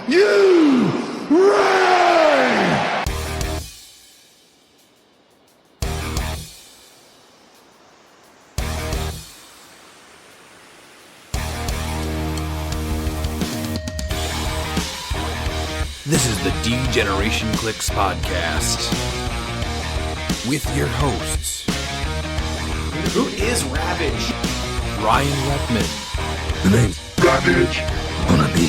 you reign! This is the D-Generation cliX podcast with your hosts, Who is Ravage? Ryan Redman, The name's Ravage. Gonna be.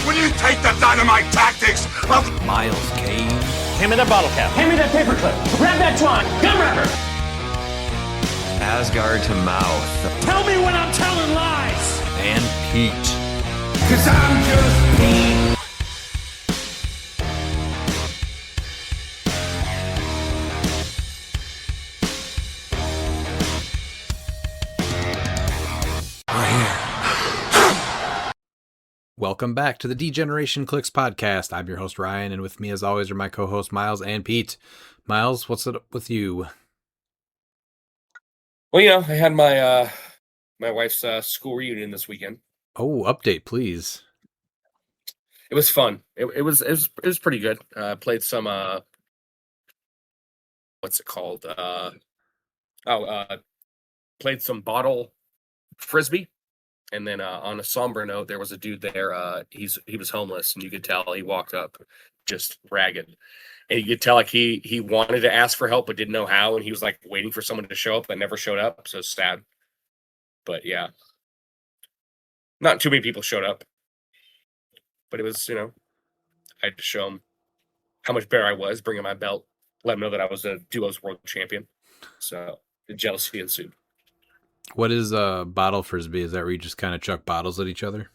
When you take the dynamite tactics of Miles Kane, Hand me that bottle cap. Hand me that paperclip. Grab that twine. Gun wrapper. Asgard to mouth. Tell me when I'm telling lies. and Pete. 'cause I'm just Pete. Welcome back to the D-Generation cliX podcast. I'm your host, Ryan, and with me, as always, are my co-hosts, Miles and Pete. Miles, what's up with you? Well, you know, I had my my wife's school reunion this weekend. Oh, update, please. It was fun. It was pretty good. Played some what's it called? Played some bottle frisbee. And then on a somber note, there was a dude there. He was homeless, and you could tell he walked up just ragged. And you could tell like he wanted to ask for help but didn't know how, and he was like waiting for someone to show up that never showed up. So sad. But yeah, not too many people showed up. But it was, you know, I had to show him how much better I was, bring him my belt, let him know that I was a duos world champion. So the jealousy ensued. What is bottle frisbee? Is that where you just kind of chuck bottles at each other?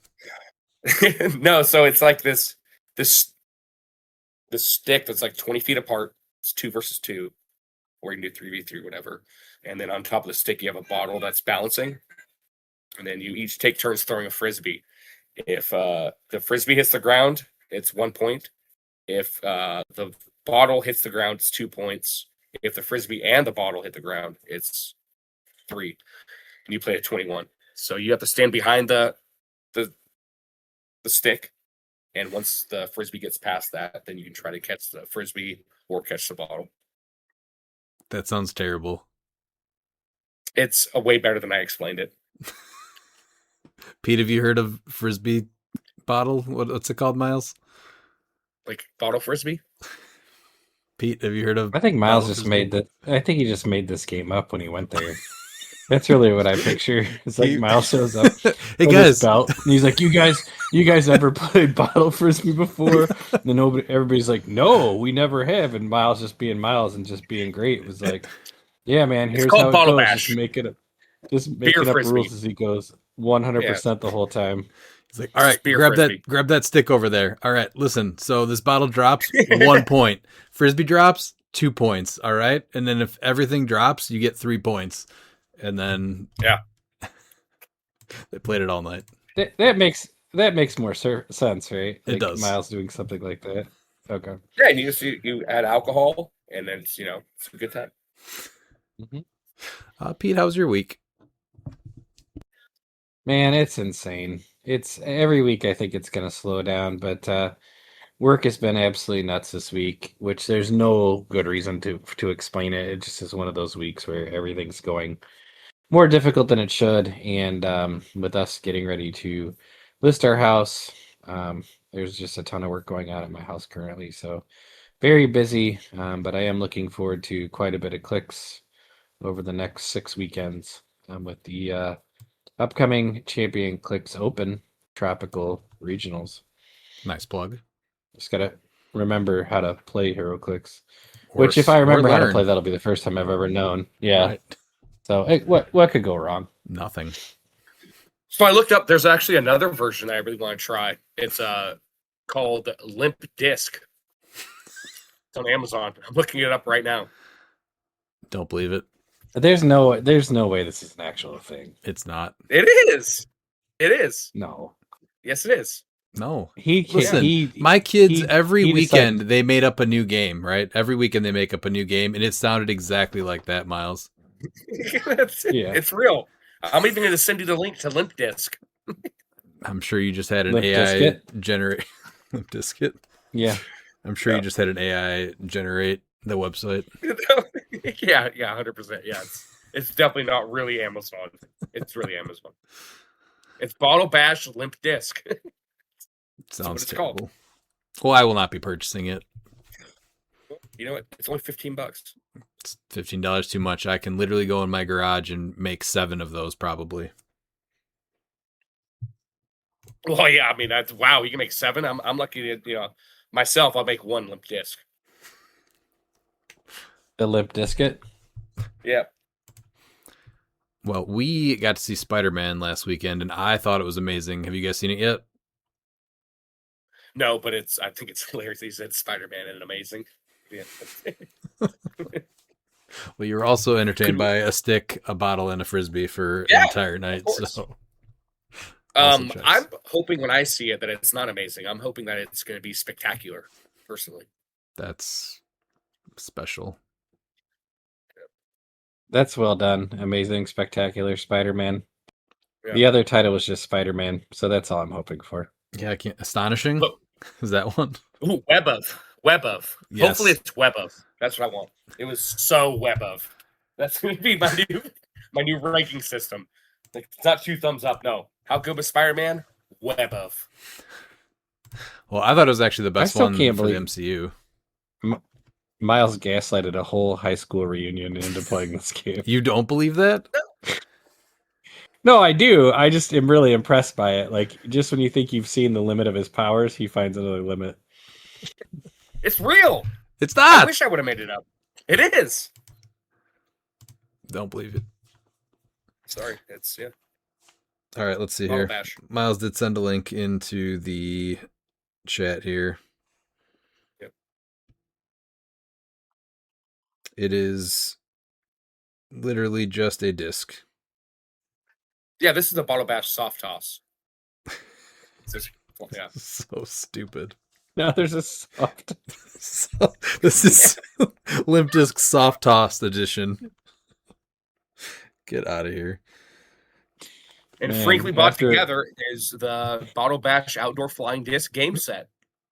No, so it's like this stick that's like 20 feet apart. It's 2 versus 2, or you can do 3v3, whatever. And then on top of the stick, you have a bottle that's balancing. And then you each take turns throwing a frisbee. If the frisbee hits the ground, it's 1 point. If the bottle hits the ground, it's 2 points. If the frisbee and the bottle hit the ground, it's 3. And you play at 21. So you have to stand behind the stick. And once the frisbee gets past that, then you can try to catch the frisbee or catch the bottle. That sounds terrible. It's a way better than I explained it. Pete, have you heard of frisbee bottle? What's it called, Miles? Like bottle frisbee? Pete, have you heard of? I think Miles bottle just frisbee? I think he just made this game up when he went there. That's really what I picture. It's like Miles shows up. Hey with guys, his belt, and he's like, "You guys ever played bottle frisbee before?" And then everybody's like, "No, we never have." And Miles, just being Miles and just being great, was like, "Yeah, man, here's called how it bottle goes. bash. Just making up frisbee. rules as he goes, 100% the whole time." he's like, all right, Spear grab frisbee. that stick over there. All right, listen. So this bottle drops 1 point. Frisbee drops 2 points. All right, and then if everything drops, you get 3 points. And then they played it all night. That makes more sense, right? It does. Miles doing something like that. Okay. Yeah, and you add alcohol, and then it's a good time. Pete, how's your week? Man, it's insane. It's every week I think it's going to slow down, but work has been absolutely nuts this week, which there's no good reason to explain it. It just is one of those weeks where everything's going more difficult than it should. And with us getting ready to list our house, there's just a ton of work going on at my house currently. So very busy, but I am looking forward to quite a bit of cliX over the next 6 weekends with the upcoming Champion cliX Open Tropical Regionals. Nice plug. Just gotta remember how to play Hero Clix. Which, if I remember how to play, that'll be the first time I've ever known. Yeah. Right. So, hey, what could go wrong? Nothing. So I looked up. There's actually another version that I really want to try. It's called Limp Disc. It's on Amazon. I'm looking it up right now. Don't believe it. There's no way this is an actual thing. It's not. It is. It is. No. Yes, it is. No. Listen, my kids every he weekend decided- they made up a new game, right? Every weekend they make up a new game, and it sounded exactly like that, Miles. That's it. Yeah. It's real. I'm even going to send you the link to Limp Disc. I'm sure you just had an Limp AI Bizkit? generate Disket. Yeah. I'm sure you Yeah. just had an AI generate the website. yeah, 100%. Yeah, it's definitely not really Amazon. It's really Amazon. It's Bottle Bash Limp Disc. Sounds it's called. terrible. Well, I will not be purchasing it. You know what? It's only $15. It's $15 too much. I can literally go in my garage and make 7 of those probably. Well, yeah, I mean that's wow. You can make 7. I'm lucky to myself. I'll make 1 Limp Disc. The Limp Disket? Yeah. Well, we got to see Spider-Man last weekend, and I thought it was amazing. Have you guys seen it yet? No, but I think it's hilarious. He said Spider-Man and amazing. Yeah. Well, you were also entertained by a stick, a bottle, and a frisbee for Yeah, an entire night. course. So, also checks. I'm hoping when I see it that it's not amazing. I'm hoping that it's going to be spectacular. Personally, That's special. That's well done. Amazing, spectacular Spider-Man. Yeah. The other title was just Spider-Man, so that's all I'm hoping for. Yeah, I can't. Astonishing. Look. Is that one? Ooh, Web of. Yes. Hopefully it's Web of. That's what I want. It was so Web of. That's going to be my new ranking system. Like, it's not 2 thumbs up. No. How good was Spider-Man? Web of. Well, I thought it was actually the best still one can't for the believe- MCU. Miles gaslighted a whole high school reunion into playing this game. You don't believe that? No, I do. I just am really impressed by it. Like, just when you think you've seen the limit of his powers, he finds another limit. It's real. It's I not. wish I would have made it up. It is. Don't believe it. Sorry. It's, yeah. All right, let's see Bottle here. Bash. Miles did send a link into the chat here. Yep. It is literally just a disc. Yeah, this is a Bottle Bash soft toss. Yeah. So stupid. Now there's a soft. So, this is Limp Disc Soft Toss edition. Get out of here. And Man, frankly bought after- together is the Bottle Bash Outdoor Flying Disc game set.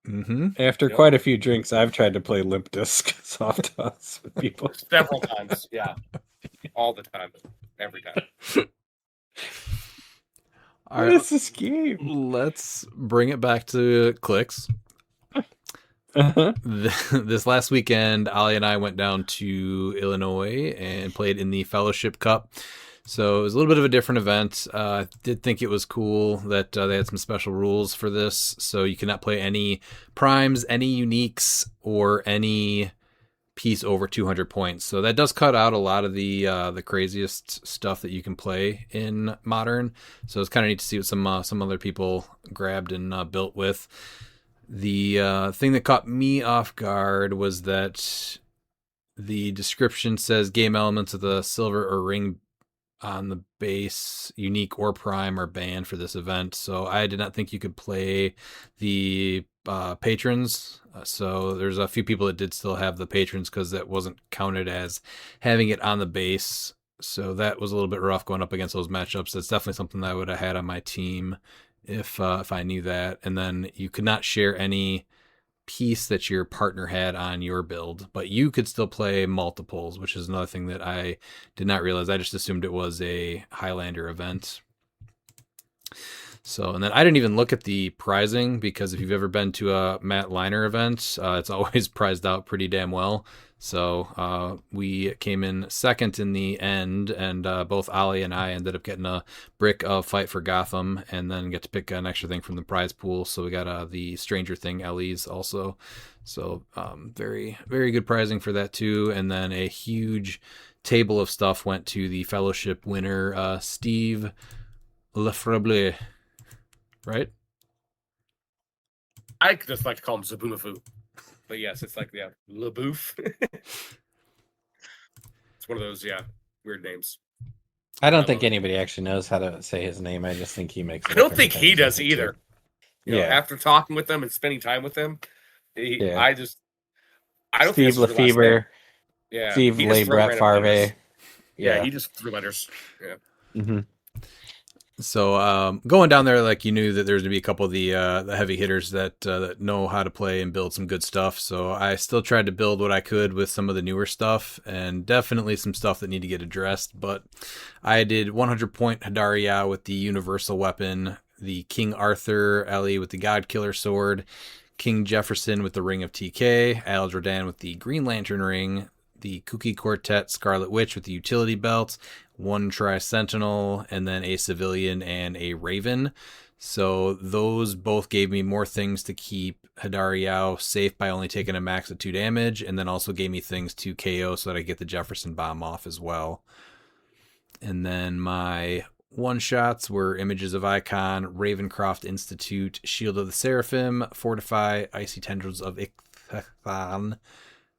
Mm-hmm. After Yep. quite a few drinks, I've tried to play Limp Disc soft toss with people. Several times. Yeah. All the time. Every time. All What right, is this game? let's bring it back to cliX. Uh-huh. This last weekend, Ali and I went down to Illinois and played in the Fellowship Cup. So it was a little bit of a different event. I did think it was cool that they had some special rules for this. So you cannot play any primes, any uniques, or any piece over 200 points. So that does cut out a lot of the craziest stuff that you can play in Modern. So it's kind of neat to see what some other people grabbed and built with. The thing that caught me off guard was that the description says game elements of the silver or ring on the base, unique or prime, are banned for this event. So I did not think you could play the patrons. So there's a few people that did still have the patrons because that wasn't counted as having it on the base. So that was a little bit rough going up against those matchups. That's definitely something that I would have had on my team if I knew that. And then you could not share any piece that your partner had on your build, but you could still play multiples, which is another thing that I did not realize. I just assumed it was a Highlander event. So, and then I didn't even look at the prizing because if you've ever been to a Matt Liner event, it's always prized out pretty damn well. So we came in second in the end, and both Ali and I ended up getting a brick of Fight for Gotham, and then get to pick an extra thing from the prize pool. So we got the Stranger Thing Ellie's also. So very, very good prizing for that too. And then a huge table of stuff went to the Fellowship winner, Steve Lefebvre, right? I just like to call him Zaboomafoo. But yes, it's like, yeah, LaBouffe. It's one of those, yeah, weird names. I don't think anybody actually knows how to say his name. I just think he makes. I don't think he does either. You know, Yeah. after talking with him and spending time with him, Yeah. I don't Steve think that's his last name. Lefebvre, Yeah, Steve he just Le threw Brett random letters. Favre. Yeah, he just threw letters. Yeah. Mm-hmm. So going down there, like you knew that there's gonna be a couple of the heavy hitters that know how to play and build some good stuff. So I still tried to build what I could with some of the newer stuff, and definitely some stuff that need to get addressed. But I did 100 point Hadaria with the universal weapon, the King Arthur Ellie with the God Killer sword, King Jefferson with the Ring of TK, Al Jordan with the Green Lantern ring, the Kooky Quartet Scarlet Witch with the utility belt, one Tri-Sentinel, and then a Civilian and a Raven. So those both gave me more things to keep Hidariao safe by only taking a max of 2 damage, and then also gave me things to KO so that I get the Jefferson bomb off as well. And then my one-shots were Images of Icon, Ravencroft Institute, Shield of the Seraphim, Fortify, Icy Tendrils of Ichthon,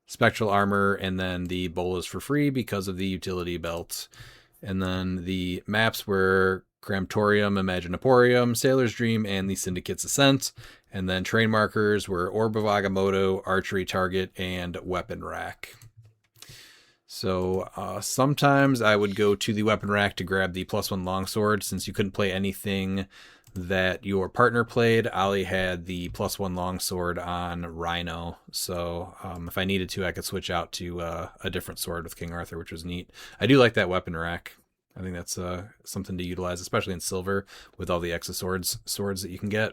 Spectral Armor, and then the bowl is for free because of the utility belt. And then the maps were Cramtorium, Imaginaporium, Sailor's Dream, and the Syndicate's Ascent. And then train markers were Orb of Agamotto, Archery Target, and Weapon Rack. So sometimes I would go to the weapon rack to grab the +1 longsword. Since you couldn't play anything that your partner played, Ollie had the +1 longsword on Rhino. So if I needed to, I could switch out to a different sword with King Arthur, which was neat. I do like that weapon rack. I think that's something to utilize, especially in silver with all the swords that you can get.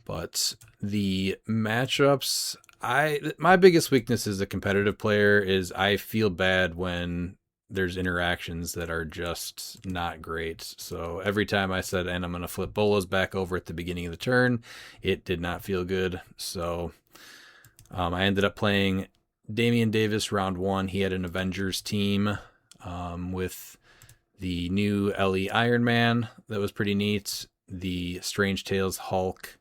But the matchups, my biggest weakness as a competitive player is I feel bad when there's interactions that are just not great. So every time I said, and I'm going to flip Bolas back over at the beginning of the turn, it did not feel good. So I ended up playing Damian Davis round 1. He had an Avengers team with the new LE Iron Man. That was pretty neat. The Strange Tales Hulk,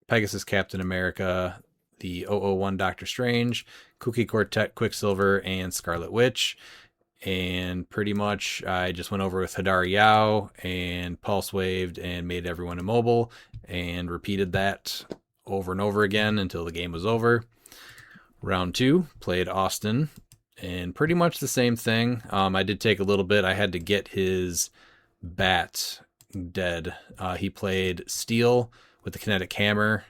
Pegasus Captain America, the 001 Doctor Strange, Kooky Quartet Quicksilver, and Scarlet Witch. And pretty much I just went over with Hidariao and pulse waved and made everyone immobile and repeated that over and over again until the game was over. Round 2, played Austin, and pretty much the same thing. I did take a little bit. I had to get his bat dead. He played Steel with the kinetic hammer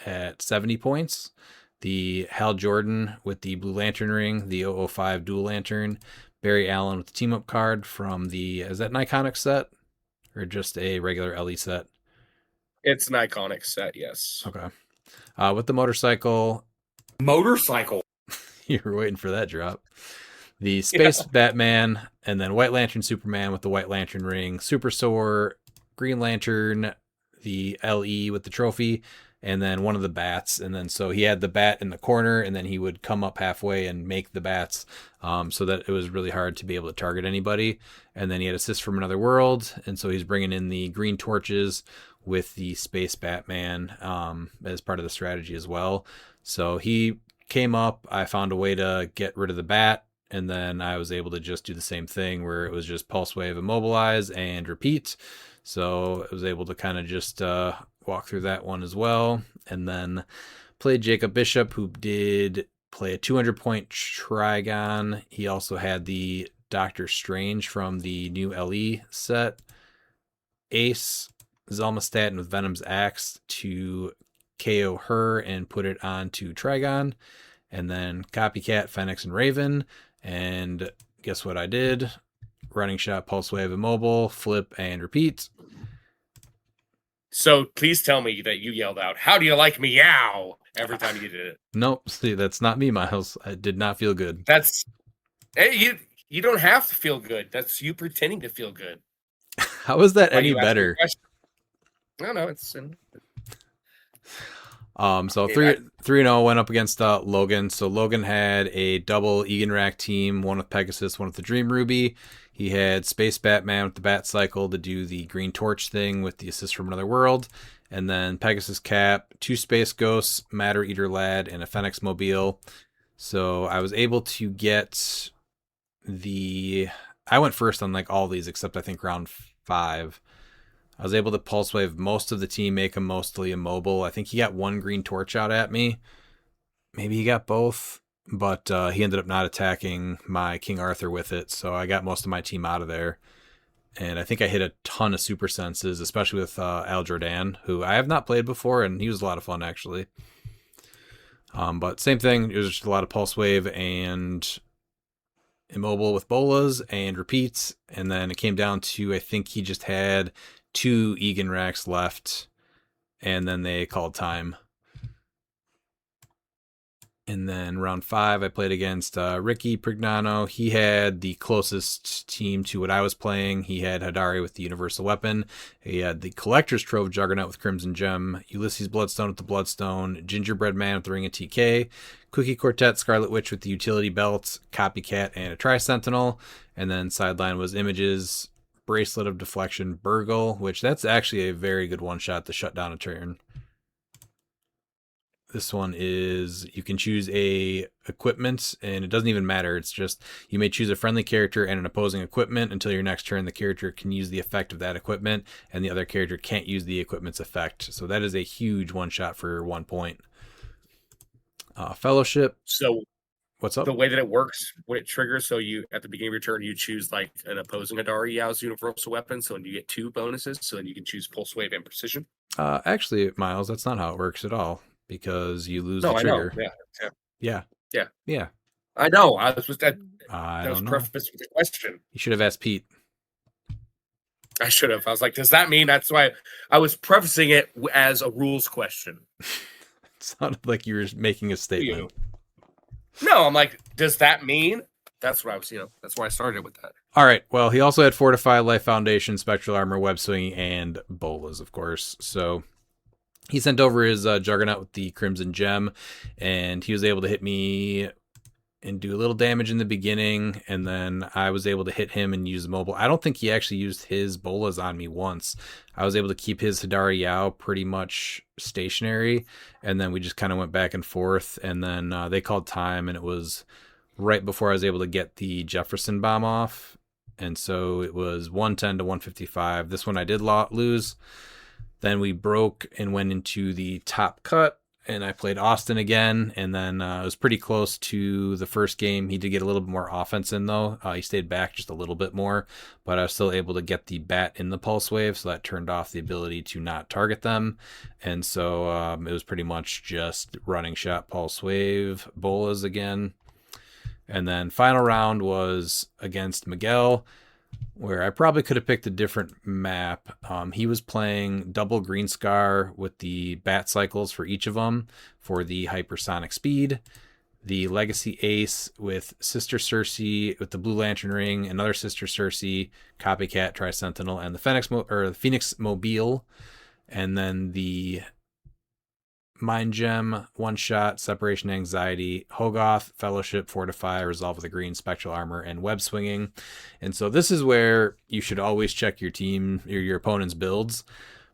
at 70 points. The Hal Jordan with the Blue Lantern ring, the 005 Dual Lantern, Barry Allen with the team up card from the, is that an iconic set or just a regular LE set? It's an iconic set, yes. Okay. With the motorcycle. Motorcycle. You were waiting for that drop. The Space Batman, and then White Lantern Superman with the White Lantern ring, Super Soar, Green Lantern, the LE with the trophy, and then one of the bats. And then so he had the bat in the corner, and then he would come up halfway and make the bats so that it was really hard to be able to target anybody. And then he had Assist from Another World, and so he's bringing in the green torches with the Space Batman as part of the strategy as well. So he came up, I found a way to get rid of the bat, and then I was able to just do the same thing where it was just pulse wave, immobilize, and repeat. So I was able to kind of just walk through that one as well. And then played Jacob Bishop, who did play a 200-point Trigon. He also had the Doctor Strange from the new LE set. Ace, Zelma Staten with Venom's Axe to KO her and put it onto Trigon. And then Copycat, Fenix, and Raven. And guess what I did? Running shot, pulse wave, immobile, flip, and repeat. So please tell me that you yelled out, "How do you like meow?" every time you did it. Nope, see, that's not me, Miles. I did not feel good. That's hey, you don't have to feel good. That's you pretending to feel good. How is that Why any you asking better? a question? No, it's So 3-0 went up against Logan. So Logan had a double Egan Rack team, one with Pegasus, one with the Dream Ruby. He had Space Batman with the Bat Cycle to do the Green Torch thing with the Assist from Another World. And then Pegasus Cap, 2 Space Ghosts, Matter Eater Lad, and a Phoenix Mobile. So I was able to get I went first on like all these except I think round 5. I was able to pulse wave most of the team, make them mostly immobile. I think he got 1 green torch out at me. Maybe he got both. but he ended up not attacking my King Arthur with it, so I got most of my team out of there. And I think I hit a ton of super senses, especially with Al Jordan, who I have not played before, and he was a lot of fun actually. But same thing, it was just a lot of pulse wave and immobile with bolas and repeats, and then it came down to, I think he just had 2 Egan racks left, and then they called time. And then round 5, I played against Ricky Prignano. He had the closest team to what I was playing. He had Hadari with the Universal Weapon. He had the Collector's Trove Juggernaut with Crimson Gem. Ulysses Bloodstone with the Bloodstone. Gingerbread Man with the Ring of TK. Cookie Quartet Scarlet Witch with the Utility Belt. Copycat and a Tri-Sentinel. And then sideline was Images, Bracelet of Deflection, Burgle, which that's actually a very good one-shot to shut down a turn. This one is, you can choose a equipment, and it doesn't even matter. It's just, you may choose a friendly character and an opposing equipment. Until your next turn, the character can use the effect of that equipment, and the other character can't use the equipment's effect. So that is a huge one-shot for 1 point. Fellowship. So What's up? the way that it works when it triggers, so you at the beginning of your turn you choose like an opposing Hadari Yao's universal weapon, so you get 2 bonuses, so then you can choose pulse wave and precision. Actually, Miles, that's not how it works at all, because you lose No, the I know. trigger. Yeah. Yeah. I know. I was just that I was don't know. prefaced with the question. You should have asked Pete. I should have. I was like, does that mean that's why I was prefacing it as a rules question? It sounded like you were making a statement. No, I'm like, does that mean? That's what I was, that's why I started with that. All right. Well, he also had Fortify, Life Foundation, Spectral Armor, Web Swinging, and Bolas, of course. So he sent over his Juggernaut with the Crimson Gem, and he was able to hit me and do a little damage in the beginning, and then I was able to hit him and use the mobile. I don't think he actually used his Bolas on me once. I was able to keep his Hadari Yao pretty much stationary, and then we just kind of went back and forth, and then they called time, and it was right before I was able to get the Jefferson bomb off, and so it was 110 to 155. This one I did lose. Then we broke and went into the top cut, and I played Austin again, and then it was pretty close to the first game. He did get a little bit more offense in, though. He stayed back just a little bit more, but I was still able to get the bat in the pulse wave, so that turned off the ability to not target them. And so it was pretty much just running shot, pulse wave, bolas again. And then final round was against Miguel, where I probably could have picked a different map. He was playing double Green Scar with the bat cycles for each of them for the hypersonic speed, the Legacy Ace with Sister Cersei with the Blue Lantern Ring, another Sister Cersei, Copycat, Tri-Sentinel, and the Phoenix Mobile, and then the Mind Gem, One Shot, Separation Anxiety, Hogoth, Fellowship, Fortify, Resolve with the Green, Spectral Armor, and Web Swinging. And so this is where you should always check your team, your opponent's builds,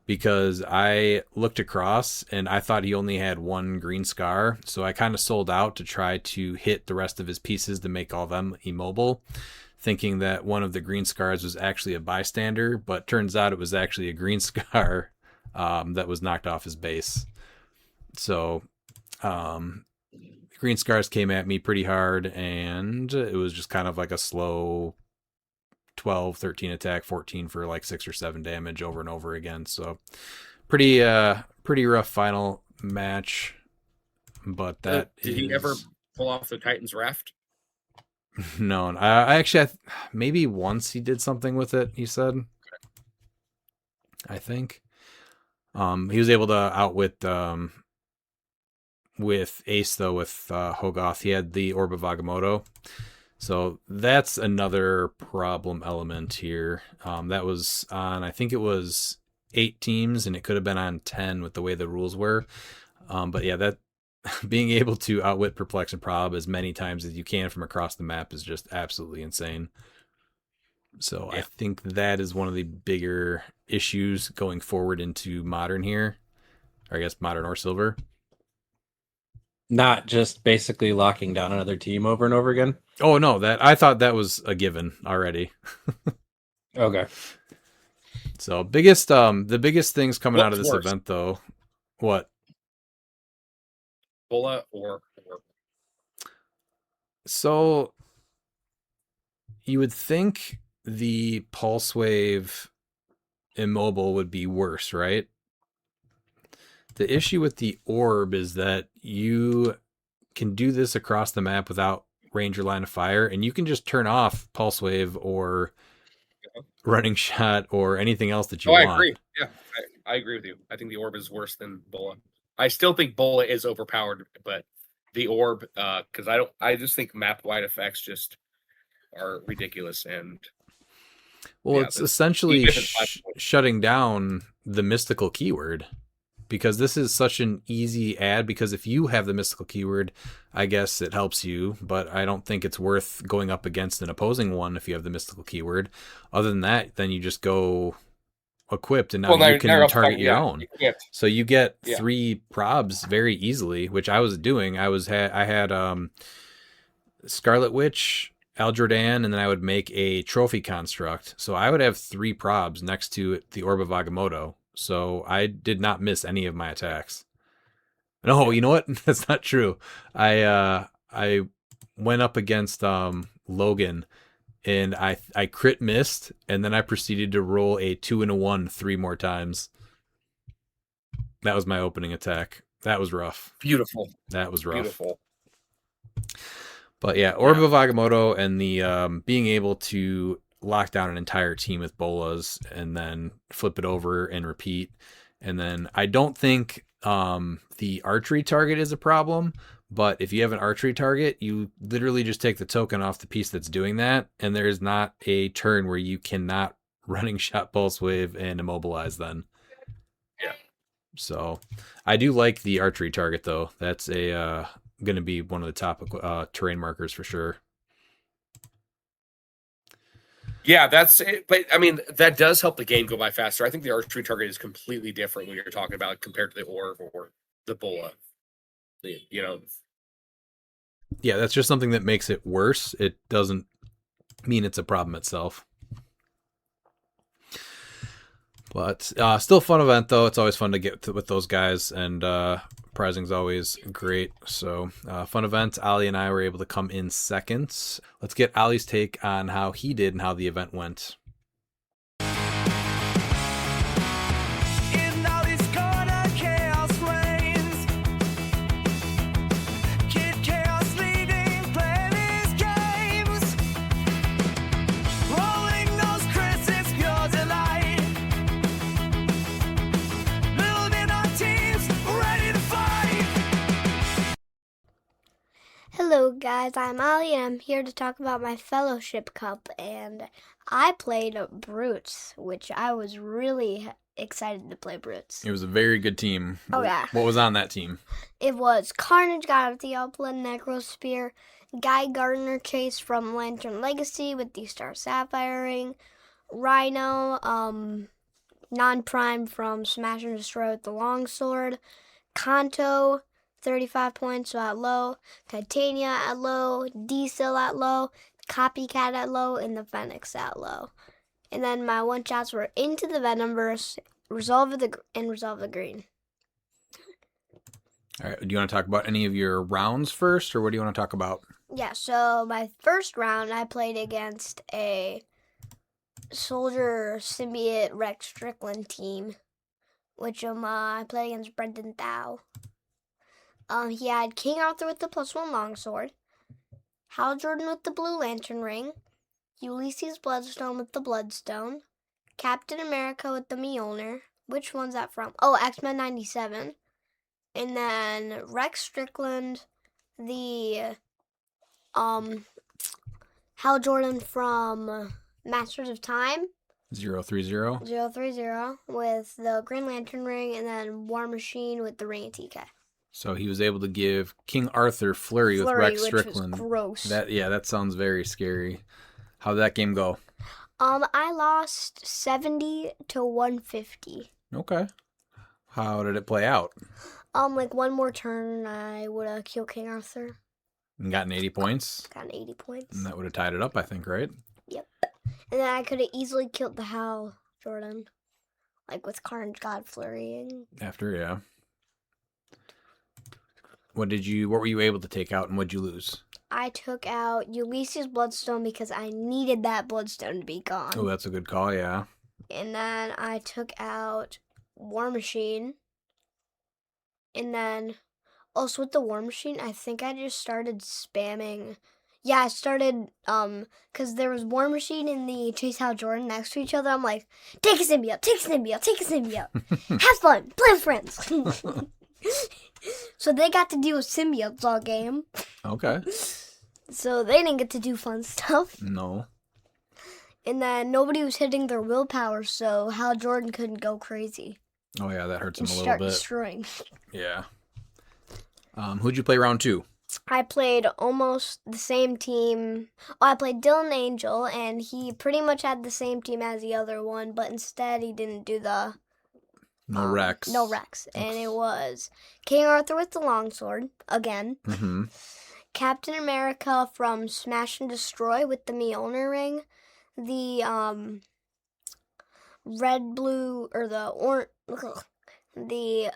because I looked across and I thought he only had 1 Green Scar, so I kind of sold out to try to hit the rest of his pieces to make all them immobile, thinking that one of the Green Scars was actually a bystander, but turns out it was actually a Green Scar that was knocked off his base. So Green Scars came at me pretty hard, and it was just kind of like a slow 12, 13 attack, 14 for like 6 or 7 damage over and over again. So pretty rough final match. But that did he ever pull off the Titan's Raft? No, I actually maybe once he did something with it, he said. I think he was able to outwit with Ace, though, with Hogoth. He had the Orb of Agamotto. So that's another problem element here. That was on, I think it was 8 teams, and it could have been on 10 with the way the rules were. But yeah, that being able to outwit, perplex, and prob as many times as you can from across the map is just absolutely insane. So yeah. I think that is one of the bigger issues going forward into Modern here. Or I guess Modern or Silver. Not just basically locking down another team over and over again? Oh, no, that I thought that was a given already. Okay. So the biggest things coming out of this worse? event, though, what? Bola or So you would think the pulse wave immobile would be worse, right? The issue with the orb is that you can do this across the map without ranger line of fire, and you can just turn off pulse wave or running shot or anything else that you Oh, I want. agree. Yeah, I agree with you. I think the orb is worse than Bola. I still think Bola is overpowered, but the orb, because I just think map wide effects just are ridiculous. And Well, yeah, it's essentially even if it's 5 points. shutting down the mystical keyword, because this is such an easy ad. Because if you have the mystical keyword, I guess it helps you, but I don't think it's worth going up against an opposing one if you have the mystical keyword. Other than that, then you just go equipped, and now Well, you can now target your own. you can't. So you get Yeah. 3 probs very easily, which I was doing. I had Scarlet Witch, Eldrodan, and then I would make a trophy construct. So I would have 3 probs next to the Orb of Agamotto. So I did not miss any of my attacks. No, you know what? That's not true. I went up against Logan, and I crit missed, and then I proceeded to roll a 2 and a 1 3 more times. That was my opening attack. That was rough. Beautiful. That was rough. Beautiful. But yeah, Orb of Agamotto and the being able to lock down an entire team with bolas and then flip it over and repeat. And then I don't think the archery target is a problem, but if you have an archery target, you literally just take the token off the piece that's doing that, and there's not a turn where you cannot running shot pulse wave and immobilize then. Yeah. So I do like the archery target though. That's a going to be one of the top terrain markers for sure. Yeah, that's it. But I mean, that does help the game go by faster. I think the archery target is completely different when you're talking about compared to the orb or the bola. You know, Yeah, that's just something that makes it worse. It doesn't mean it's a problem itself. But still fun event though. It's always fun to get with those guys, and prizing's always great. So fun event. Ali and I were able to come in second. Let's get Ali's take on how he did and how the event went. Hello guys, I'm Ali and I'm here to talk about my Fellowship Cup, and I played Brutes, which I was really excited to play Brutes. It was a very good team. Oh yeah. What was on that team? It was Carnage, God of the Upland, Necrospear, Guy Gardner Chase from Lantern Legacy with the Star Sapphire Ring, Rhino, Non-Prime from Smash and Destroy with the Longsword, Kanto, 35 points, so at low, Titania at low, Diesel at low, Copycat at low, and the Phoenix at low. And then my one-shots were Into the Venomverse, Resolve the Green. All right. Do you want to talk about any of your rounds first, or what do you want to talk about? Yeah, so my first round, I played against a Soldier Symbiote Rex Strickland team, which I played against Brendan Thau. He had King Arthur with the +1 longsword, Hal Jordan with the blue lantern ring, Ulysses Bloodstone with the bloodstone, Captain America with the Mjolnir. Which one's that from? Oh, X-Men 97. And then Rex Strickland, the Hal Jordan from Masters of Time. 030. 030 with the Green Lantern ring, and then War Machine with the ring of TK. So he was able to give King Arthur Flurry with Rex Strickland. Which was gross. That sounds very scary. How'd that game go? I lost 70 to 150. Okay. How did it play out? Like one more turn, I would have killed King Arthur. And gotten 80 points? Gotten 80 points. And that would have tied it up, I think, right? Yep. And then I could have easily killed the Hal Jordan. Like with Carnage God flurrying. After, yeah. What were you able to take out, and what'd you lose? I took out Ulysses Bloodstone because I needed that Bloodstone to be gone. Oh, that's a good call, yeah. And then I took out War Machine. And then also with the War Machine, I think I just started spamming. Yeah, I started, because there was War Machine and the Chase Hal Jordan next to each other. I'm like, take a symbiote, take a symbiote, take a symbiote. Have fun, play with friends. So they got to deal with symbiotes all game. Okay. So they didn't get to do fun stuff. No. And then nobody was hitting their willpower, so Hal Jordan couldn't go crazy Oh, yeah, that hurts him and a little start bit. destroying. Yeah. Who'd you play round 2? I played almost the same team. Oh, I played Dylan Angel, and he pretty much had the same team as the other one, but instead he didn't do the No Rex. No Rex. And it was King Arthur with the longsword, again. Mm-hmm. Captain America from Smash and Destroy with the Mjolnir ring. The red, blue, or the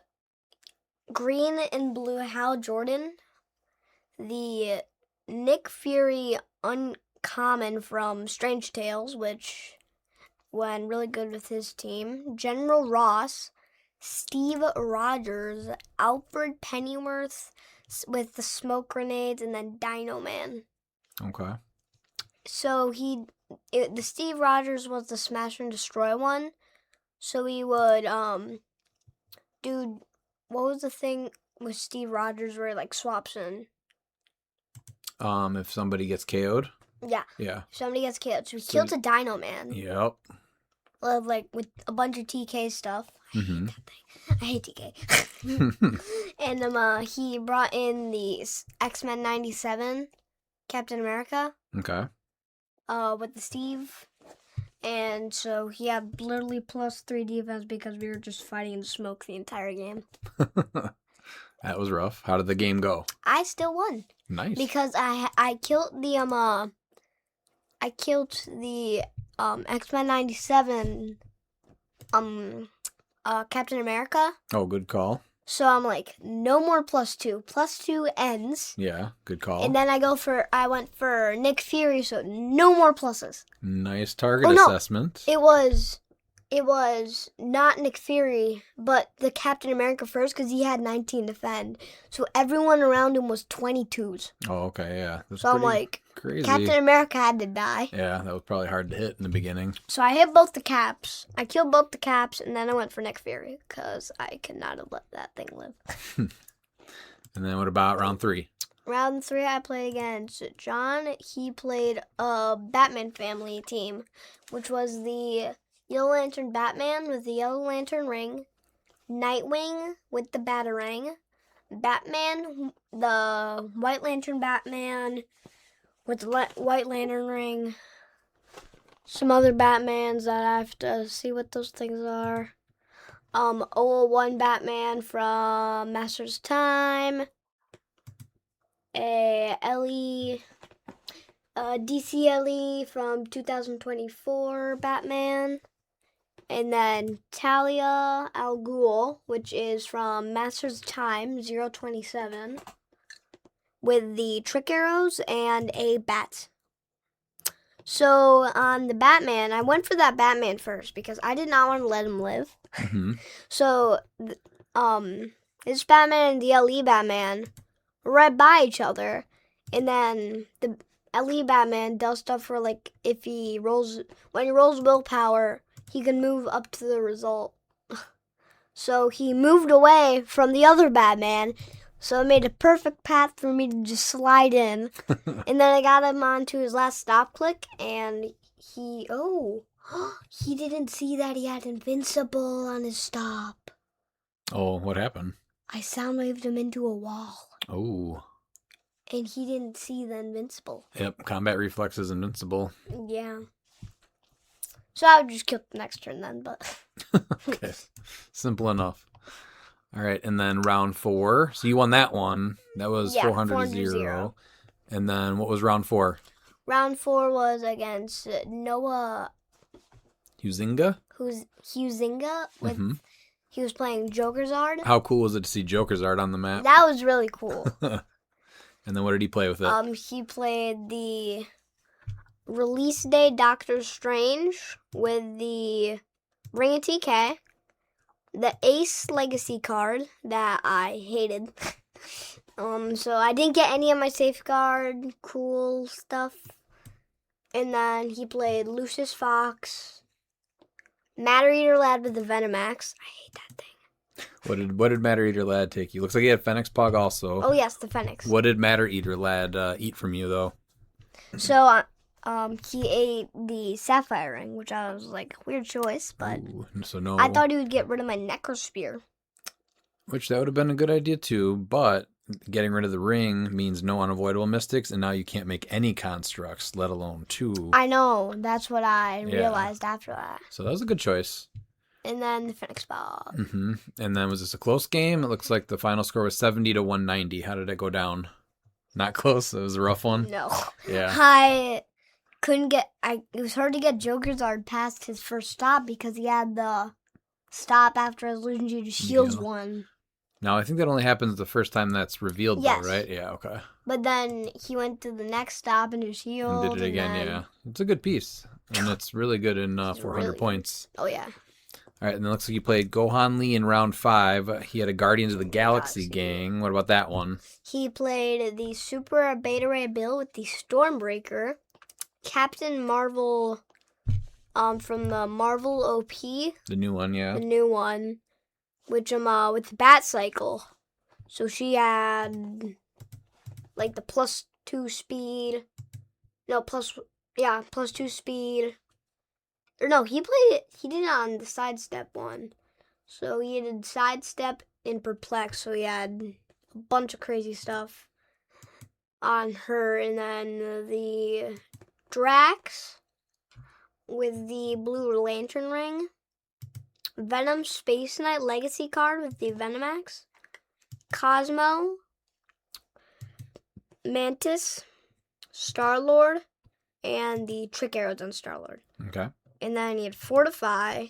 green and blue Hal Jordan. The Nick Fury uncommon from Strange Tales, which went really good with his team. General Ross, Steve Rogers, Alfred Pennyworth with the smoke grenades, and then Dino Man. Okay. So the Steve Rogers was the Smash and Destroy one. So he would do, what was the thing with Steve Rogers where he like swaps in? If somebody gets KO'd? Yeah. Yeah. Somebody gets killed. So he So kills a Dino Man. Yep. Like with a bunch of TK stuff. Mm-hmm. I hate TK. And he brought in the X-Men 97 Captain America Okay. with the Steve. And so he had literally +3 defense because we were just fighting in the smoke the entire game. That was rough. How did the game go? I still won Nice. because I killed the X-Men 97 Captain America. Oh, good call. So I'm like, no more +2. +2 ends. Yeah, good call. And then I went for Nick Fury, so no more pluses. Nice target Oh, no. assessment. It was not Nick Fury, but the Captain America first because he had 19 defend. So everyone around him was 22s. Oh, okay, yeah. That's So I'm pretty like, crazy. Captain America had to die. Yeah, that was probably hard to hit in the beginning. So I hit both the caps. I killed both the caps, and then I went for Nick Fury because I could not have let that thing live. And then what about round 3? Round 3, I played against John. He played a Batman family team, which was the Yellow Lantern Batman with the Yellow Lantern ring, Nightwing with the Batarang, Batman, the White Lantern Batman with the White Lantern ring, some other Batmans that I have to see what those things are. 001 Batman from Masters of Time, a DC LE from 2024 Batman, and then Talia Al Ghul, which is from Masters of Time 027, with the trick arrows and a bat. So on the Batman, I went for that Batman first because I did not want to let him live. Mm-hmm. So this Batman and the LE Batman were right by each other, and then the LE Batman does stuff for like when he rolls willpower, he can move up to the result. So he moved away from the other Batman, so it made a perfect path for me to just slide in. And then I got him onto his last stop click, and he didn't see that he had invincible on his stop. Oh, what happened? I sound waved him into a wall, Oh. and he didn't see the invincible. Yep, combat reflex is invincible. Yeah. So I would just kill the next turn then, but Okay. Simple enough. All right, and then round 4. So you won that one. That was Yeah, 400 to 400-0. 0. And then what was round 4? round 4 was against Noah Huizinga? Huizinga. Mm-hmm. He was playing Jokerzard. How cool was it to see Joker's art on the map? That was really cool. And then what did he play with it? He played the Release Day Doctor Strange with the Ring of TK, the Ace Legacy card that I hated. So I didn't get any of my safeguard cool stuff. And then he played Lucius Fox, Matter Eater Lad with the Venemax. I hate that thing. What did Matter Eater Lad take you? Looks like he had Fenix Pug also. Oh yes, the Fenix. What did Matter Eater Lad eat from you though? So he ate the Sapphire Ring, which I was like, weird choice, but Ooh, so no. I thought he would get rid of my Necrospear. Which that would have been a good idea too, but getting rid of the ring means no unavoidable mystics, and now you can't make any constructs, let alone 2. I know, that's what I realized after that. So that was a good choice. And then the Phoenix Ball. Mm-hmm. And then was this a close game? It looks like the final score was 70 to 190. How did it go down? Not close. It was a rough one. No. Yeah. I couldn't get. It was hard to get Jokerzard past his first stop because he had the stop after his Illusion Juju Shields Yeah. one. Now I think that only happens the first time that's revealed, Yes. though, right? Yeah. Okay. But then he went to the next stop and his shield. And did it again. then- Yeah. It's a good piece, and it's really good in 400 really good. points. Oh yeah. All right, and then it looks like you played Gohan Lee in round 5. He had a Guardians of the Galaxy gang. What about that one? He played the Super Beta Ray Bill with the Stormbreaker, Captain Marvel, from the Marvel OP, The new one, yeah. the new one, which with the Bat Cycle. So she had like the +2 speed. No, +2 speed. Or no, he did it on the sidestep one. So he did sidestep and perplex. So he had a bunch of crazy stuff on her. And then the Drax with the Blue Lantern Ring. Venom Space Knight Legacy card with the Venemax. Cosmo. Mantis. Star-Lord. And the Trick Arrows on Star-Lord. Okay. And then he had Fortify.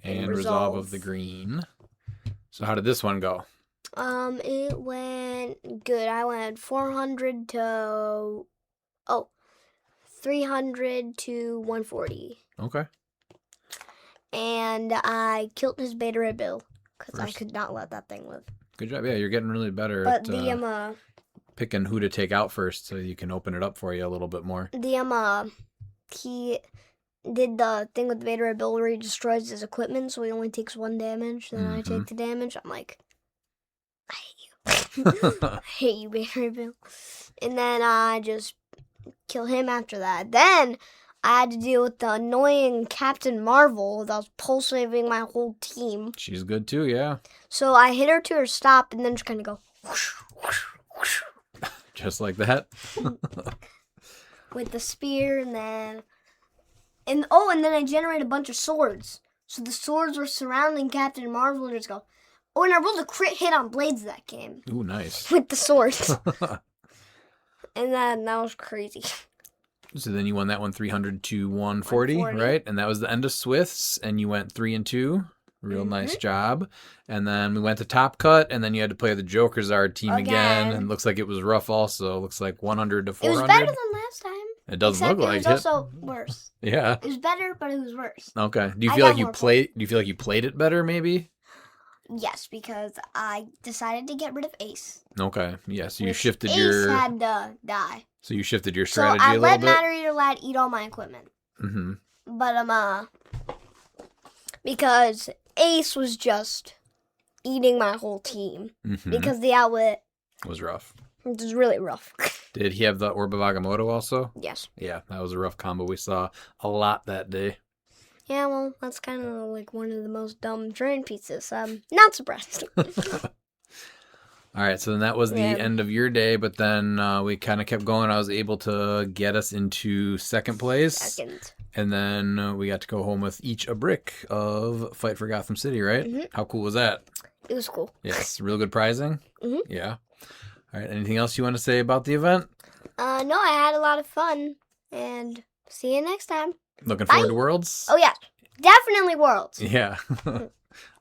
And Resolve Resolve. of the Green. So how did this one go? It went good. I went 300 to 140. Okay. And I killed his Beta Ray Bill because I First. could not let that thing live. Good job. Yeah, you're getting really better But at the picking who to take out first so you can open it up for you a little bit more. he did the thing with the Beta Ray Bill where he destroys his equipment, so he only takes 1 damage. Then I take the damage. I'm like, I hate you. I hate you, Beta Ray Bill. And then I just kill him after that. Then I had to deal with the annoying Captain Marvel that was pulse waving my whole team. She's good too, yeah. So I hit her to her stop and then just kind of go whoosh, whoosh, whoosh, Just like that. with the spear, and then and then I generated a bunch of swords. So the swords were surrounding Captain Marvel and just go. Oh, and I rolled a crit hit on Blades that game Ooh, nice. with the swords. And then that was crazy. So then you won that one 300 to 140, 140. right? And that was the end of Swifts, and you went 3-2. Real nice job. And then we went to Top Cut, and then you had to play the Jokerzard team again. Again. And looks like it was rough also. Looks like 100 to It 400. was better than last time. It doesn't Except look like it it. was also worse. Yeah. It was better, but it was worse. Okay. Do you I feel got like you more played? Do you feel like you played it better? Maybe. Yes, because I decided to get rid of Ace. Okay. Yeah. So you Which shifted Ace your. had to die. So you shifted your So strategy I a little let bit. Matter Eater Lad eat all my equipment. Mm-hmm. But because Ace was just eating my whole team. Mm-hmm. Because the outlet It was rough. was really rough. Did he have the Orb of Agamotto also? Yes. Yeah, that was a rough combo. We saw a lot that day. Yeah, well, that's kind of like one of the most dumb train pieces. Not surprised. All right, so then that was the Yeah. end of your day, but then we kind of kept going. I was able to get us into second place, Second. and then we got to go home with each a brick of Fight for Gotham City, right? Mhm. How cool was that? It was cool. Yes, real good prizing? Mhm. Yeah. All right, anything else you want to say about the event? No, I had a lot of fun. And see you next time. Looking Bye. forward to Worlds? Oh, yeah. Definitely Worlds. Yeah. All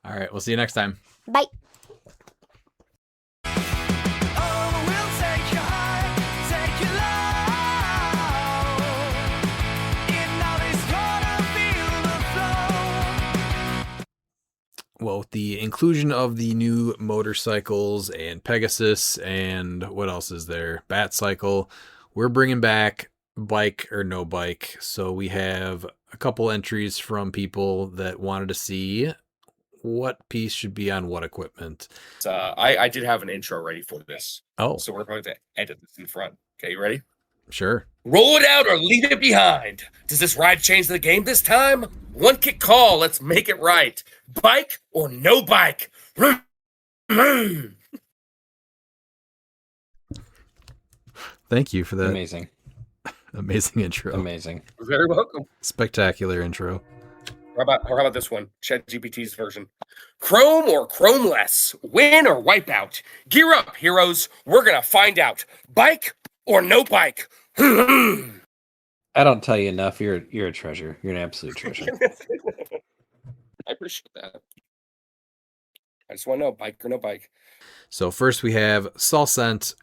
right, we'll see you next time. Bye. Oh, we'll take you high. Well, with the inclusion of the new motorcycles and Pegasus and what else is there? Batcycle, we're bringing back bike or no bike. So we have a couple entries from people that wanted to see what piece should be on what equipment. I did have an intro ready for this. Oh, So we're going to edit this in front. Okay, you ready? sure. Roll it out or leave it behind. Does this ride change the game this time? One kick call. Let's make it right. Bike or no bike? Thank you for that Amazing. amazing intro. Amazing. You're very welcome. Spectacular intro. How about this one? ChatGPT's version. Chrome or chromeless? Win or wipeout? Gear up, heroes. We're gonna find out. Bike or no bike? I don't tell you enough. You're a treasure. You're an absolute treasure. I appreciate that. I just want to know, bike or no bike. So first we have Salsent.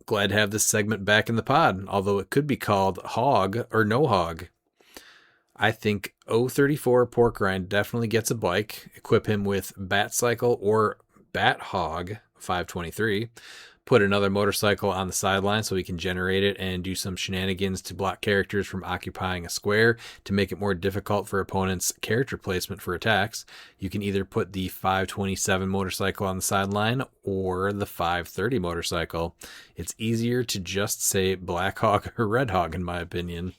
Glad to have this segment back in the pod, although it could be called Hog or No Hog. I think 034 Pork Rind definitely gets a bike. Equip him with Batcycle or Bat Hog 523. Put another motorcycle on the sideline so he can generate it and do some shenanigans to block characters from occupying a square to make it more difficult for opponents' character placement for attacks. You can either put the 527 motorcycle on the sideline or the 530 motorcycle. It's easier to just say Black Hog or Red Hog, in my opinion.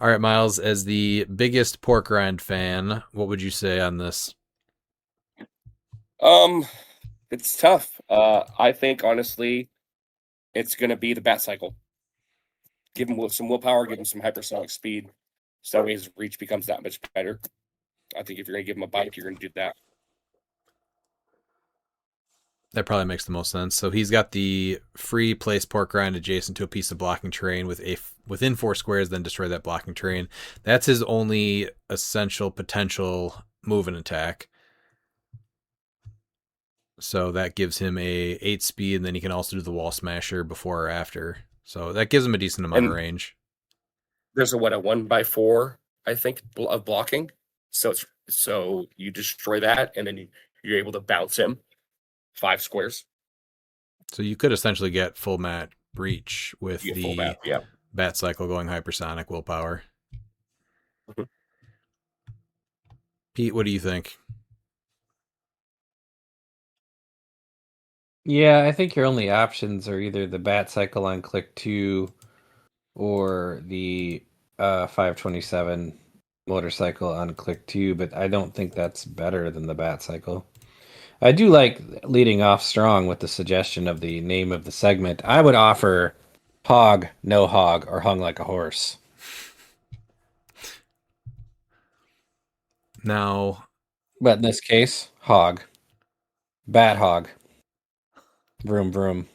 All right, Miles, as the biggest Pork Rind fan, what would you say on this? It's tough. I think honestly, it's gonna be the bat cycle. Give him some willpower, give him some hypersonic speed, so that way his reach becomes that much better. I think if you're gonna give him a bike, you're gonna do that. That probably makes the most sense. So he's got the free place Pork Rind adjacent to a piece of blocking terrain within 4 squares, then destroy that blocking terrain. That's his only essential potential move and attack. So that gives him a 8 speed, and then he can also do the wall smasher before or after. So that gives him a decent amount of range. There's a 1x4, I think, of blocking. So you destroy that, and then you're able to bounce him 5 squares. So you could essentially get full mat breach with You get the full map, yeah. bat cycle going hypersonic willpower. Mhm. Pete, what do you think? Yeah, I think your only options are either the Bat Cycle on Click 2 or the 527 motorcycle on Click 2, but I don't think that's better than the Bat Cycle. I do like leading off strong with the suggestion of the name of the segment. I would offer Hog, No Hog, or Hung Like a Horse. Now, But in this case, Hog. Bat Hog. Vroom vroom.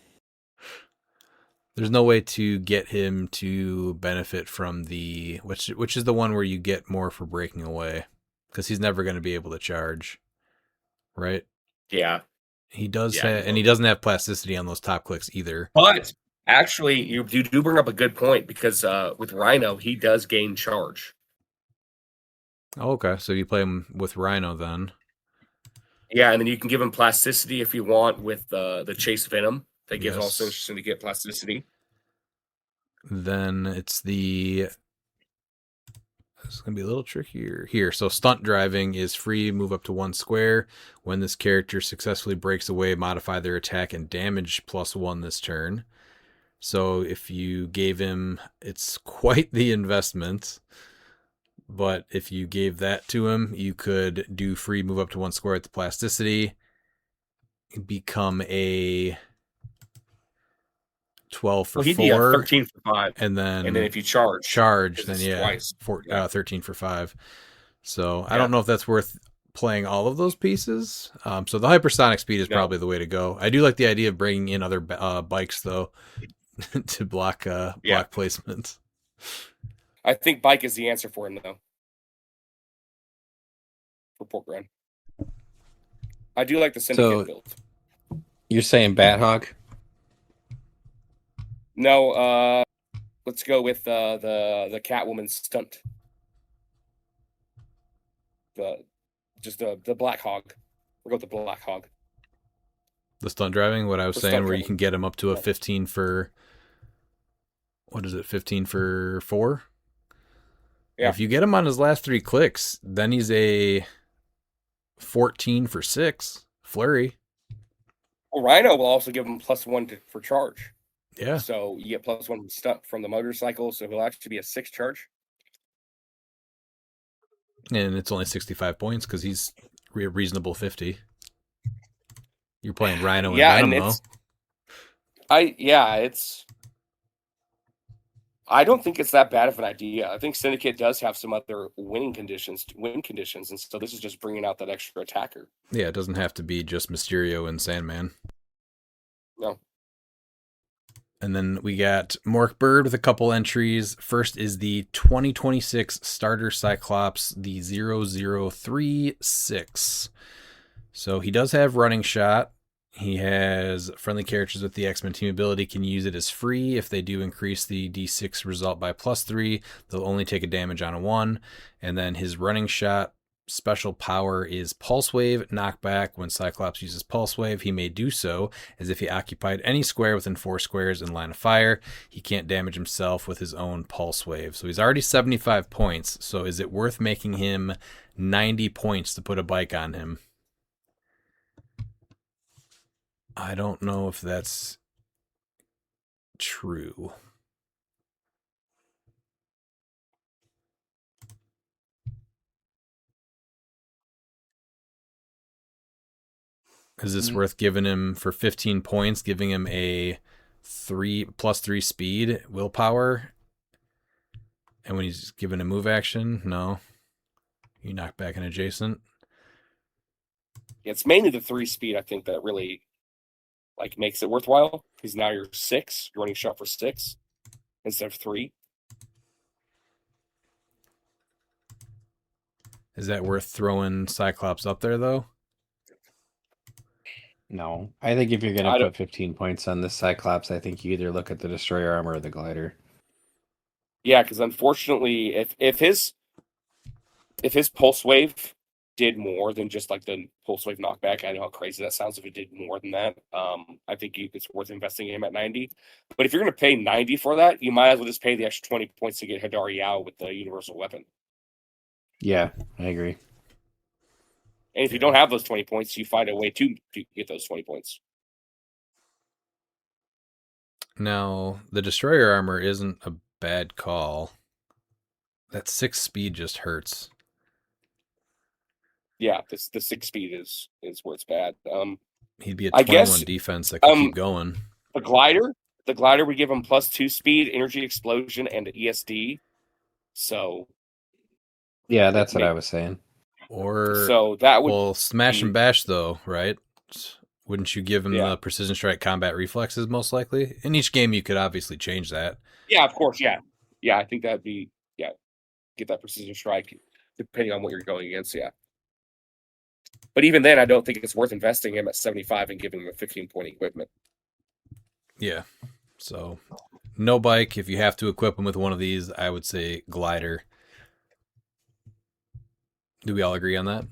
there's no way to get him to benefit from the which is the one where you get more for breaking away, because he's never going to be able to charge, right? Yeah. He does Yeah, and he doesn't have plasticity on those top clicks either. But actually, you do bring up a good point, because with Rhino, he does gain charge. Oh, okay, so you play him with Rhino then. Yeah, and then you can give him plasticity if you want with the Chase Venom. That gives Yes. also interesting to get plasticity. Then it's going to be a little trickier here. So stunt driving is free, move up to 1 square. When this character successfully breaks away, modify their attack and damage +1 this turn. So if you gave him, it's quite the investment. But if you gave that to him, you could do free, move up to 1 square at the plasticity, become a 12 for Well, he'd be a 4, 13 for 5. and then if you charge, then it's yeah, twice. 13 for 5. So I Yeah. don't know if that's worth playing all of those pieces. So the hypersonic speed is No. probably the way to go. I do like the idea of bringing in other bikes though to block placement. I think bike is the answer for him, though. For Pork Rind. I do like the Syndicate build. You're saying Bat Hog? No, let's go with the Catwoman stunt. The Just the Black Hog. We'll go with the Black Hog. The stunt driving, what I was The saying, stunt where you driving. can get him up to a Yeah. 15 for, what is it, 15 for 4? Yeah. If you get him on his last 3 clicks, then he's a 14 for 6 flurry. Well, Rhino will also give him +1 for charge. Yeah. So you get +1 stunt from the motorcycle, so he'll actually be a 6 charge. And it's only 65 points because he's a reasonable 50. You're playing Rhino and Venom, though. I don't think it's that bad of an idea. I think Syndicate does have some other win conditions, and so this is just bringing out that extra attacker. Yeah, it doesn't have to be just Mysterio and Sandman. No. And then we got Mork Bird with a couple entries. First is the 2026 Starter Cyclops, the 0036. So he does have Running Shot. He has friendly characters with the X-Men team ability can use it as free. If they do increase the D6 result by +3, they'll only take a damage on a 1. And then his Running Shot special power is Pulse Wave Knockback. When Cyclops uses Pulse Wave, he may do so as if he occupied any square within 4 squares in line of fire. He can't damage himself with his own Pulse Wave. So he's already 75 points. So is it worth making him 90 points to put a bike on him? I don't know if that's true. Is this worth giving him for 15 points, giving him a +3 speed, willpower? And when he's given a move action, no. You knock back an adjacent. It's mainly the 3 speed, I think, that really makes it worthwhile. Because now you're 6, you're running shot for 6 instead of 3. Is that worth throwing Cyclops up there, though? No. I think if you're going to put 15 points on this Cyclops, I think you either look at the Destroyer Armor or the Glider. Yeah, because unfortunately, if his Pulse Wave did more than just the Pulse Wave knockback, I know how crazy that sounds if it did more than that. I think it's worth investing in him at 90. But if you're going to pay 90 for that, you might as well just pay the extra 20 points to get Hadar Yao with the Universal Weapon. Yeah, I agree. And if you don't have those 20 points, you find a way to get those 20 points. Now, the Destroyer Armor isn't a bad call. That 6 speed just hurts. Yeah, the 6 speed is where it's bad. He'd be a 21 defense that could keep going. The glider we give him +2 speed, energy explosion, and ESD. So yeah, that's what I was saying. Or so that would smash and bash though, right? Wouldn't you give him the precision strike combat reflexes most likely? In each game, you could obviously change that. Yeah, of course. Yeah, I think that'd be get that precision strike depending on what you're going against. Yeah. But even then, I don't think it's worth investing him at 75 and giving him a 15-point equipment. Yeah. So, no bike. If you have to equip him with one of these, I would say glider. Do we all agree on that?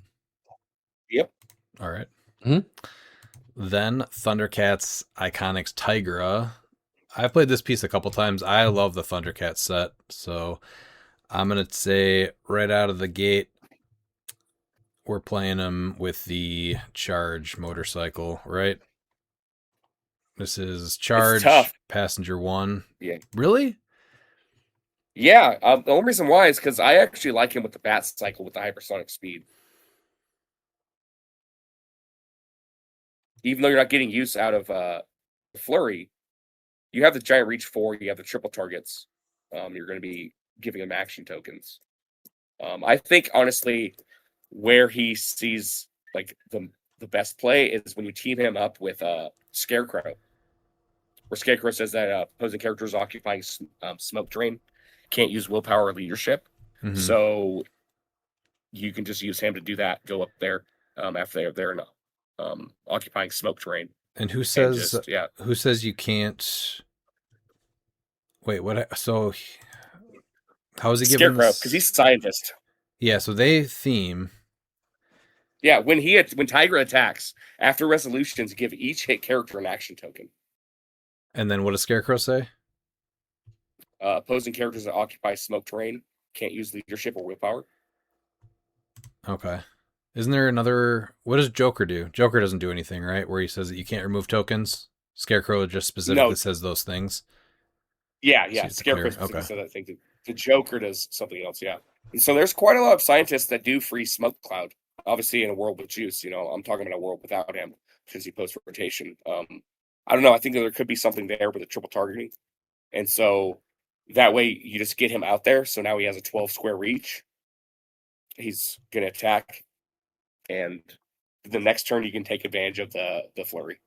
Yep. All right. Mm-hmm. Then Thundercats Iconics Tigra. I've played this piece a couple times. I love the Thundercats set. So, I'm going to say right out of the gate, we're playing them with the Charge motorcycle, right? This is Charge Passenger 1. Yeah. Really? Yeah. The only reason why is because I actually like him with the Bat Cycle with the hypersonic speed. Even though you're not getting use out of Flurry, you have the Giant Reach 4, you have the triple targets. You're going to be giving him action tokens. I think, honestly, where he sees the best play is when you team him up with Scarecrow, where Scarecrow says that opposing characters occupying smoke drain can't use willpower or leadership, so you can just use him to do that. Go up there after they're occupying smoke terrain. And who says who says you can't? Wait, what? So how is he giving Scarecrow? Because he's scientist. Yeah, so they theme Yeah, when Tigra attacks, after resolutions, give each hit character an action token. And then what does Scarecrow say? Opposing characters that occupy smoke terrain can't use leadership or willpower. Okay. Isn't there another? What does Joker do? Joker doesn't do anything, right? Where he says that you can't remove tokens. Scarecrow just specifically No. says those things. Yeah. So it's Scarecrow clear. specifically Okay. said that thing. The Joker does something else. Yeah. And so there's quite a lot of scientists that do free smoke cloud. Obviously, in a world with juice, I'm talking about a world without him because he posts rotation. I don't know. I think that there could be something there with the triple targeting, and so that way you just get him out there. So now he has a 12 square reach. He's gonna attack, and the next turn you can take advantage of the flurry.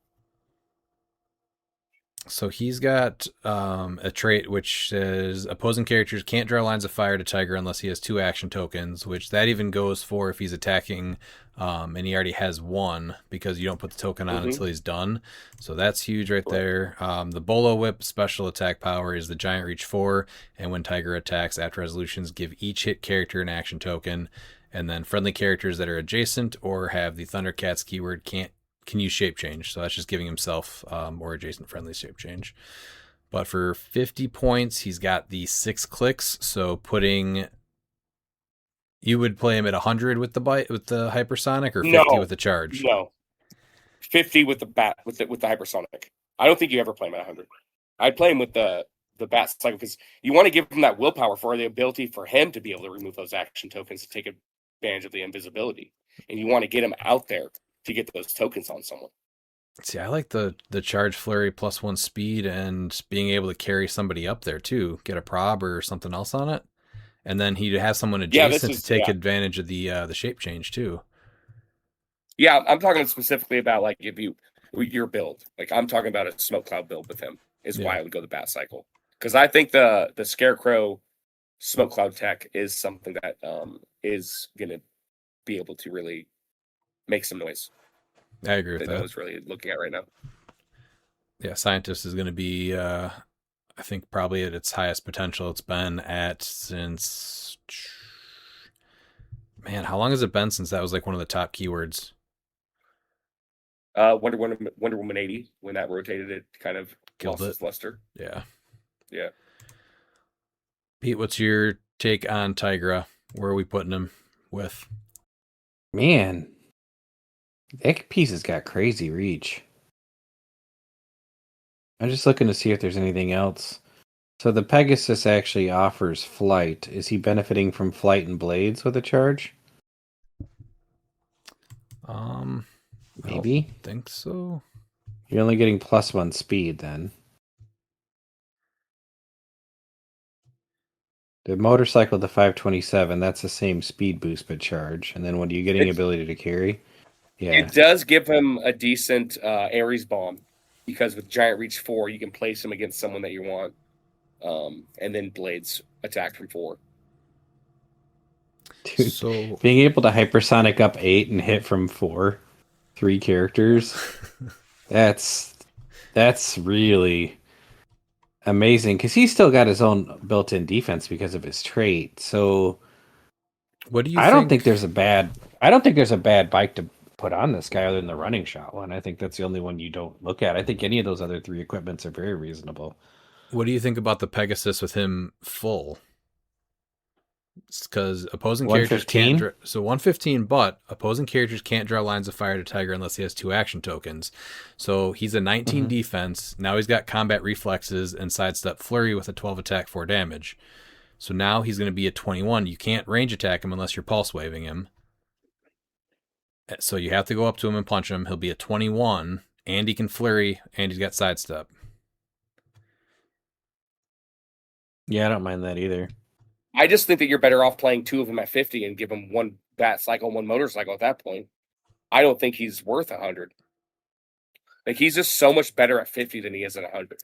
So he's got a trait which says opposing characters can't draw lines of fire to Tiger unless he has 2 action tokens, which that even goes for if he's attacking and he already has 1 because you don't put the token on until he's done. So that's huge right there. The Bolo Whip special attack power is the Giant Reach 4, and when Tiger attacks after resolutions, give each hit character an action token. And then friendly characters that are adjacent or have the Thundercats keyword can use shape change. So that's just giving himself or adjacent friendly shape change. But for 50 points, he's got the 6 clicks. So you would play him at 100 with the hypersonic or 50 with the charge? No, 50 with the hypersonic. I don't think you ever play him at 100. I'd play him with the bat cycle because you want to give him that willpower for the ability for him to be able to remove those action tokens to take advantage of the invisibility, and you want to get him out there to get those tokens on someone. See, I like the charge flurry +1 speed and being able to carry somebody up there too, get a prob or something else on it, and then he'd have someone adjacent to take advantage of the shape change too. Yeah, I'm talking specifically about like if your build, like I'm talking about a smoke cloud build with him is why I would go the bat cycle, because I think the Scarecrow smoke cloud tech is something that is gonna be able to really make some noise. I agree with that. I was really looking at right now. Yeah, Scientist is going to be, I think, probably at its highest potential it's been at since. Man, how long has it been since that was like one of the top keywords? Wonder Woman 80, when that rotated, it kind of lost its luster. Yeah. Yeah. Pete, what's your take on Tigra? Where are we putting him with? Man, that piece has got crazy reach. I'm just looking to see if there's anything else. So the Pegasus actually offers flight. Is he benefiting from flight and blades with a charge? I Maybe. don't think so. You're only getting +1 speed then. The motorcycle, the 527, that's the same speed boost but charge. And then what are you getting? Ability to carry? Yeah. It does give him a decent Ares bomb, because with Giant Reach 4, you can place him against someone that you want. And then blades attack from 4. Dude, so being able to hypersonic up 8 and hit from 4, 3 characters, that's really amazing, because he's still got his own built-in defense because of his trait. So what do you I don't think there's a bad bike to put on this guy other than the running shot one. I think that's the only one you don't look at. I think any of those other 3 equipments are very reasonable. What do you think about the Pegasus with him full? Because opposing characters can't. 115, but opposing characters can't draw lines of fire to Tiger unless he has 2 action tokens. So he's a 19 defense. Now he's got combat reflexes and sidestep flurry with a 12 attack, 4 damage. So now he's going to be a 21. You can't range attack him unless you're pulse waving him. So you have to go up to him and punch him. He'll be a 21, and he can flurry, and he's got sidestep. Yeah, I don't mind that either. I just think that you're better off playing 2 of them at 50 and give him 1 bat cycle, 1 motorcycle at that point. I don't think he's worth 100. Like, he's just so much better at 50 than he is at 100.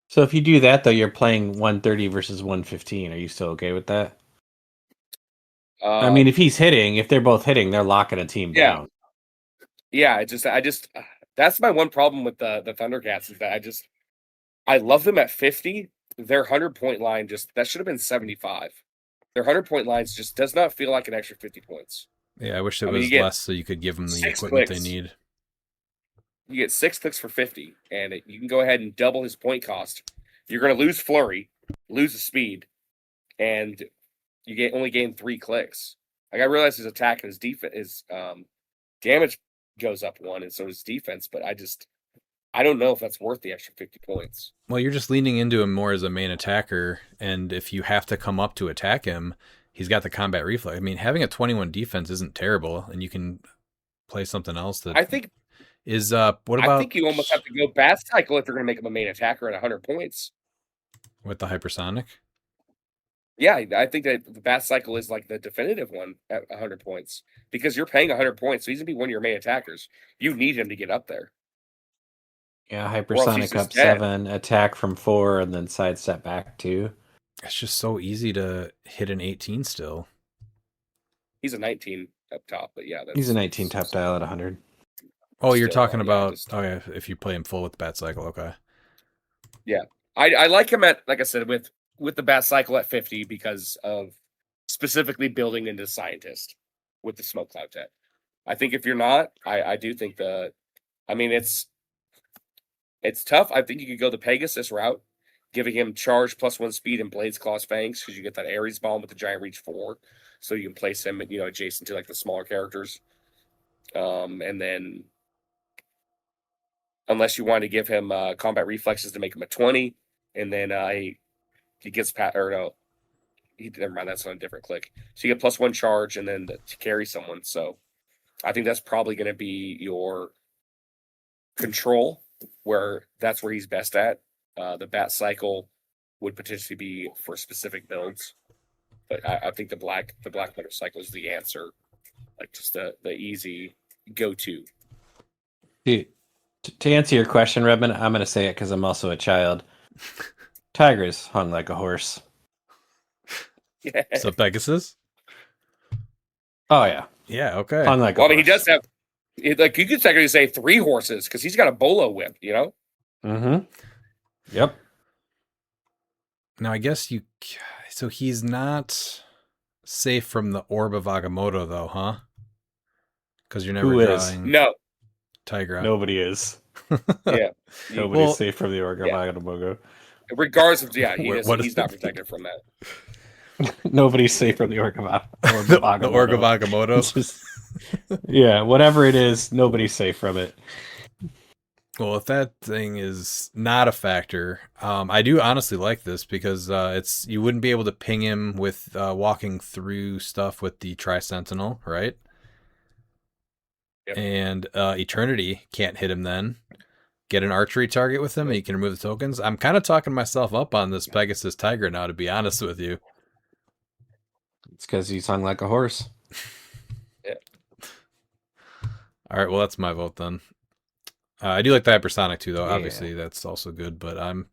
So if you do that, though, you're playing 130 versus 115. Are you still okay with that? I mean, if they're both hitting, they're locking a team down. Yeah, I just that's my one problem with the Thundercats is that I love them at 50. Their 100-point line that should have been 75. Their 100-point lines just does not feel like an extra 50 points. Yeah, I wish it I mean, was you get less so you could give them the 6 equipment they clicks. need. You get 6 clicks for 50, and you can go ahead and double his point cost. You're going to lose flurry, lose the speed, and you only gain 3 clicks. Like, I realize his attack and his defense, his damage goes up 1, and so his defense. But I don't know if that's worth the extra 50 points. Well, you're just leaning into him more as a main attacker, and if you have to come up to attack him, he's got the combat reflex. I mean, having a 21 defense isn't terrible, and you can play something else that I think is. What I about think you almost have to go Bat Cycle if you're going to make him a main attacker at 100 points. with the hypersonic? Yeah, I think that the Bat Cycle is like the definitive one at 100 points because you're paying 100 points, so he's going to be one of your main attackers. You need him to get up there. Yeah, he's hypersonic just up dead. 7, attack from 4, and then sidestep back 2. It's just so easy to hit an 18 still. He's a 19 up top, but yeah, He's a 19 top dial at 100. Oh, you're Still, talking yeah, about just- if you play him full with Bat Cycle, okay. Yeah, I like him at, like I said, with the Bat Cycle at 50 because of specifically building into scientist with the smoke cloud tech. I think if you're not, I do think it's tough. I think you could go the Pegasus route, giving him charge +1 speed and Blades Claws Fangs because you get that Ares bomb with the Giant Reach 4, so you can place him, adjacent to like the smaller characters. And then, unless you want to give him combat reflexes to make him a 20, and then he gets never mind, that's on a different click. So you get +1 charge and then to carry someone. So I think that's probably going to be your control, where that's where he's best at. The Bat Cycle would potentially be for specific builds, but I think the Black Motorcycle is the answer, like just the easy go-to. To answer your question, Redman, I'm going to say it because I'm also a child. Tigers hung like a horse. Yeah. So Pegasus? Oh, yeah. Yeah, okay. Hung like a Well, I horse. mean, he does have, like, you could technically say 3 horses because he's got a bolo whip, Mm-hmm. Yep. Now, I guess so he's not safe from the Orb of Agamotto, though, huh? Because you're never Who is? drawing No, Tigra. Nobody is. yeah. Nobody's Well, safe from the Org yeah. Agamotto. Regardless of, yeah, What is he's not it? protected from that. Nobody's safe from the Org of The Org of Agamotto. It's just- yeah, whatever it is, nobody's safe from it. Well, if that thing is not a factor, I do honestly like this because you wouldn't be able to ping him with walking through stuff with the Tri-Sentinel, right? Yep. And Eternity can't hit him then. Get an archery target with him and you can remove the tokens. I'm kind of talking myself up on this Pegasus Tiger now, to be honest with you. It's because he's hung like a horse. All right, well, that's my vote then. I do like the hypersonic too, though. Yeah. Obviously, that's also good. But I'm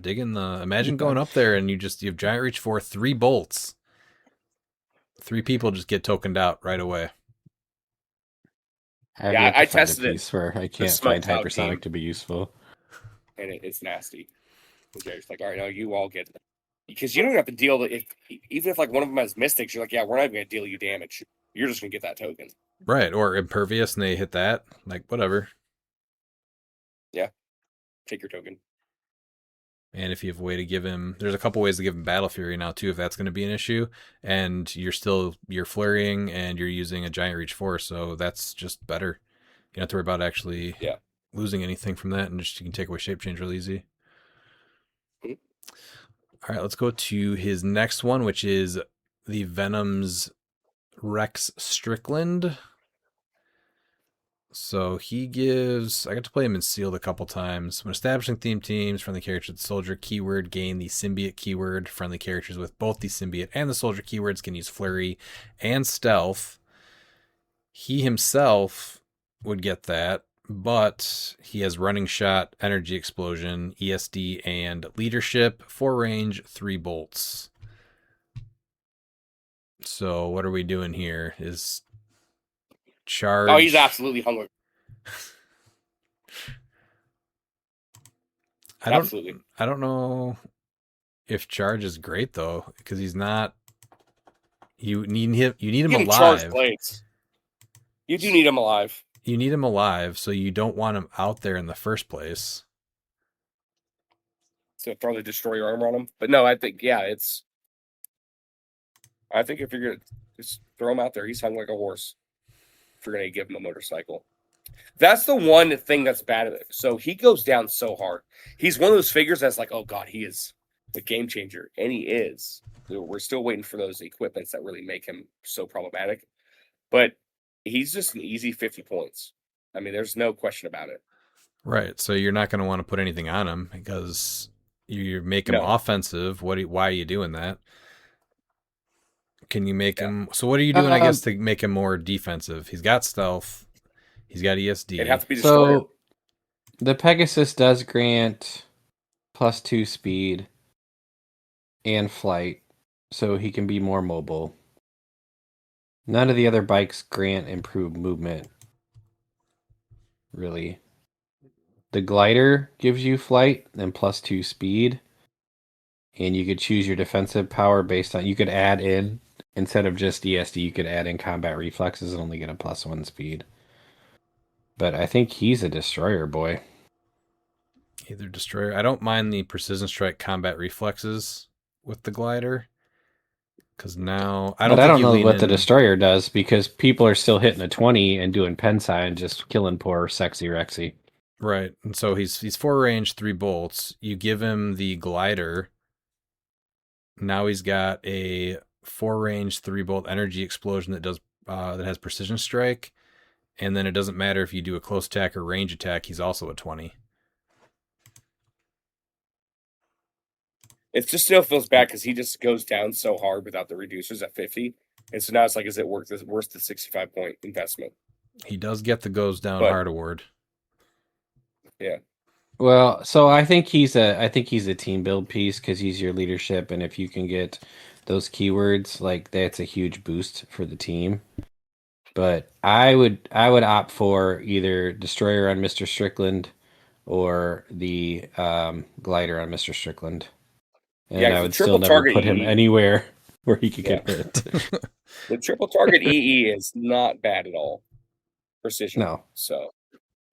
digging the. Imagine going up there and you have Giant Reach for 3 bolts. 3 people just get tokened out right away. I've Yeah, yet to I find tested a it. piece where I The can't smoke find cloud hypersonic team. to be useful. And it's nasty. They're just like, all right, no, you all get it. Because you don't have to deal with even if like one of them has mystics, you're like, yeah, we're not even going to deal you damage. You're just going to get that token. Right, or impervious and they hit that. Like, whatever. Take your token. And if you have a way to give him, there's a couple ways to give him Battle Fury now too, if that's going to be an issue. And you're flurrying and you're using a Giant Reach 4, so that's just better. You don't have to worry about actually losing anything from that, and you can take away Shape Change real easy. Mm-hmm. All right, let's go to his next one, which is the Venom's Rex Strickland. So I got to play him in Sealed a couple times. When establishing theme teams, friendly characters with the soldier keyword gain the symbiote keyword. Friendly characters with both the symbiote and the soldier keywords can use flurry and stealth. He himself would get that, but he has running shot, energy explosion, ESD, and leadership, 4 range, 3 bolts. So what are we doing here? Is charge? Oh, he's absolutely hungry. Absolutely. I don't know if charge is great though, because he's not. You need him. You need him Give him charged alive. blades. You do need him alive. You need him alive, so you don't want him out there in the first place. So throw the destroyer armor on him. But no, I think I think if you're gonna just throw him out there, he's hung like a horse. If you're gonna give him a motorcycle. That's the one thing that's bad at it. So he goes down so hard. He's one of those figures that's like, oh god, he is the game changer. And he is. We're still waiting for those equipments that really make him so problematic. But he's just an easy 50 points. I mean, there's no question about it. Right. So you're not going to want to put anything on him because you make him No. offensive. Why are you doing that? Can you make him? So what are you doing? I guess to make him more defensive. He's got stealth. He's got ESD. It'd have to be destroyer. So the Pegasus does grant +2 speed and flight, so he can be more mobile. None of the other bikes grant improved movement, really. The glider gives you flight and +2 speed, and you could choose your defensive power based on. You could add in, instead of just ESD, you could add in combat reflexes and only get a +1 speed. But I think he's a destroyer boy. Either destroyer. I don't mind the precision strike combat reflexes with the glider. Because now I don't know what the destroyer does, because people are still hitting a 20 and doing Pensai and just killing poor sexy Rexy. Right. And so he's 4 range, 3 bolts. You give him the glider. Now he's got a 4 range, 3 bolt energy explosion that does that has precision strike. And then it doesn't matter if you do a close attack or range attack, he's also a 20. It just still feels bad because he just goes down so hard without the reducers at 50. And so now it's like, is it worth the 65-point investment? He does get the goes down hard award. Yeah. Well, so I think he's a team build piece because he's your leadership, and if you can get those keywords, like that's a huge boost for the team. But I would opt for either Destroyer on Mr. Strickland or the glider on Mr. Strickland. And I would still never put him anywhere where he could get hit. The triple target EE is not bad at all. Precision. No. So.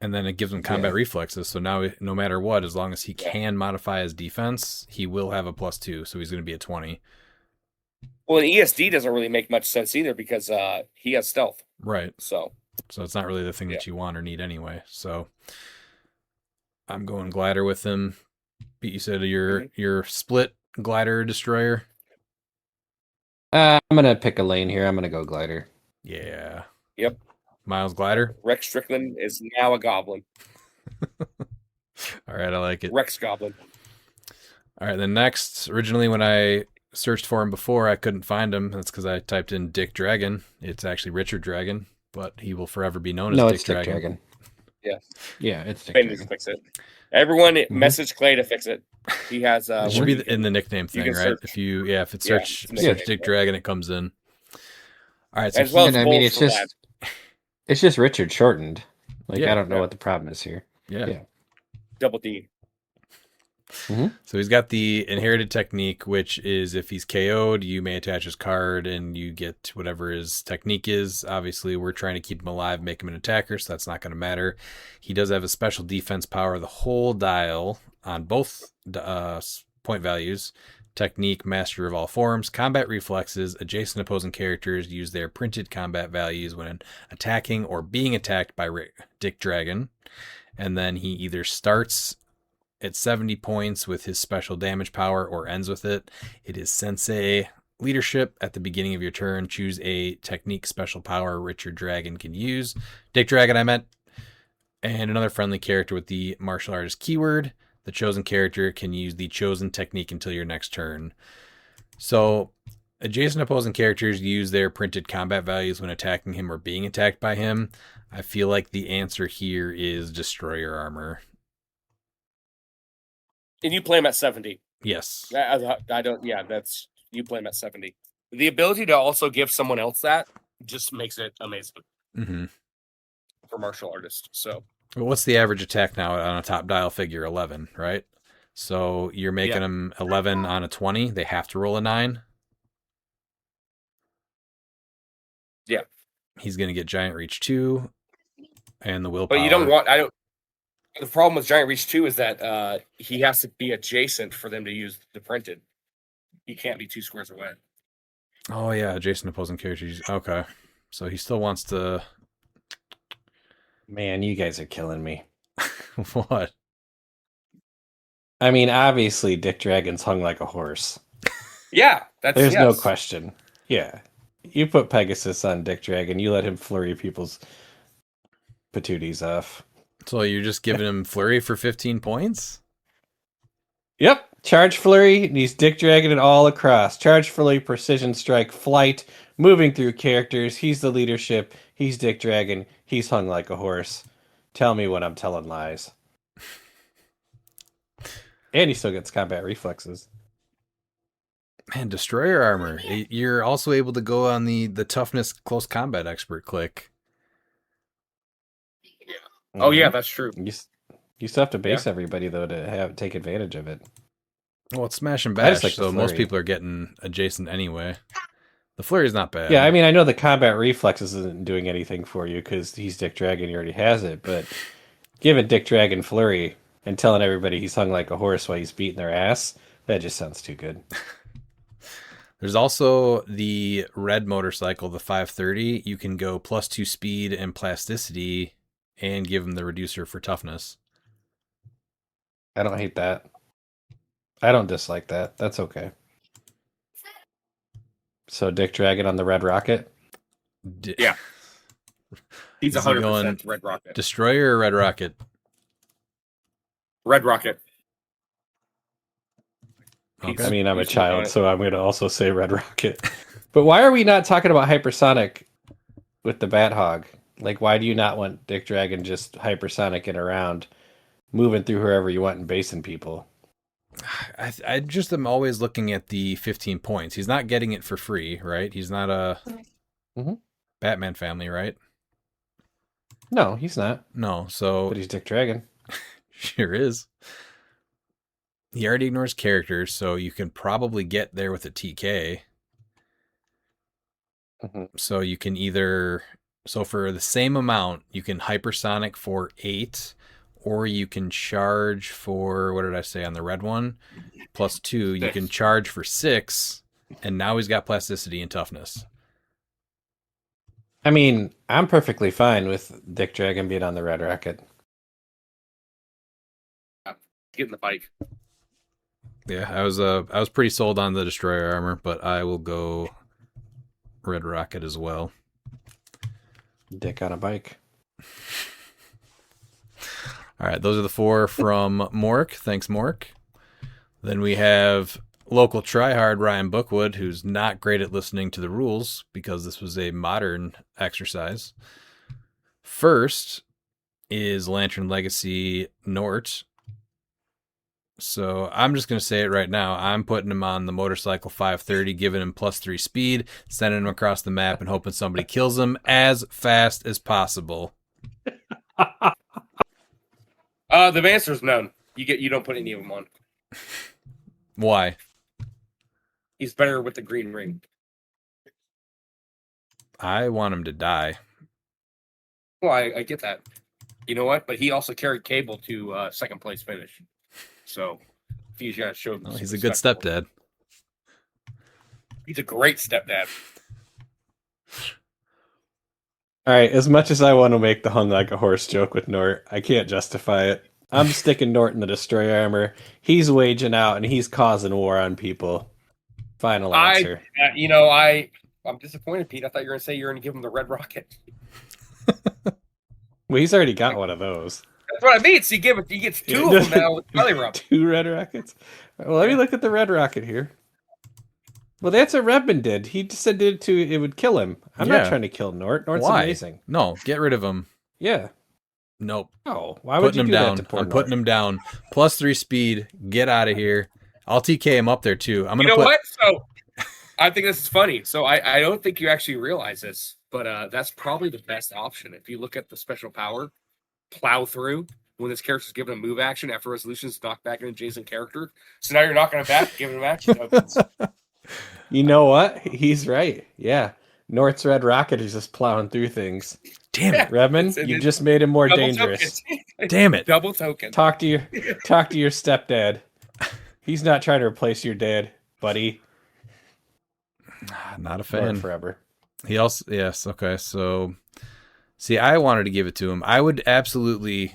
And then it gives him combat reflexes. So now, no matter what, as long as he can modify his defense, he will have a +2. So he's going to be a 20. Well, and ESD doesn't really make much sense either because he has stealth. Right. So it's not really the thing that you want or need anyway. So I'm going glider with him. Pete, you said your split glider destroyer. I'm gonna pick a lane here. I'm gonna go glider. Yeah. Yep. Miles glider. Rex Strickland is now a goblin. All right, I like it. Rex Goblin. All right, then next. Originally, when I searched for him before, I couldn't find him. That's because I typed in Dick Dragon. It's actually Richard Dragon, but he will forever be known as Dick Dragon. Yeah, it's Dick Dragon. Dragon. Fix it. Everyone, message Clay to fix it. He has. It should be in the nickname thing, right? Search. If it's search Dick Dragon, it comes in. All right, so as well as I mean, it's just Richard shortened. Like I don't know what the problem is here. Yeah. Double D. Mm-hmm. So he's got the inherited technique, which is if he's KO'd, you may attach his card and you get whatever his technique is. Obviously, we're trying to keep him alive, make him an attacker, so that's not going to matter. He does have a special defense power, the whole dial on both point values. Technique, master of all forms, combat reflexes. Adjacent opposing characters use their printed combat values when attacking or being attacked by Dick Dragon. And then he either starts at 70 points with his special damage power or ends with it. It is Sensei leadership. At the beginning of your turn, choose a technique special power Richard Dragon can use. Dick Dragon, I meant. And another friendly character with the martial artist keyword. The chosen character can use the chosen technique until your next turn. So adjacent opposing characters use their printed combat values when attacking him or being attacked by him. I feel like the answer here is Destroyer Armor. And you play him at 70. Yes. I don't. Yeah, that's you play him at 70. The ability to also give someone else that just makes it amazing for martial artists. So, well, what's the average attack now on a top dial figure? 11, right? So you're making them 11 on a 20. They have to roll a 9. Yeah. He's going to get Giant Reach 2 and the Willpower. But you don't want. The problem with Giant Reach 2 is that he has to be adjacent for them to use the printed. He can't be 2 squares away. Oh, yeah, adjacent opposing characters. Okay. So he still wants to... Man, you guys are killing me. What? I mean, obviously, Dick Dragon's hung like a horse. Yeah, There's no question. Yeah. You put Pegasus on Dick Dragon, you let him flurry people's patooties off. So you're just giving him Flurry for 15 points? Yep. Charge Flurry, and he's Dick Dragon it all across. Charge Flurry, Precision Strike, Flight, moving through characters. He's the leadership. He's Dick Dragon. He's hung like a horse. Tell me when I'm telling lies. And he still gets combat reflexes. Man, Destroyer Armor. You're also able to go on the toughness close combat expert click. Oh, yeah, that's true. You still have to base everybody, though, to take advantage of it. Well, it's smash and I just bash, like the so most flurry. people are getting adjacent anyway. The Flurry is not bad. Yeah, I mean, I know the combat reflexes isn't doing anything for you because he's Dick Dragon, he already has it, but giving Dick Dragon Flurry and telling everybody he's hung like a horse while he's beating their ass, that just sounds too good. There's also the red motorcycle, the 530. You can go +2 speed and plasticity and give him the reducer for toughness. I don't hate that. I don't dislike that. That's okay. So Dick Dragon on the Red Rocket? Yeah. He's Is he going 100% Red Rocket. Destroyer or Red Rocket? Red Rocket. Okay. I mean, I'm a He's child, looking at- so I'm going to also say Red Rocket. But why are we not talking about hypersonic with the Bat Hog? Like, why do you not want Dick Dragon just hypersonic and around, moving through whoever you want and basing people? I just am always looking at the 15 points. He's not getting it for free, right? He's not a Mhm. Batman family, right? No, he's not. No, so But he's Dick Dragon. sure is. He already ignores characters, so you can probably get there with a TK. Mhm. So you can either... So for the same amount, you can hypersonic for 8, or you can charge for, what did I say on the red one? +2. You can charge for 6, and now he's got plasticity and toughness. I mean, I'm perfectly fine with Dick Dragon being on the Red Rocket. Get in the bike. Yeah, I was pretty sold on the Destroyer Armor, but I will go Red Rocket as well. Dick on a bike. All right, those are the 4 from Mork. Thanks, Mork. Then we have local tryhard Ryan Bookwood, who's not great at listening to the rules because this was a modern exercise. First is Lantern Legacy Nort. So I'm just going to say it right now. I'm putting him on the motorcycle 530, giving him +3 speed, sending him across the map, and hoping somebody kills him as fast as possible. The answer's none. You don't put any of them on. Why? He's better with the green ring. I want him to die. Well, I get that. You know what? But he also carried Cable to second place finish. So he's got to show. Well, he's a good stepdad. He's a great stepdad. All right, as much as I want to make the hung like a horse joke with Nort, I can't justify it. I'm sticking Nort in the Destroyer Armor. He's waging out and he's causing war on people. Final answer. I'm disappointed, Pete. I thought you were going to say you're going to give him the Red Rocket. Well, he's already got one of those. That's what I mean. So he gets 2 of them now with Belly Rub. 2 Red Rockets? Well, let me look at the Red Rocket here. Well, that's what Redmond did. He just said it would kill him. I'm not trying to kill Nort. Nort's Why? amazing. No, get rid of him. Yeah. Nope. Oh, why would you do down. that to poor I'm Nort? putting him down. +3 speed. Get out of here. I'll TK him up there too. I'm gonna You know put... what? So I think this is funny. So I don't think you actually realize this, but that's probably the best option. If you look at the special power, plow through when this character's given a move action after resolutions, knock back an adjacent character. So now you're knocking him back, giving him action. You know what? He's right. Yeah. North's Red Rocket is just plowing through things. Damn it. Redman, It's- you it's just made him more double dangerous. token. Damn it. Double token. Talk to your stepdad. He's not trying to replace your dad, buddy. Not a North fan. forever. He also, yes, okay. So, see, I wanted to give it to him. I would absolutely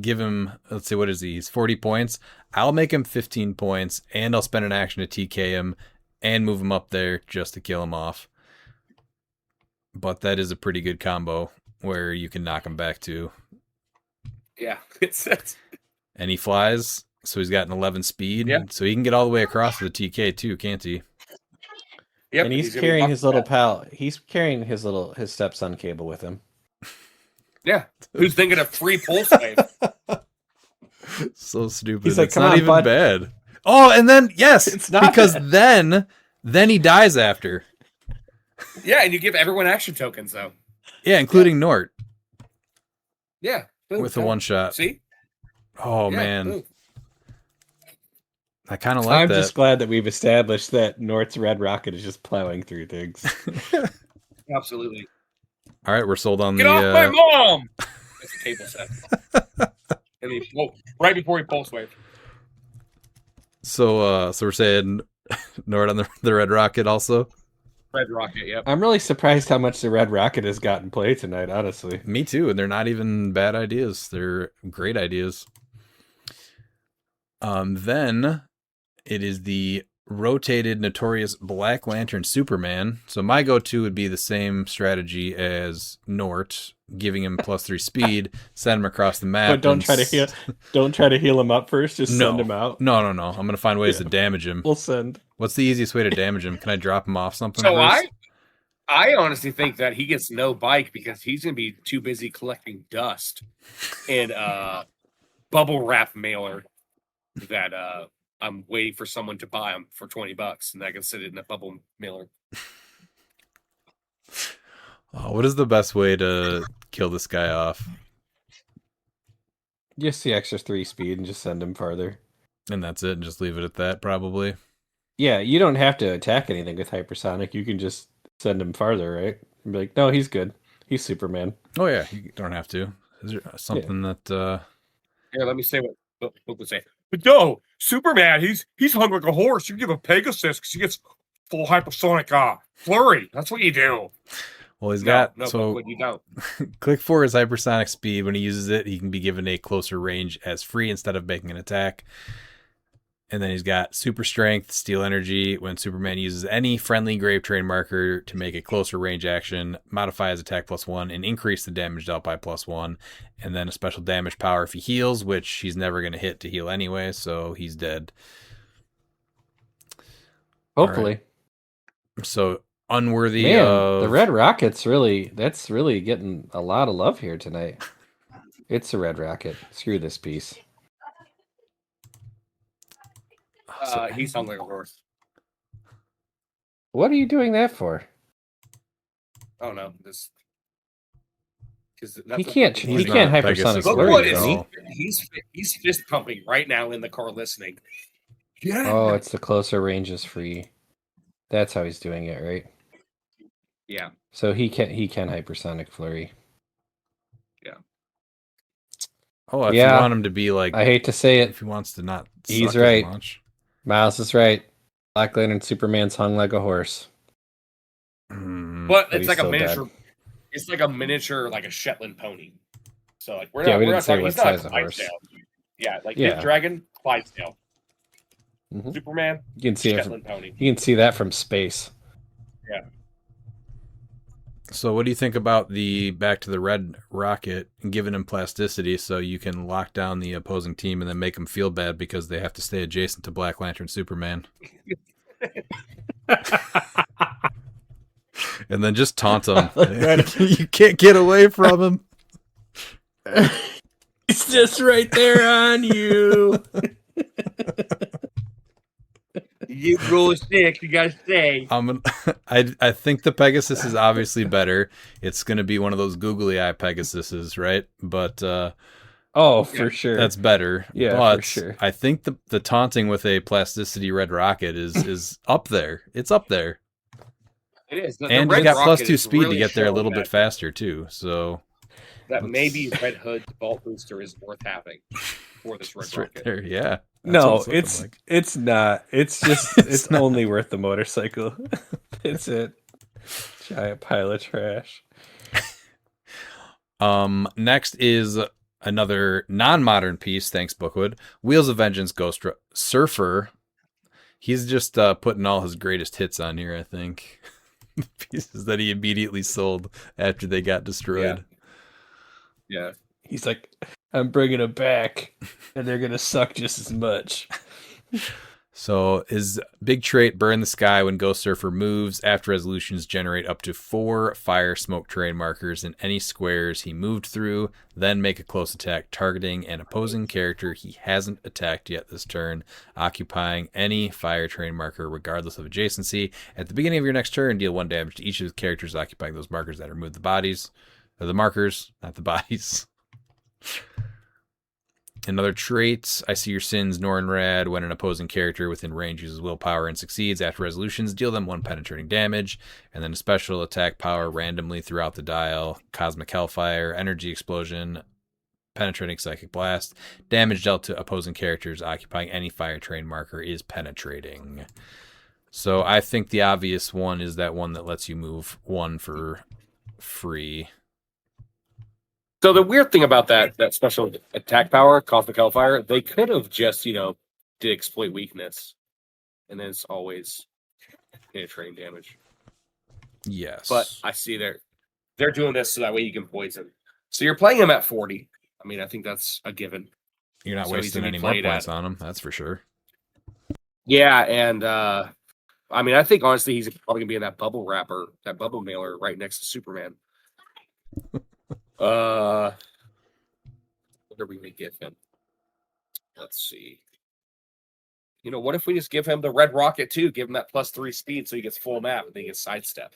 give him, let's see, what is he? He's 40 points. I'll make him 15 points, and I'll spend an action to TK him and move him up there just to kill him off. But that is a pretty good combo where you can knock him back too. Yeah. And he flies, so he's got an 11 speed. Yeah. So he can get all the way across to the TK too, can't he? Yep, And he's gonna be carrying buff his for little that. pal. He's carrying his stepson cable with him. Yeah. Who's thinking of free pulse wave? So stupid. He's like, it's "Come not on, even bud." bad. Oh, and then yes, It's not because bad. then he dies after. Yeah, and you give everyone action tokens though. Yeah, including Nort Yeah. Boom, with a done. one shot. See? Oh Yeah, man, boom. I kind of like I'm that. just glad that we've established that North's Red Rocket is just plowing through things. Absolutely. All right, we're sold on Get the. off my mom! It's a table set. And he, right before he pulse wave. So we're saying Nort on the Red Rocket also. Red Rocket, yep. I'm really surprised how much the Red Rocket has gotten play tonight, honestly. Me too, and they're not even bad ideas. They're great ideas. Then it is the rotated notorious Black Lantern Superman. So my go-to would be the same strategy as Nort, giving him +3 speed, send him across the map. But don't try to heal him up first, just No. send him out. No. I'm gonna find ways to damage him. We'll send. What's the easiest way to damage him? Can I drop him off something? So first? I honestly think that he gets no bike because he's gonna be too busy collecting dust and bubble wrap mailer that I'm waiting for someone to buy them for $20 and I can sit it in a bubble mailer. Oh, what is the best way to kill this guy off? Just the extra 3 speed and just send him farther. And that's it, and just leave it at that, probably. Yeah, you don't have to attack anything with hypersonic. You can just send him farther, right? And be like, no, he's good. He's Superman. Oh yeah, you don't have to. Is there something that? Here, let me say what would say. But no, Superman, he's hung like a horse. You give a Pegasus because he gets full hypersonic flurry. That's what you do. Well, he's got no, so but you don't. click 4 is hypersonic speed. When he uses it, he can be given a closer range as free instead of making an attack. And then he's got super strength, steel energy. When Superman uses any friendly grave train marker to make a closer range action, modify his attack +1 and increase the damage dealt by +1. And then a special damage power if he heals, which he's never going to hit to heal anyway, so he's dead. Hopefully. So unworthy Man, of the Red Rocket's that's really getting a lot of love here tonight. It's a Red Rocket. Screw this piece. He's hung like a horse. What are you doing that for? Oh no, this because He can't He's hypersonic not Pegasus Look flurry, what Flurry, is can though. he? he's fist pumping right now in the car listening. Yeah. Oh, it's the closer range is free. That's how he's doing it, right? Yeah. So he can hypersonic flurry. Oh, if Yeah. you want him to be like, I hate to say it. if he wants to not, He's suck right. as much. Miles is right. Black Lantern Superman's hung like a horse. Hmm. But But it's he's like a still dead. miniature. It's like a miniature, like a Shetland pony. So like Yeah, we we're didn't not say talking. what He's not a size of horse. Clydesdale. Yeah, like Yeah. his dragon, Clydesdale. Mhm. Superman, You can see it. Shetland pony. You can see that from space. So what do you think about the back to the Red Rocket and giving him plasticity so you can lock down the opposing team and then make them feel bad because they have to stay adjacent to Black Lantern Superman? And then just taunt him. You can't get away from him. It's just right there on you. You roll a 6, you gotta stay. I think the Pegasus is obviously better. It's going to be one of those googly eye Pegasuses, right? But Oh, for sure. that's better. Yeah, but for sure. I think the taunting with a plasticity Red Rocket is up there. It's up there. It is. The And Red you got Rocket +2 is speed really to get there a showing little bit that- faster too. So That let's- maybe Red Hood's vault booster is worth having for this Red it's right Rocket. there. Yeah. That's No, what looking it's like. it's not. It's just It's it's not. only worth the motorcycle. It's it. Giant pile of trash. Next is another non-modern piece. Thanks, Bookwood. Wheels of Vengeance Surfer. He's just putting all his greatest hits on here, I think. Pieces that he immediately sold after they got destroyed. Yeah. He's like, I'm bringing it back, and they're gonna suck just as much. So his big trait, Burn the Sky, when Ghost Surfer moves, after resolutions generate up to 4 fire smoke terrain markers in any squares he moved through, then make a close attack targeting an opposing character he hasn't attacked yet this turn, occupying any fire terrain marker regardless of adjacency. At the beginning of your next turn, deal 1 damage to each of the characters occupying those markers that remove the bodies. Or the markers, not the bodies. Another trait, I See Your Sins, Nornrad. When an opposing character within range uses willpower and succeeds after resolutions, deal them 1 penetrating damage. And then a special attack power randomly throughout the dial. Cosmic Hellfire, Energy Explosion, Penetrating Psychic Blast. Damage dealt to opposing characters occupying any fire terrain marker is penetrating. So I think the obvious one is that one that lets you move 1 for free. So the weird thing about that special attack power, Cosmic Hellfire, they could have just, did exploit weakness. And then it's always penetrating damage. Yes. But I see they're doing this so that way you can poison. So you're playing him at 40. I mean, I think that's a given. You're not So he's wasting gonna be any more played points at- on him, that's for sure. Yeah, and I mean, I think honestly he's probably gonna be in that bubble wrapper, that bubble mailer right next to Superman. What are we gonna give him? Let's see. What if we just give him the Red Rocket too? Give him that +3 speed so he gets full map and then he gets sidestep.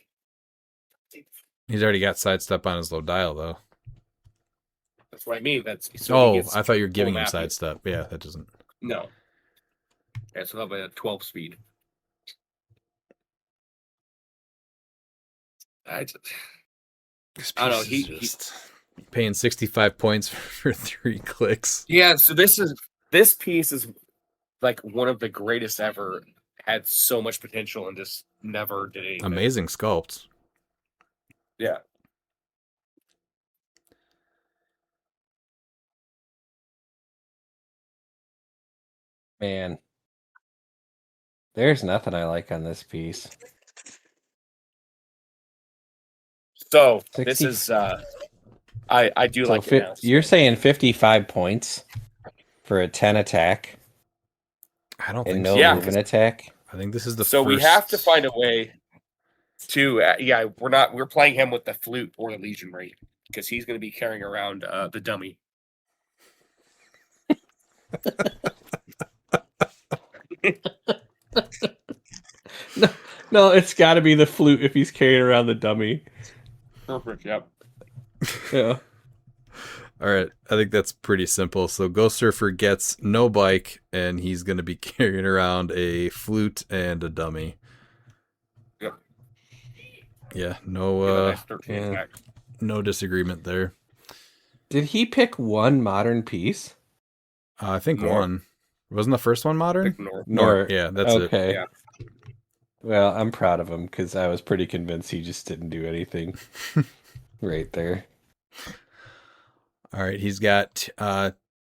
He's already got sidestep on his low dial, though. That's what I mean. So he gets I thought you were giving full him map. sidestep. Yeah, that doesn't. No. Yeah, so that'll be a 12 speed. I don't know. He Paying 65 points for 3 clicks. Yeah, so this piece is like one of the greatest ever. Had so much potential and just never did anything. Amazing sculpt. Yeah. Man, there's nothing I like on this piece. So 60 this is I do So like it now. you're saying 55 points for a 10 attack I don't and think no so. Yeah. movement attack? I think this is the So first. we have to find a way to we're playing him with the flute or the Legion rate because he's going to be carrying around the dummy. No, it's got to be the flute if he's carrying around the dummy. Perfect. Yep. Yeah. All right, I think that's pretty simple. So Ghost Surfer gets no bike, and he's going to be carrying around a flute and a dummy. Yep. Yeah, Give a no, nice 13 yeah. attack. no disagreement there. Did he pick one modern piece? I think Nor. one. Wasn't the first one modern? Ignore. Nor. Yeah, that's it. Okay. Yeah. Well, I'm proud of him because I was pretty convinced he just didn't do anything right there. All right, he's got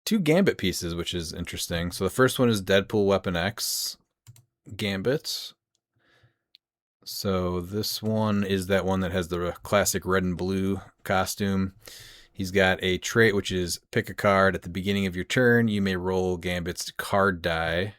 2 Gambit pieces, which is interesting. So the first one is Deadpool Weapon X Gambit. So this one is that one that has the classic red and blue costume. He's got a trait, which is pick a card. At the beginning of your turn, you may roll Gambit's card die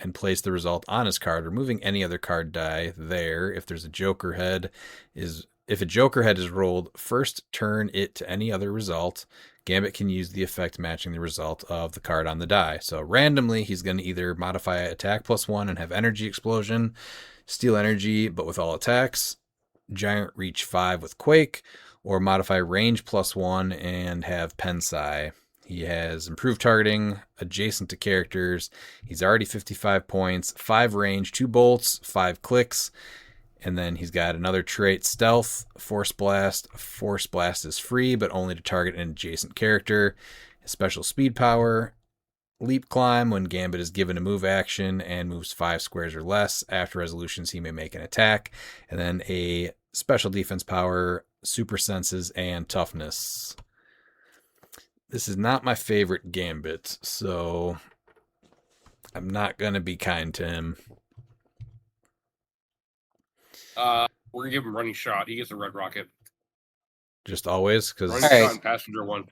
and place the result on his card, removing any other card die there. If there's a Joker head, if a Joker head is rolled, first turn it to any other result. Gambit can use the effect matching the result of the card on the die. So randomly, he's going to either modify attack +1 and have energy explosion, steal energy but with all attacks, giant reach 5 with quake, or modify range +1 and have Pensai. He has improved targeting, adjacent to characters. He's already 55 points, 5 range, 2 bolts, 5 clicks, And then he's got another trait, Stealth, Force Blast. Force Blast is free, but only to target an adjacent character. His special speed power, Leap Climb. When Gambit is given a move action and moves 5 squares or less, after resolutions he may make an attack. And then a special defense power, Super Senses, and Toughness. This is not my favorite Gambit, so I'm not going to be kind to him. We're gonna give him running shot. He gets a red rocket. Just always, because Running Alright. shot and passenger 1.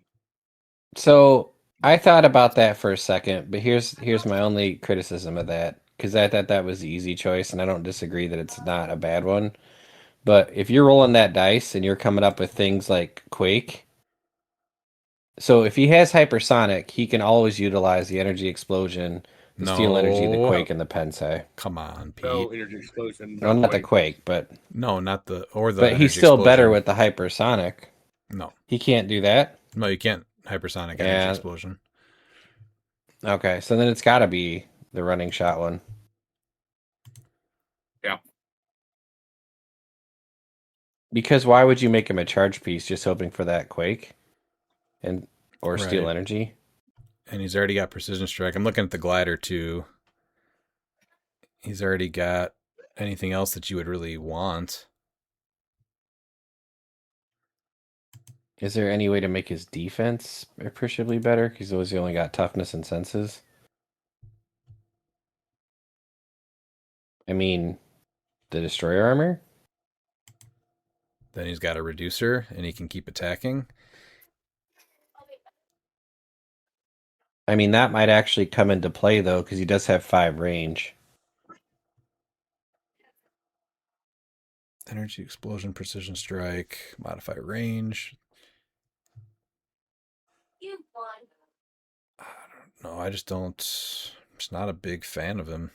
So I thought about that for a second, but here's my only criticism of that, because I thought that was the easy choice, and I don't disagree that it's not a bad one. But if you're rolling that dice and you're coming up with things like Quake, so if he has hypersonic, he can always utilize the energy explosion, the steel energy, the No. Quake, and the Pensei. come on, Pete. No energy explosion. No, not the Quake. Quake, but No, not the or the. but he's energy still better explosion. with the hypersonic. No, He can't do that. no, you can't hypersonic energy Yeah. explosion. Okay, so then it's got to be the running shot one. Yeah. Because why would you make him a charge piece just hoping for that Quake and or steel Right. energy? And he's already got precision strike. I'm looking at the glider too. He's already got anything else that you would really want. Is there any way to make his defense appreciably better? Because he only got toughness and senses. I mean, the destroyer armor? Then he's got a reducer, and he can keep attacking. I mean, that might actually come into play, though, because he does have 5 range. Energy explosion, precision strike, modify range. I don't know. I just don't. I'm just not a big fan of him.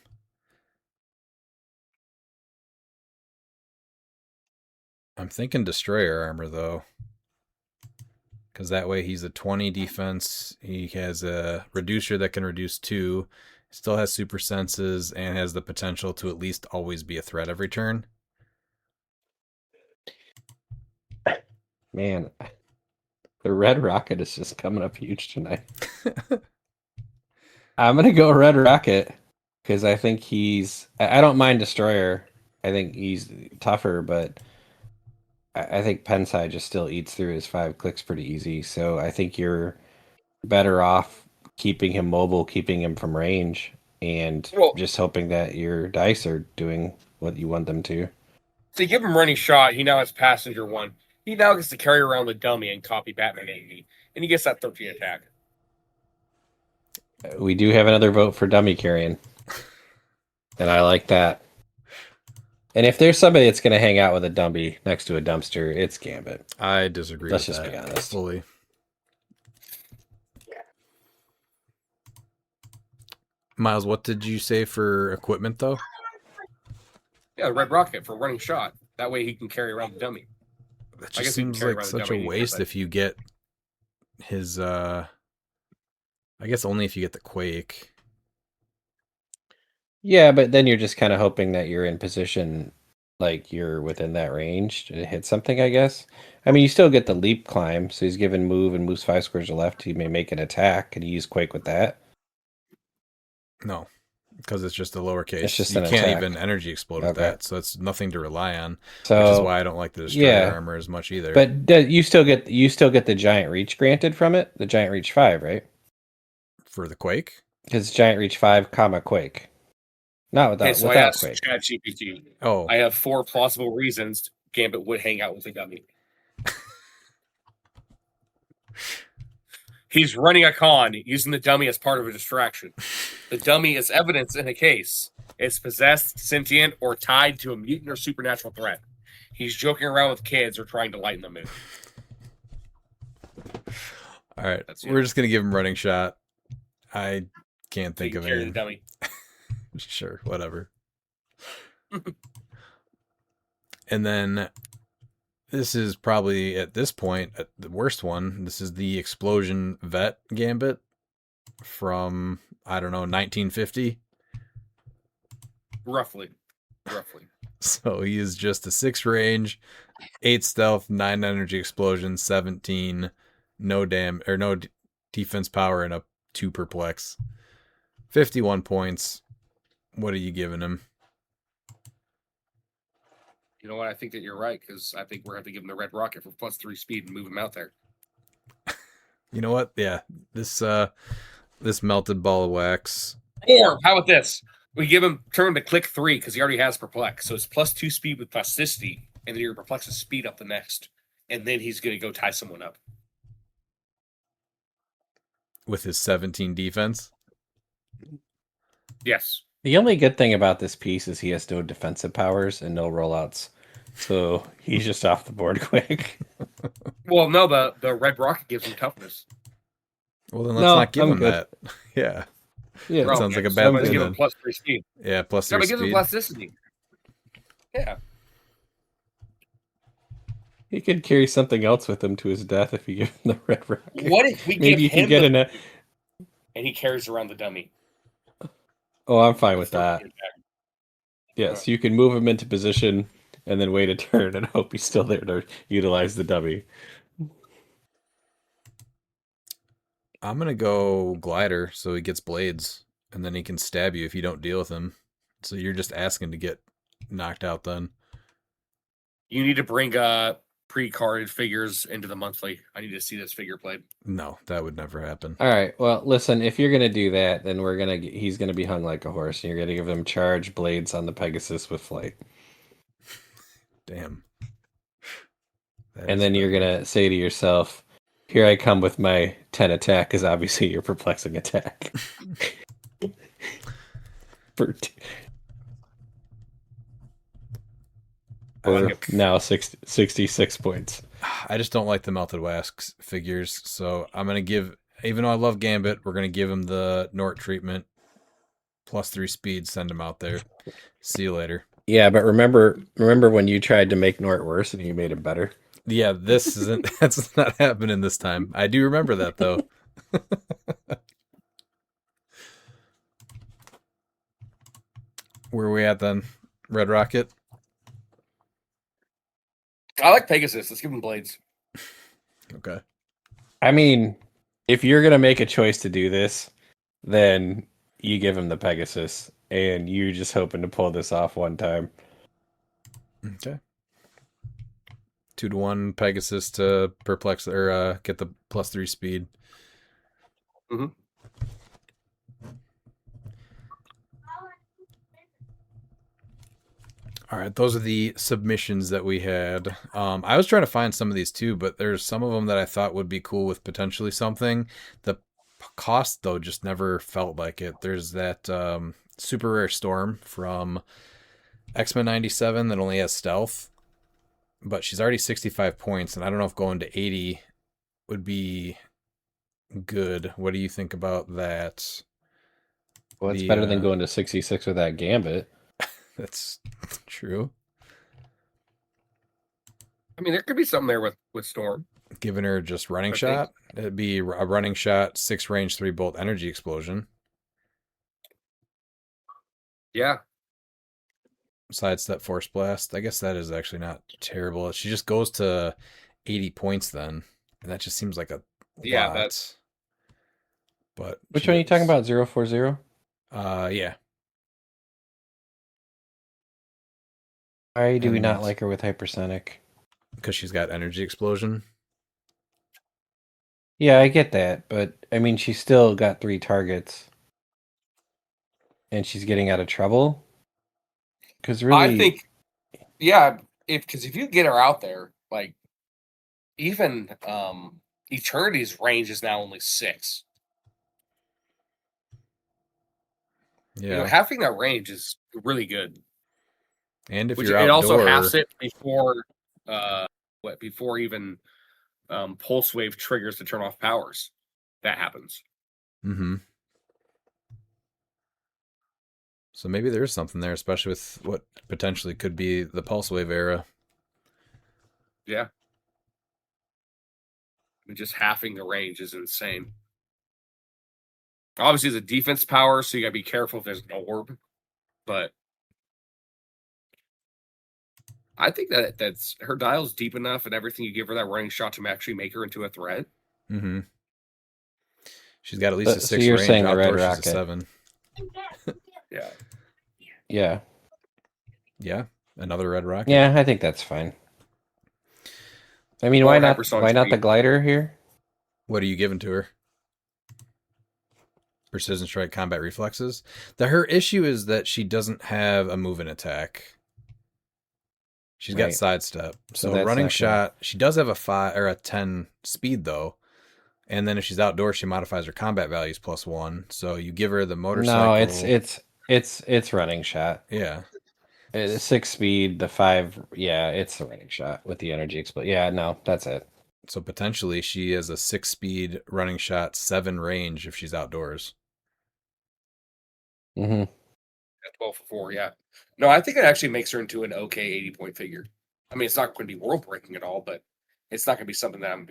I'm thinking destroyer armor though, because that way he's a 20 defense. He has a reducer that can reduce 2. Still has super senses and has the potential to at least always be a threat every turn. Man, the red rocket is just coming up huge tonight. I'm gonna go red rocket because I think I don't mind destroyer. I think he's tougher, but I think Pensai just still eats through his 5 clicks pretty easy. So I think you're better off keeping him mobile, keeping him from range, and Well- just hoping that your dice are doing what you want them to. So you give him running shot. He now has passenger 1. He now gets to carry around the dummy and copy Batman 80. And he gets that 13 attack. We do have another vote for dummy carrying, and I like that. And if there's somebody that's going to hang out with a dummy next to a dumpster, it's Gambit. I disagree Let's with just that be honest. fully. Miles, what did you say for equipment though? Yeah, red rocket for running shot. That way he can carry around the dummy. That I just guess he can seems carry like around the such a dummy, waste but- if you get his I guess only if you get the Quake. Yeah, but then you're just kind of hoping that you're in position, like you're within that range to hit something, I guess. I mean, you still get the leap climb, so he's given move and moves 5 squares to left. He may make an attack. Could he use Quake with that? No, because it's just a lowercase. It's just you an can't attack. even energy explode with Okay. that, so it's nothing to rely on. So, which is why I don't like the destroyer yeah. armor as much either. but you still get the giant reach granted from it, the giant reach 5, right? for the Quake, Because giant reach 5, comma Quake, not without Okay, so I without asked Quake. ChatGPT. oh, I have 4 plausible reasons Gambit would hang out with a dummy. He's running a con using the dummy as part of a distraction. The dummy is evidence in a case. It's possessed, sentient, or tied to a mutant or supernatural threat. He's joking around with kids or trying to lighten the mood. all right. That's We're it. just gonna give him running shot. I can't think He of can carry any. the dummy. Sure, whatever. And then this is probably at this point the worst one. This is the explosion vet gambit from I don't know 1950. Roughly. So he is just a 6 range, 8 stealth, 9 energy explosion, 17 no defense power, and a 2 perplex. 51 points. What are you giving him? You know what? I think that you're right, because I think we're going to have to give him the red rocket for +3 speed and move him out there. You know what? Yeah, this melted ball of wax. Or how about this? We give him turn to click 3 because he already has perplex. So it's +2 speed with plasticity, and then your perplexes speed up the next. And then he's going to go tie someone up. With his 17 defense. Yes. The only good thing about this piece is he has no defensive powers and no rollouts. So he's just off the board quick. Well, no, the red rocket gives him toughness. Well, then let's No, not give I'm him good. that. Yeah. Yeah. That sounds like a So bad I'm gonna thing give him then. +3 speed. Yeah, plus No, 3 but give him speed. plasticity. Yeah. He could carry something else with him to his death if you give him the red rocket. What if we Maybe you give him can get the in a. and he carries around the dummy? Oh, I'm fine with that. 13 attack. Yes, you can move him into position and then wait a turn and hope he's still there to utilize the dummy. I'm going to go glider so he gets blades, and then he can stab you if you don't deal with him. So you're just asking to get knocked out then. You need to bring pre-carded figures into the monthly. I need to see this figure played. No, that would never happen. All right. Well, listen. If you're gonna do that, then he's gonna be hung like a horse, and you're gonna give him charge blades on the Pegasus with flight, Damn. That and is then you're bad. gonna say to yourself, "Here I come with my 10 attack," because obviously your perplexing attack. For now 66 points. I just don't like the melted wax figures, so I'm going to give, even though I love Gambit, we're going to give him the Nort treatment. +3 speed, send him out there. See you later. Yeah, but remember when you tried to make Nort worse and you made him better? Yeah, this isn't, that's not happening this time. I do remember that, though. Where are we at then? Red Rocket? I like Pegasus. Let's give him blades. Okay. I mean, if you're gonna make a choice to do this, then you give him the Pegasus, and you're just hoping to pull this off one time. Okay. 2-1 Pegasus to perplex or get the +3 speed. Mm-hmm. All right, those are the submissions that we had. I was trying to find some of these too, but there's some of them that I thought would be cool with potentially something. The cost though just never felt like it. There's that super rare Storm from X-Men 97 that only has stealth, but she's already 65 points, and I don't know if going to 80 would be good. What do you think about that? Well, it's better than going to 66 with that Gambit. That's true. I mean, there could be something there with Storm. Giving her just running shot. It'd be a running shot, 6 range, 3 bolt energy explosion. Yeah. Sidestep force blast. I guess that is actually not terrible. She just goes to 80 points then. And that just seems like a lot. That's. But Which one are you talking about? 040? Yeah. Why do we not like her with hypersonic? Because she's got energy explosion. Yeah, I get that, but I mean, she's still got 3 targets, and she's getting out of trouble. Because really, I think, yeah, because if you get her out there, like even Eternity's range is now only 6. Yeah. You know, having that range is really good. And if Which you're it outdoor, also halves it before even pulse wave triggers to turn off powers. That happens. Mm-hmm. So maybe there is something there, especially with what potentially could be the pulse wave era. Yeah. I mean, just halving the range is insane. Obviously, it's a defense power, so you gotta be careful if there's an orb. But I think that's her dial's deep enough and everything. You give her that running shot to actually make her into a threat. Mm-hmm. She's got at least a So 6 you're range. saying the red Outdoor, she's a rocket. 7. Yeah. Yeah. Yeah, another red rocket. Yeah, I think that's fine. I mean, Or why not? hypersonic Why not the speed. glider here? What are you giving to her? Precision strike, combat reflexes. Her issue is that she doesn't have a move and attack. She's got Right. sidestep. So So that's running not gonna- shot, she does have a 5 or a 10 speed though. And then if she's outdoors, she modifies her combat values +1. So you give her the motorcycle. No, it's running shot. Yeah. It's 6 speed, the 5. Yeah, it's a running shot with the energy explode. Yeah, no, that's it. So potentially she has a 6 speed running shot, 7 range if she's outdoors. Mm-hmm. At 12 for 4, yeah. No, I think it actually makes her into an okay 80-point figure. I mean, it's not going to be world breaking at all, but it's not going to be something that I'm,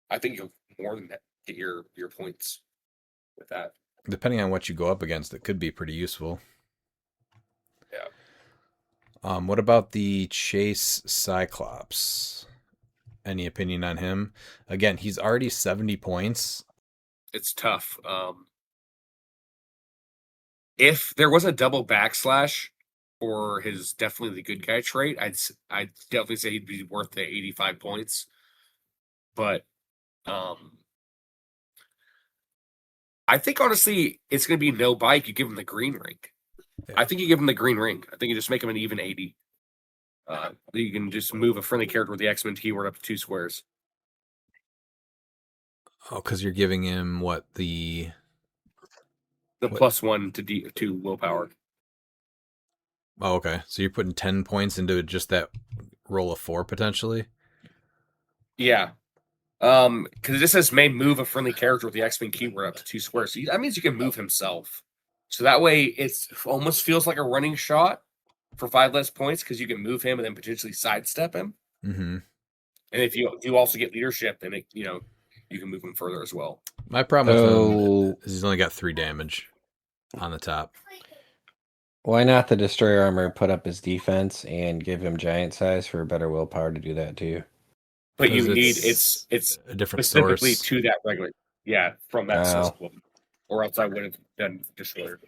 I think you'll more than that get your points with that. Depending on what you go up against, it could be pretty useful. Yeah. What about the Chase Cyclops? Any opinion on him? Again, he's already 70 points. It's tough. If there was a double backslash for his definitely the good guy trait, I'd definitely say he'd be worth the 85 points. But I think honestly it's going to be no bike. You give him the green ring. Yeah. I think you give him the green ring. I think you just make him an even 80. You can just move a friendly character with the X-Men keyword up to 2 squares. Oh, because you're giving him what The +1 to willpower. Oh, okay. So you're putting 10 points into just that roll of 4 potentially? Yeah. Because it just says may move a friendly character with the X-Men keyword up to 2 squares. So that means you can move himself. So that way it almost feels like a running shot for 5 less points because you can move him and then potentially sidestep him. Mm-hmm. And if you also get leadership, then you can move him further as well. My problem with him is he's only got 3 damage on the top. Why not the destroyer armor put up his defense and give him giant size for better willpower to do that too? But you 'Cause need it's it's a different specifically source. to that regular, from that Wow. system, or else I would have done destroyer.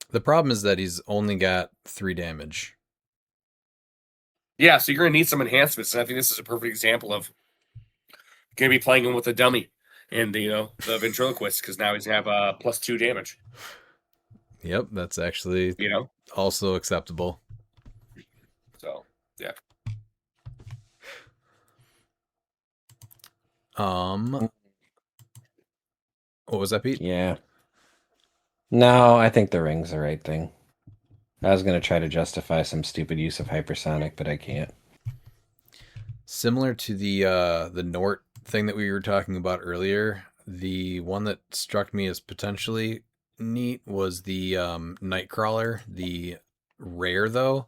The problem is that he's only got 3 damage. Yeah, so you're gonna need some enhancements, and I think this is a perfect example of gonna be playing him with a dummy and the ventriloquist because now he's gonna have +2 damage. Yep, that's actually also acceptable. So yeah. What was that, Pete? Yeah. No, I think the ring's the right thing. I was going to try to justify some stupid use of hypersonic, but I can't. Similar to the Nort thing that we were talking about earlier, the one that struck me as potentially neat was the Nightcrawler, the rare though,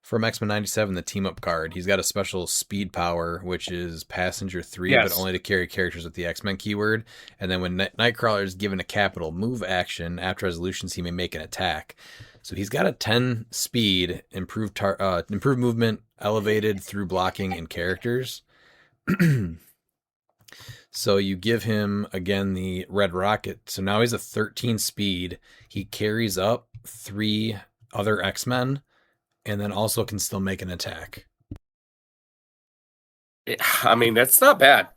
from X-Men 97, the team up card. He's got a special speed power, which is passenger 3, Yes. but only to carry characters with the X-Men keyword. And then when Nightcrawler is given a capital move action, after resolutions, he may make an attack. So he's got a 10 speed, improved movement, elevated through blocking and characters. So you give him, again, the red rocket. So now he's a 13 speed. He carries up 3 other X-Men, and then also can still make an attack. I mean, that's not bad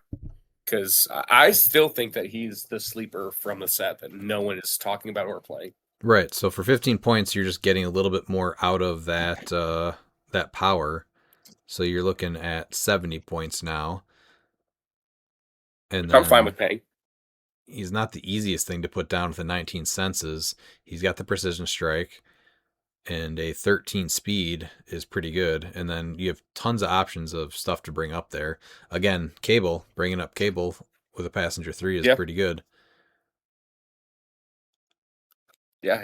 because I still think that he's the sleeper from the set that no one is talking about or playing. Right. So for 15 points, you're just getting a little bit more out of that that power. So you're looking at 70 points now. And I'm fine with paying. He's not the easiest thing to put down with the 19 senses. He's got the precision strike, and a 13 speed is pretty good. And then you have tons of options of stuff to bring up there. Again, bringing up Cable with a passenger 3 is pretty good. Yeah,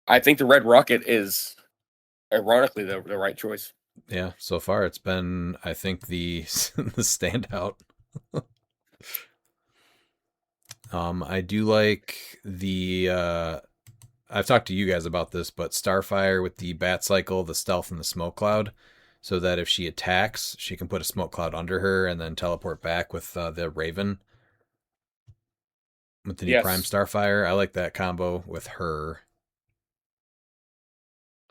I think the Red Rocket is ironically the right choice. Yeah, so far it's been, I think, the the standout. I do like the I've talked to you guys about this, but Starfire with the Bat Cycle, the Stealth, and the Smoke Cloud, so that if she attacks, she can put a Smoke Cloud under her and then teleport back with the Raven with the new Prime Yes, Starfire. I like that combo with her,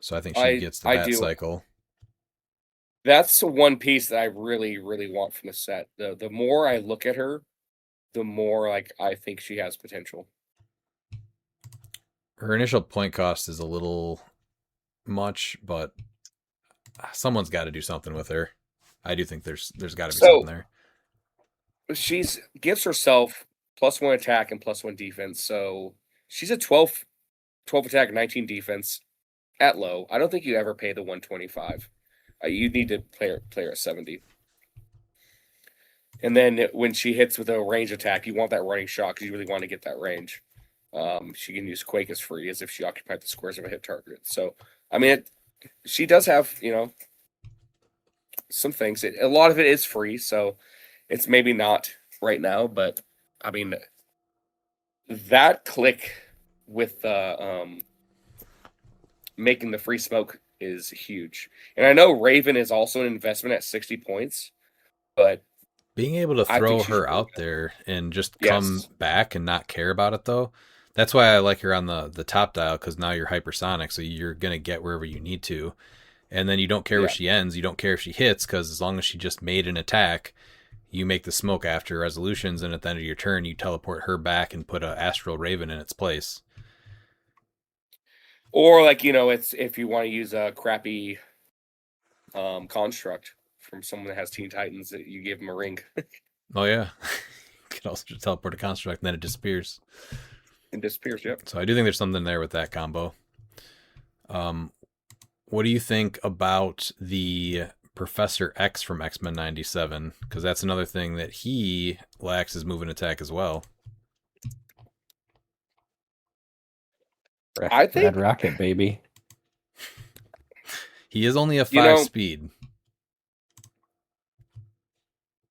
so I think she gets the I Bat do. Cycle. That's the one piece that I really, really want from the set. The more I look at her, the more like I think she has potential. Her initial point cost is a little much, but someone's got to do something with her. I do think there's got to be something So there. she's gives herself +1 attack and +1 defense. So she's a 12 attack, 19 defense at low. I don't think you ever pay the 125. You need to play her at 70. And then when she hits with a range attack, you want that running shot because you really want to get that range. She can use Quake as free as if she occupied the squares of a hit target. So, I mean, she does have, some things. A lot of it is free, so it's maybe not right now, but I mean, that click with making the free smoke is huge. And I know Raven is also an investment at 60 points, but Being able to I think throw she should her really out there and just come yes. back and not care about it, though, that's why I like her on the top dial, because now you're hypersonic, so you're gonna get wherever you need to, and then you don't care where Yeah. she ends. You don't care if she hits, because as long as she just made an attack, you make the smoke after resolutions, and at the end of your turn, you teleport her back and put a Astral Raven in its place. Or like, it's if you want to use a crappy construct from someone that has Teen Titans that you give them a ring Oh yeah, you can also just teleport a construct, and then it disappears. and disappears. Yep. So I do think there's something there with that combo. Um, what do you think about the Professor X from X-Men 97? Because that's another thing that he lacks his move and attack as well. I Red think, Rocket, baby. He is only a you 5 know, speed.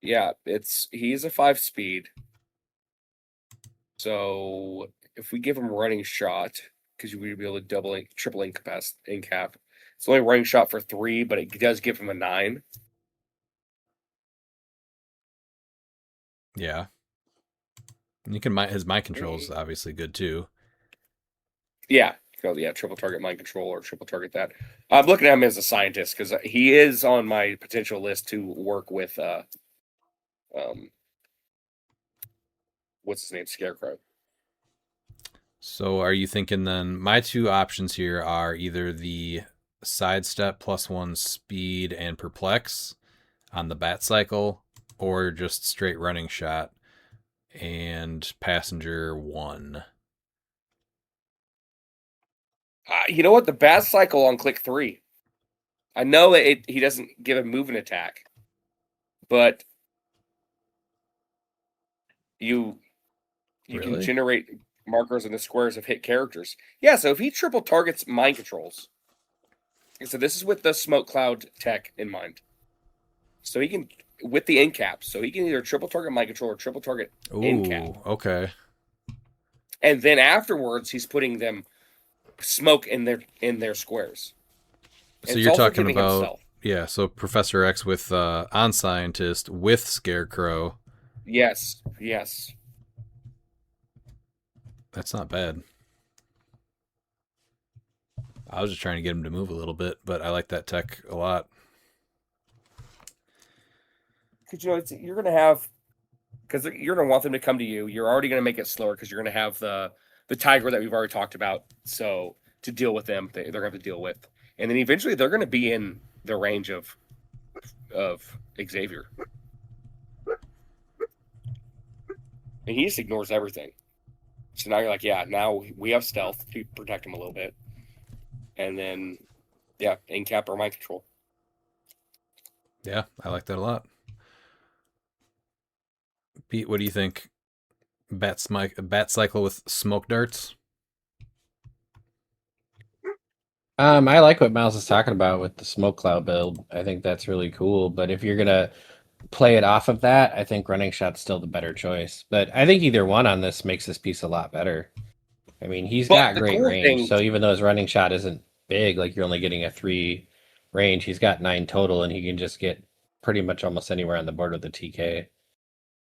yeah, he's a 5 speed. So if we give him running shot, because we'd be able to triple incapacity incap. It's only running shot for 3, but it does give him a 9. Yeah. And you can his mind control is obviously good too. Yeah. So yeah, triple target mind control or triple target that. I'm looking at him as a scientist because he is on my potential list to work with what's his name? Scarecrow. So are you thinking then my two options here are either the sidestep +1 speed and perplex on the bat cycle, or just straight running shot and passenger 1. You know what? The bat cycle on click 3. I know that he doesn't give a move and attack, but you can Really? generate markers in the squares of hit characters. Yeah, so if he triple targets mind controls, so this is with the smoke cloud tech in mind. So he can with the end cap, so he can either triple target mind control or triple target end cap. Ooh, okay. And then afterwards he's putting them smoke in their squares. So And it's you're also talking giving about himself. yeah, so Professor X with on scientist with Scarecrow. Yes. That's not bad. I was just trying to get him to move a little bit, but I like that tech a lot. Because you're gonna have because you're gonna want them to come to you. You're already gonna make it slower because you're gonna have the tiger that we've already talked about. So to deal with them, they're gonna have to deal with, and then eventually they're gonna be in the range of Xavier, and he just ignores everything. So now you're like, yeah, now we have stealth to protect him a little bit, and then yeah, incap or mind control. Yeah, I like that a lot. Pete, what do you think? Bat cycle with smoke darts. I like what Miles is talking about with the smoke cloud build. I think that's really cool. But if you're gonna play it off of that, I think running shot's still the better choice. But I think either one on this makes this piece a lot better. I mean, he's But got the great cool range. thing- So even though his running shot isn't big, like you're only getting a 3 range, he's got 9 total, and he can just get pretty much almost anywhere on the board with the TK.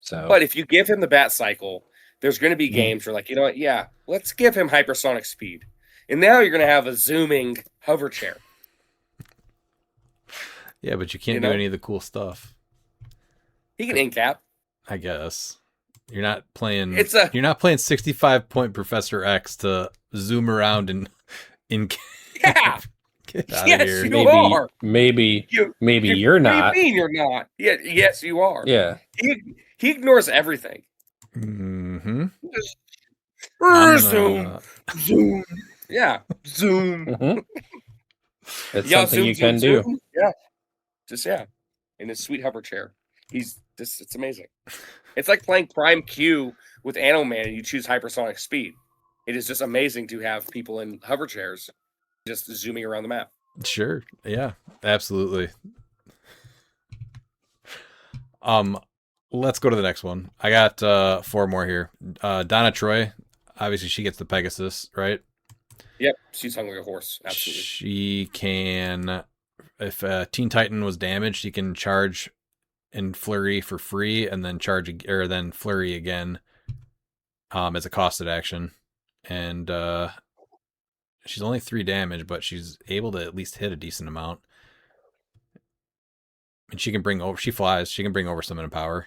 So, But if you give him the bat cycle, there's going to be Mhm. games where, like, you know what? Yeah, let's give him hypersonic speed. And now you're going to have a zooming hover chair. Yeah, but you can't You do know? any of the cool stuff. He can in-cap. I guess you're not playing. It's a- You're not playing 65-point Professor X to zoom around and in. Yeah. Get out Yes, of here. you are. maybe You- you're What not. do you mean you're not? Yeah, yes, you are. Yeah. He ignores everything. Mm-hmm. Zoom. Zoom. Yeah. Zoom. Mhm. It's Yeah, something zoom, you zoom, can do. zoom. Yeah. Just, yeah. In his sweet hover chair. It's amazing. It's like playing Prime Q with Anoman and you choose hypersonic speed. It is just amazing to have people in hover chairs just zooming around the map. Sure. Yeah. Absolutely. Let's go to the next one. I got 4 more here. Donna Troy. Obviously, she gets the Pegasus, right? Yep, she's hung like a horse. Absolutely. She can, if Teen Titan was damaged, she can charge and flurry for free, and then or then flurry again, as a costed action. And she's only 3 damage, but she's able to at least hit a decent amount. And she can bring over. She flies. She can bring over some in power.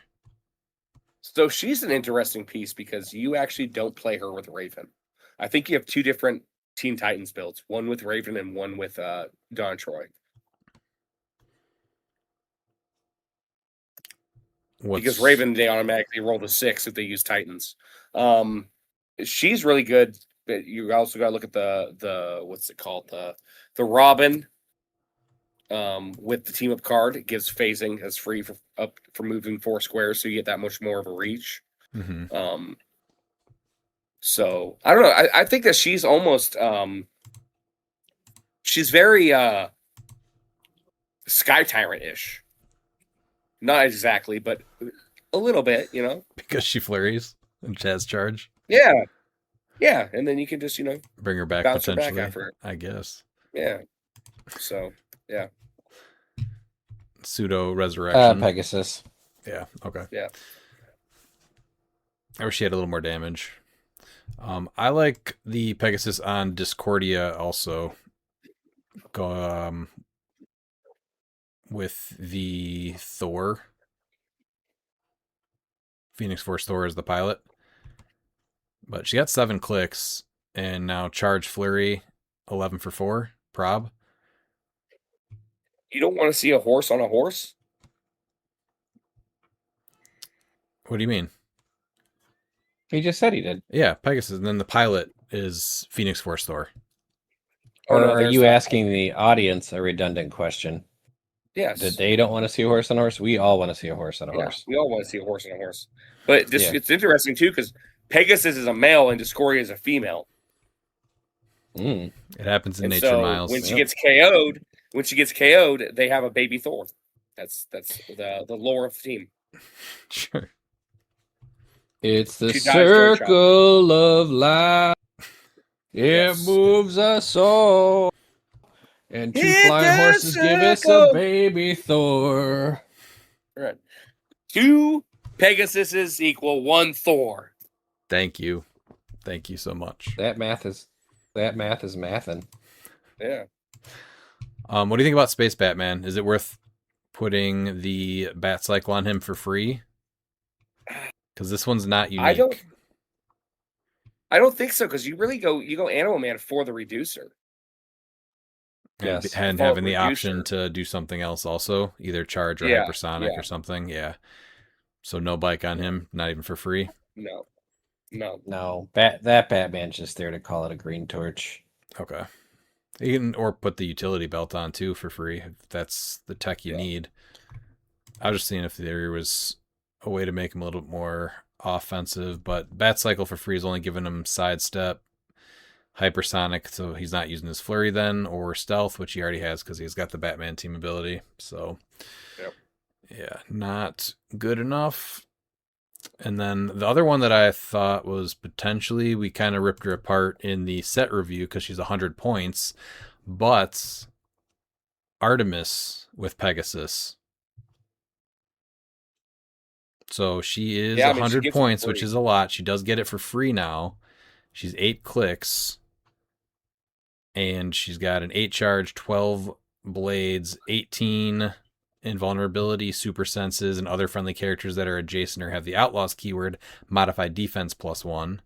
So she's an interesting piece because you actually don't play her with Raven. I think you have 2 different Teen Titans builds, one with Raven and one with Don Troy. Because Raven, they automatically roll the 6 if they use Titans. She's really good, but you also got to look at the what's it called, the Robin. With the team up card, it gives phasing as free for moving 4 squares, so you get that much more of a reach. Mm-hmm. So I don't know. I think that she's almost she's very Sky Tyrant-ish. Not exactly, but a little bit, you know. Because she flurries and has charge. Yeah. Yeah. And then you can just, Bring her back bounce her back potentially. after it. I guess. Yeah. So yeah. Pseudo resurrection. Pegasus. Yeah. Okay. Yeah. I wish she had a little more damage. I like the Pegasus on Discordia also. Go with the Thor. Phoenix Force Thor is the pilot. But she got 7 clicks and now charge flurry 11 for 4 prob. You don't want to see a horse on a horse? What do you mean? He just said he did. Yeah, Pegasus, and then the pilot is Phoenix Force Thor. Or no, are there's you that. asking the audience a redundant question? Yes. That they don't want to see a horse on a horse? We all want to see a horse on a Yeah, horse. we all want to see a horse on a horse. But Yeah. it's interesting too because Pegasus is a male and Discordia is a female. Mm. It happens in And nature, so Miles. when she Yep. gets KO'd, they have a baby Thor. That's the lore of the team. Sure. It's the She dies during circle of life. It Yes. moves us all. And 2 It's flying a horses give us a circle. baby Thor. Right. 2 Pegasuses equal 1 Thor. Thank you. Thank you so much. That math is mathin'. Yeah. What do you think about Space Batman? Is it worth putting the bat cycle on him for free? Because this one's not unique. I don't think so because you go Animal Man for the reducer. Yes. And Fault having the option reducer. to do something else also, either charge or Yeah, hypersonic yeah. or something. Yeah. So no bike on him, not even for free. No. No, that Batman's just there to call it a green torch. Okay. You can, or put the utility belt on too for free if that's the tech you Yeah. need. I was just seeing if there was a way to make him a little bit more offensive, but Bat Cycle for free is only giving him sidestep, hypersonic, so he's not using his flurry then, or stealth, which he already has because he's got the Batman team ability. So, Yep. yeah, not good enough. And then the other one that I thought was potentially, we kind of ripped her apart in the set review because she's 100 points, but Artemis with Pegasus. So she is Yeah, I mean, she 100 gives them points, which free. is a lot. She does get it for free now. She's 8 clicks, and she's got an 8 charge, 12 blades, 18 invulnerability, super senses, and other friendly characters that are adjacent or have the Outlaws keyword, modified defense +1.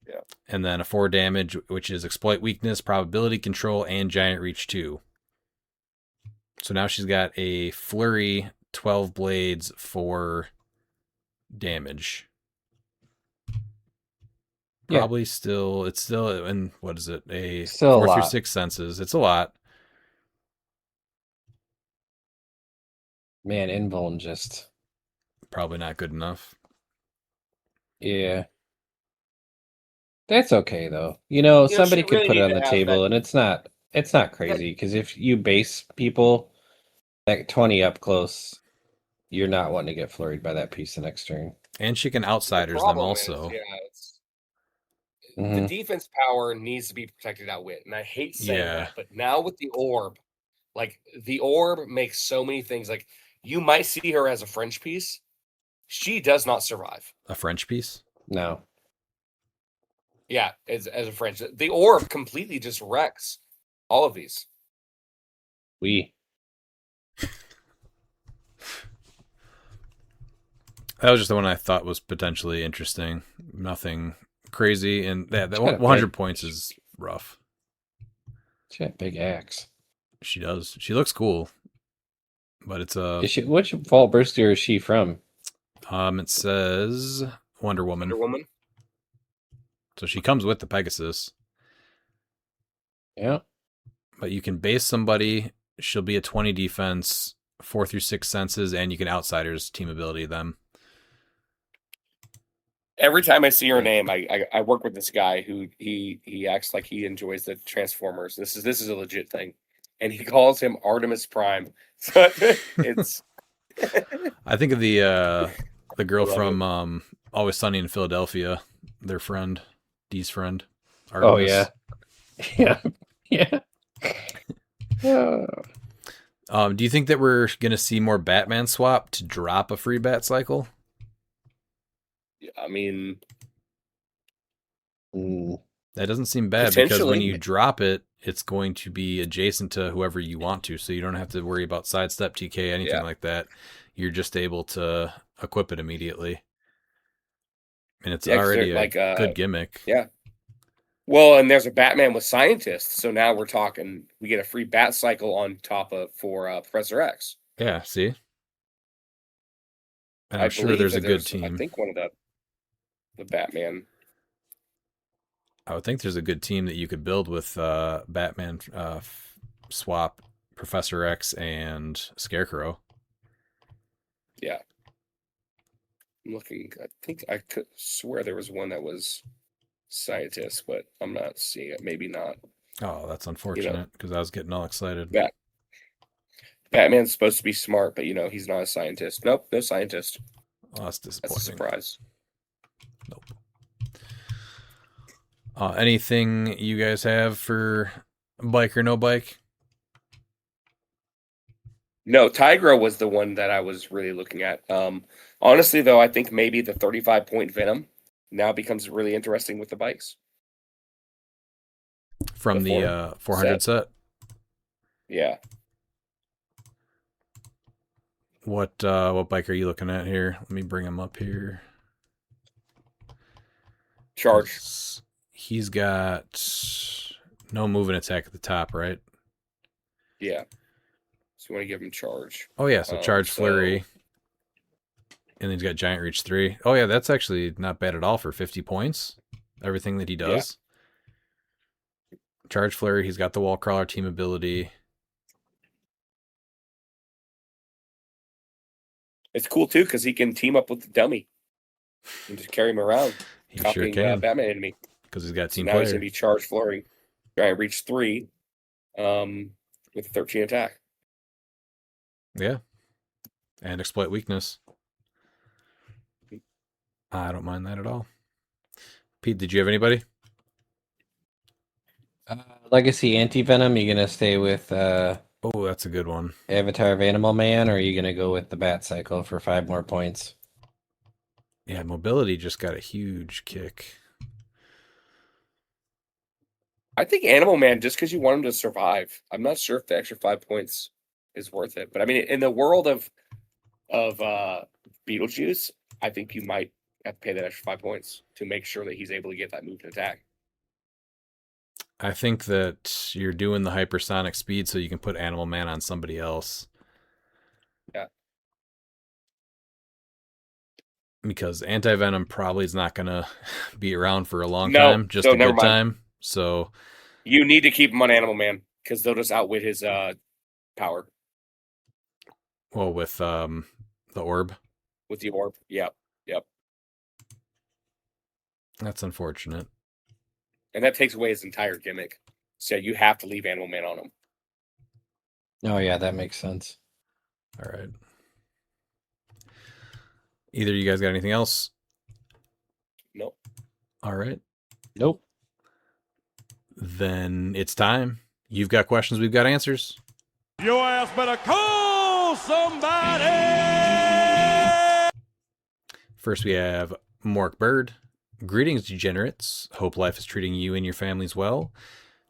Yeah. And then a 4 damage, which is exploit weakness, probability control, and giant reach 2. So now she's got a flurry, 12 blades, 4 damage. Yeah. Probably still, it's still, and what is it? A Still a 4 through lot. 6 senses. It's a lot. Man, Invuln just, Probably not good enough. yeah. That's okay though. You know, You know, somebody she could really put it needs on the to have table that. and it's not crazy because if you base people at 20 up close, you're not wanting to get flurried by that piece the next turn. And she can The outsiders them problem is, also. yeah, it's the Mhm. defense power needs to be protected outwit, and I hate saying Yeah. that, but now with the orb, like the orb makes so many things. Like you might see her as a French piece, she does not survive. A French piece? No. Yeah, as a French, the orb completely just wrecks all of these. We. That was just the one I thought was potentially interesting. Nothing crazy. And that She got a 100 big- points is rough. She got a big axe. She does. She looks cool. But it's a. Is she, which Vault Burster is she from? It says Wonder Woman. Wonder Woman. So she comes with the Pegasus. Yeah. But you can base somebody. She'll be a 20 defense, 4 through 6 senses, and you can outsiders team ability them. Every time I see her name, I work with this guy who he acts like he enjoys the Transformers. This is a legit thing, and he calls him Artemis Prime. So it's I think of the girl I love from Always Sunny in Philadelphia, their friend, Dee's friend. Oh Artemis. yeah. Yeah. Yeah. Do you think that we're gonna see more Batman swap to drop a free bat cycle? I mean, Mm. That doesn't seem bad because when Potentially. you drop it, it's going to be adjacent to whoever you want to, so you don't have to worry about sidestep, TK, anything Yeah. like that. You're just able to equip it immediately, and it's Yeah, 'cause already they're a like, good gimmick. yeah. Well, and there's a Batman with scientists, so now we're talking. We get a free bat cycle on top of for Professor X. Yeah, see, and I I'm sure believe there's a that good I team. think one of the Batman. I would think there's a good team that you could build with Batman swap Professor X and Scarecrow. Yeah. I'm looking. I think I could swear there was one that was scientist, but I'm not seeing it. Maybe not. Oh, that's unfortunate because I was getting all excited. Yeah. Batman's supposed to be smart, but he's not a scientist. Nope, no scientist. Oh, that's That's a disappointing. surprise. Nope. Anything you guys have for bike or no bike? No, Tigra was the one that I was really looking at. Honestly, though, I think maybe the 35-point Venom now becomes really interesting with the bikes. From the 400 set? Yeah. What bike are you looking at here? Let me bring him up here. Charge. He's got no moving attack at the top, right? Yeah. So you want to give him charge. Oh yeah, so charge flurry. And then he's got giant reach 3. Oh yeah, that's actually not bad at all for 50 points. Everything that he does. Yeah. Charge flurry, he's got the wall crawler team ability. It's cool too because he can team up with the dummy and just carry him around. He copying, sure can. Batman enemy. Because he's got team now player. He's going to be charge flurry. Giant reach 3 with 13 attack. Yeah. And exploit weakness. I don't mind that at all. Pete, did you have anybody? Legacy Anti-Venom, you gonna stay with Oh, that's a good one. Avatar of Animal Man, or are you gonna go with the Bat Cycle for 5 more points? Yeah, mobility just got a huge kick. I think Animal Man, just because you want him to survive, I'm not sure if the extra 5 points is worth it. But I mean, in the world of Beetlejuice, I think you might have to pay that extra 5 points to make sure that he's able to get that move to attack. I think that you're doing the hypersonic speed so you can put Animal Man on somebody else. Yeah. Because Anti-Venom probably is not going to be around for a long No, time, just so a never good mind. time. So You need to keep him on Animal Man because they'll just outwit his power well, with the orb. with the orb. Yep. That's unfortunate. And that takes away his entire gimmick. So you have to leave Animal Man on him. Oh yeah, that makes sense. All right. Either you guys got anything else? No. All right. Nope. Then it's time. You've got questions, we've got answers. Your ass better call somebody! First, we have Mork Bird. Greetings, degenerates. Hope life is treating you and your families well.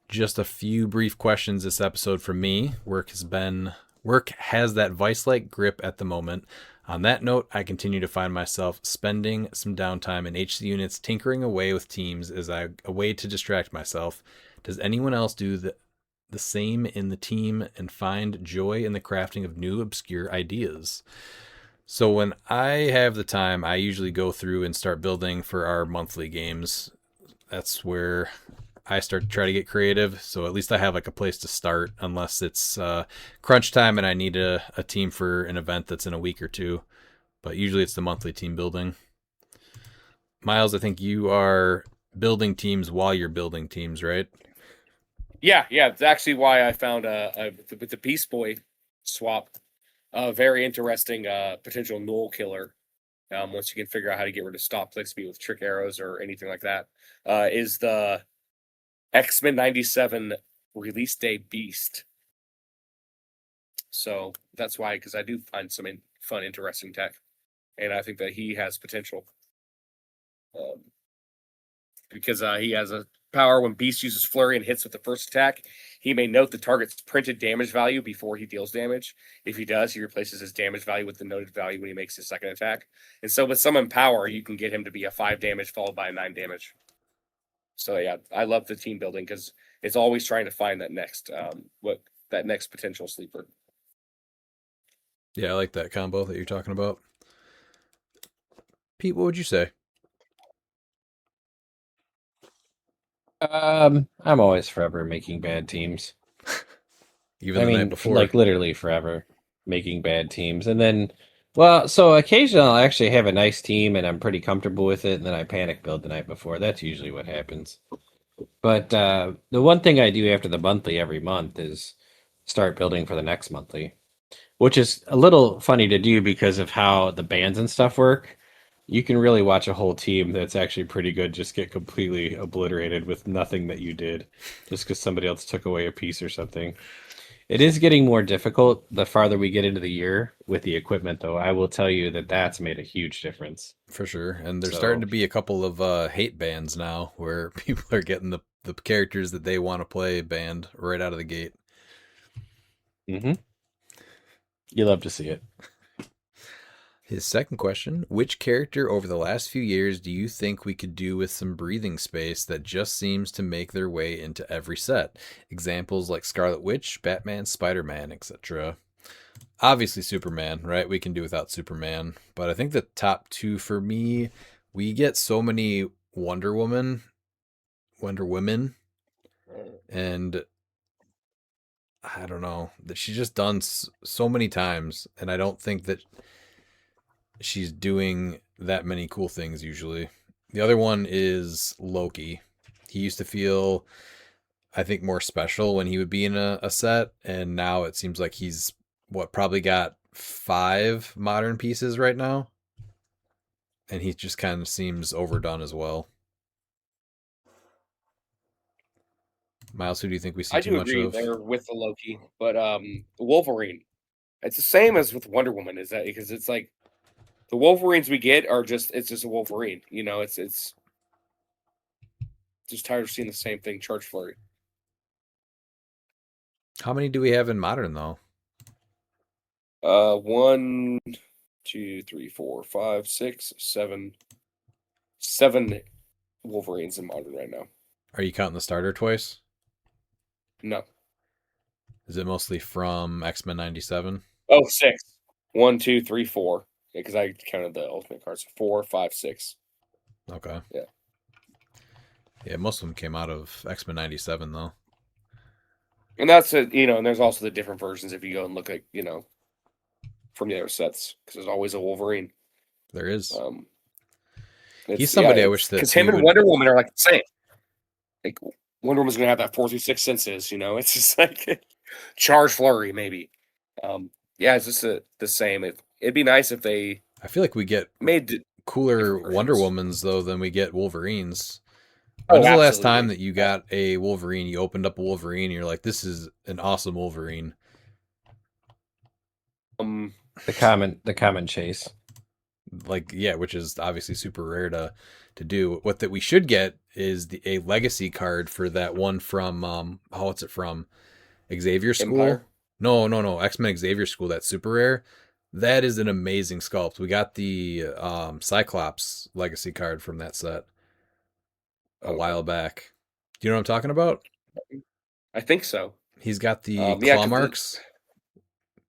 Just a few brief questions this episode from me. Work has that vice-like grip at the moment. On that note, I continue to find myself spending some downtime in HC units tinkering away with teams as a way to distract myself. Does anyone else do the same in the team and find joy in the crafting of new obscure ideas? So when I have the time, I usually go through and start building for our monthly games. That's where I start to try to get creative. So at least I have like a place to start, unless it's crunch time and I need a team for an event that's in a week or two. But usually it's the monthly team building. Miles, I think you are building teams while you're building teams, right? Yeah. It's actually why I found with the Beast Boy swap a very interesting potential null killer. Once you can figure out how to get rid of stop click speed with trick arrows or anything like that, is the X-Men 97 release day Beast. So that's why, because I do find some fun, interesting tech, and I think that he has potential. Because he has a power when Beast uses Flurry and hits with the first attack, he may note the target's printed damage value before he deals damage. If he does, he replaces his damage value with the noted value when he makes his second attack. And so with Summon Power, you can get him to be a 5 damage followed by a 9 damage. So yeah, I love the team building because it's always trying to find that next potential sleeper. Yeah, I like that combo that you're talking about. Pete, what would you say? I'm always forever making bad teams. Even the night before. Like literally forever making bad teams. And then, well, so occasionally I'll actually have a nice team and I'm pretty comfortable with it, and then I panic build the night before. That's usually what happens. But the one thing I do after the monthly every month is start building for the next monthly, which is a little funny to do because of how the bands and stuff work. You can really watch a whole team that's actually pretty good just get completely obliterated with nothing that you did, just because somebody else took away a piece or something. It is getting more difficult the farther we get into the year with the equipment, though. I will tell you that that's made a huge difference. For sure. And there's So- starting to be a couple of hate bans now where people are getting the characters that they want to play banned right out of the gate. Mm-hmm. You love to see it. His second question, which character over the last few years do you think we could do with some breathing space that just seems to make their way into every set? Examples like Scarlet Witch, Batman, Spider-Man, etc. Obviously Superman, right? We can do without Superman. But I think the top two for me, we get so many Wonder Women, and I don't know, that she's just done so many times, and I don't think that she's doing that many cool things usually. The other one is Loki. He used to feel, I think, more special when he would be in a set, and now it seems like he's probably got 5 modern pieces right now. and he just kind of seems overdone as well. Miles, who do you think we see I too do much agree of? there with the Loki, but Wolverine. It's the same as with Wonder Woman, is that because it's like the Wolverines we get are just it's just a Wolverine. You know, it's just tired of seeing the same thing. Charge Flurry. How many do we have in modern though? 1, 2, 3, 4, 5, 6, 7, 7 Wolverines in modern right now. Are you counting the starter twice? No. Is it mostly from X-Men 97? Oh, 6. 1, 2, 3, 4. Yeah, because I counted the ultimate cards. 4, 5, 6. Okay. Yeah. Yeah, most of them came out of X-Men 97 though. And that's it, and there's also the different versions if you go and look at, from the other sets, because there's always a Wolverine. There is. He's somebody I wish that because him we and would- Wonder Woman are like the same. Like Wonder Woman's gonna have that 4 through 6 senses, It's just like Charge Flurry, maybe. Yeah, it's just the same. It'd be nice if they I feel like we get made cooler different Wonder versions. Womans though than we get Wolverines. Oh, When's the last absolutely. time that you got a Wolverine? You opened up a Wolverine, and you're like, "This is an awesome Wolverine." The common chase. Like, yeah, which is obviously super rare to do. What that we should get is a legacy card for that one from what's it from? Xavier School? Empire? No, X-Men Xavier School. That's super rare. That is an amazing sculpt. We got the Cyclops legacy card from that set a while back. Do you know what I'm talking about? I think so. He's got the Yeah, claw 'cause marks.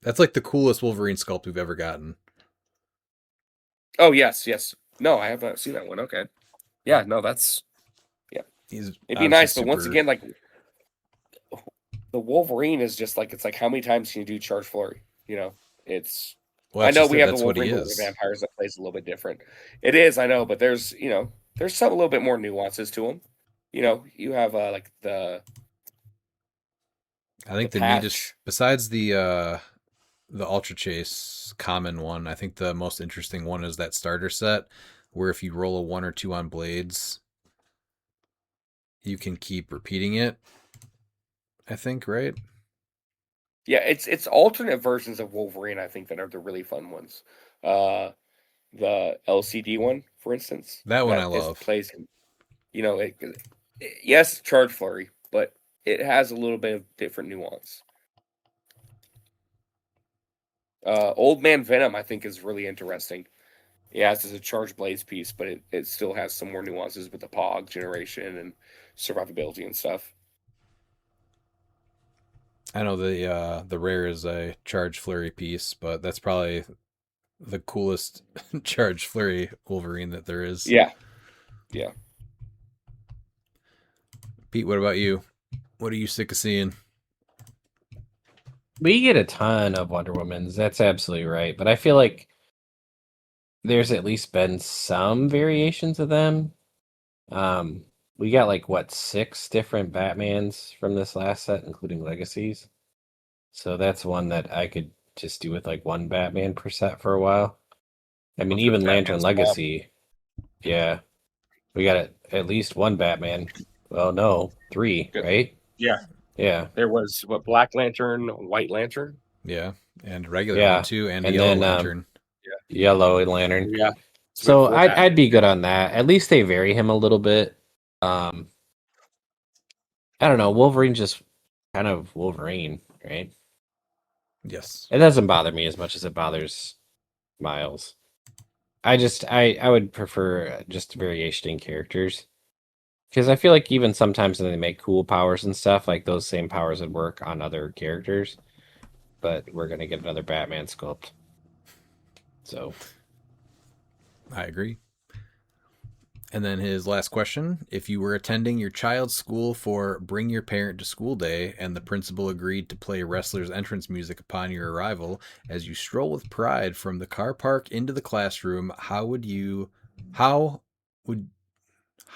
That's like the coolest Wolverine sculpt we've ever gotten. Oh, yes. No, I haven't seen that one. Okay. Yeah, no, that's He's it'd be nice, obviously but once super- again, like the Wolverine is just like it's like how many times can you do Charge Flurry? It's well, I that's know just we it. have That's the what he Wolverine with is. vampires that plays a little bit different. It is, I know, but there's there's some a little bit more nuances to them. You have like the I think the patch. neatest, besides the Ultra Chase common one, I think the most interesting one is that starter set, where if you roll a 1 or 2 on blades, you can keep repeating it. I think, right? Yeah, it's alternate versions of Wolverine. I think that are the really fun ones. The LCD one, for instance, That one I love. Plays, yes, Charge Flurry, but it has a little bit of different nuance. Old Man Venom, I think, is really interesting. Yes, it's a Charge Blades piece, but it still has some more nuances with the POG generation and survivability and stuff. I know the rare is a Charge Flurry piece, but that's probably the coolest Charge Flurry Wolverine that there is. Yeah. Pete, what about you? What are you sick of seeing? We get a ton of Wonder Womans. That's absolutely right. But I feel like there's at least been some variations of them. We got like 6 different Batmans from this last set, including legacies. So that's one that I could just do with like one Batman per set for a while. I mean, Let's even go Lantern Batman's Legacy. Yeah. We got at least one Batman. Well, no, 3, Good. right? Yeah. Yeah. There was Black Lantern, White Lantern. Yeah, and regular Yeah. one too, and And Yellow then, Lantern. Yellow Lantern. Yeah. So before I'd that. I'd be good on that. At least they vary him a little bit. I don't know. Wolverine's just kind of Wolverine, right? Yes. It doesn't bother me as much as it bothers Miles. I would prefer just variation in characters. Because I feel like even sometimes when they make cool powers and stuff, like those same powers would work on other characters. But we're gonna get another Batman sculpt. So I agree. And then his last question: if you were attending your child's school for Bring Your Parent to School Day and the principal agreed to play wrestler's entrance music upon your arrival, as you stroll with pride from the car park into the classroom,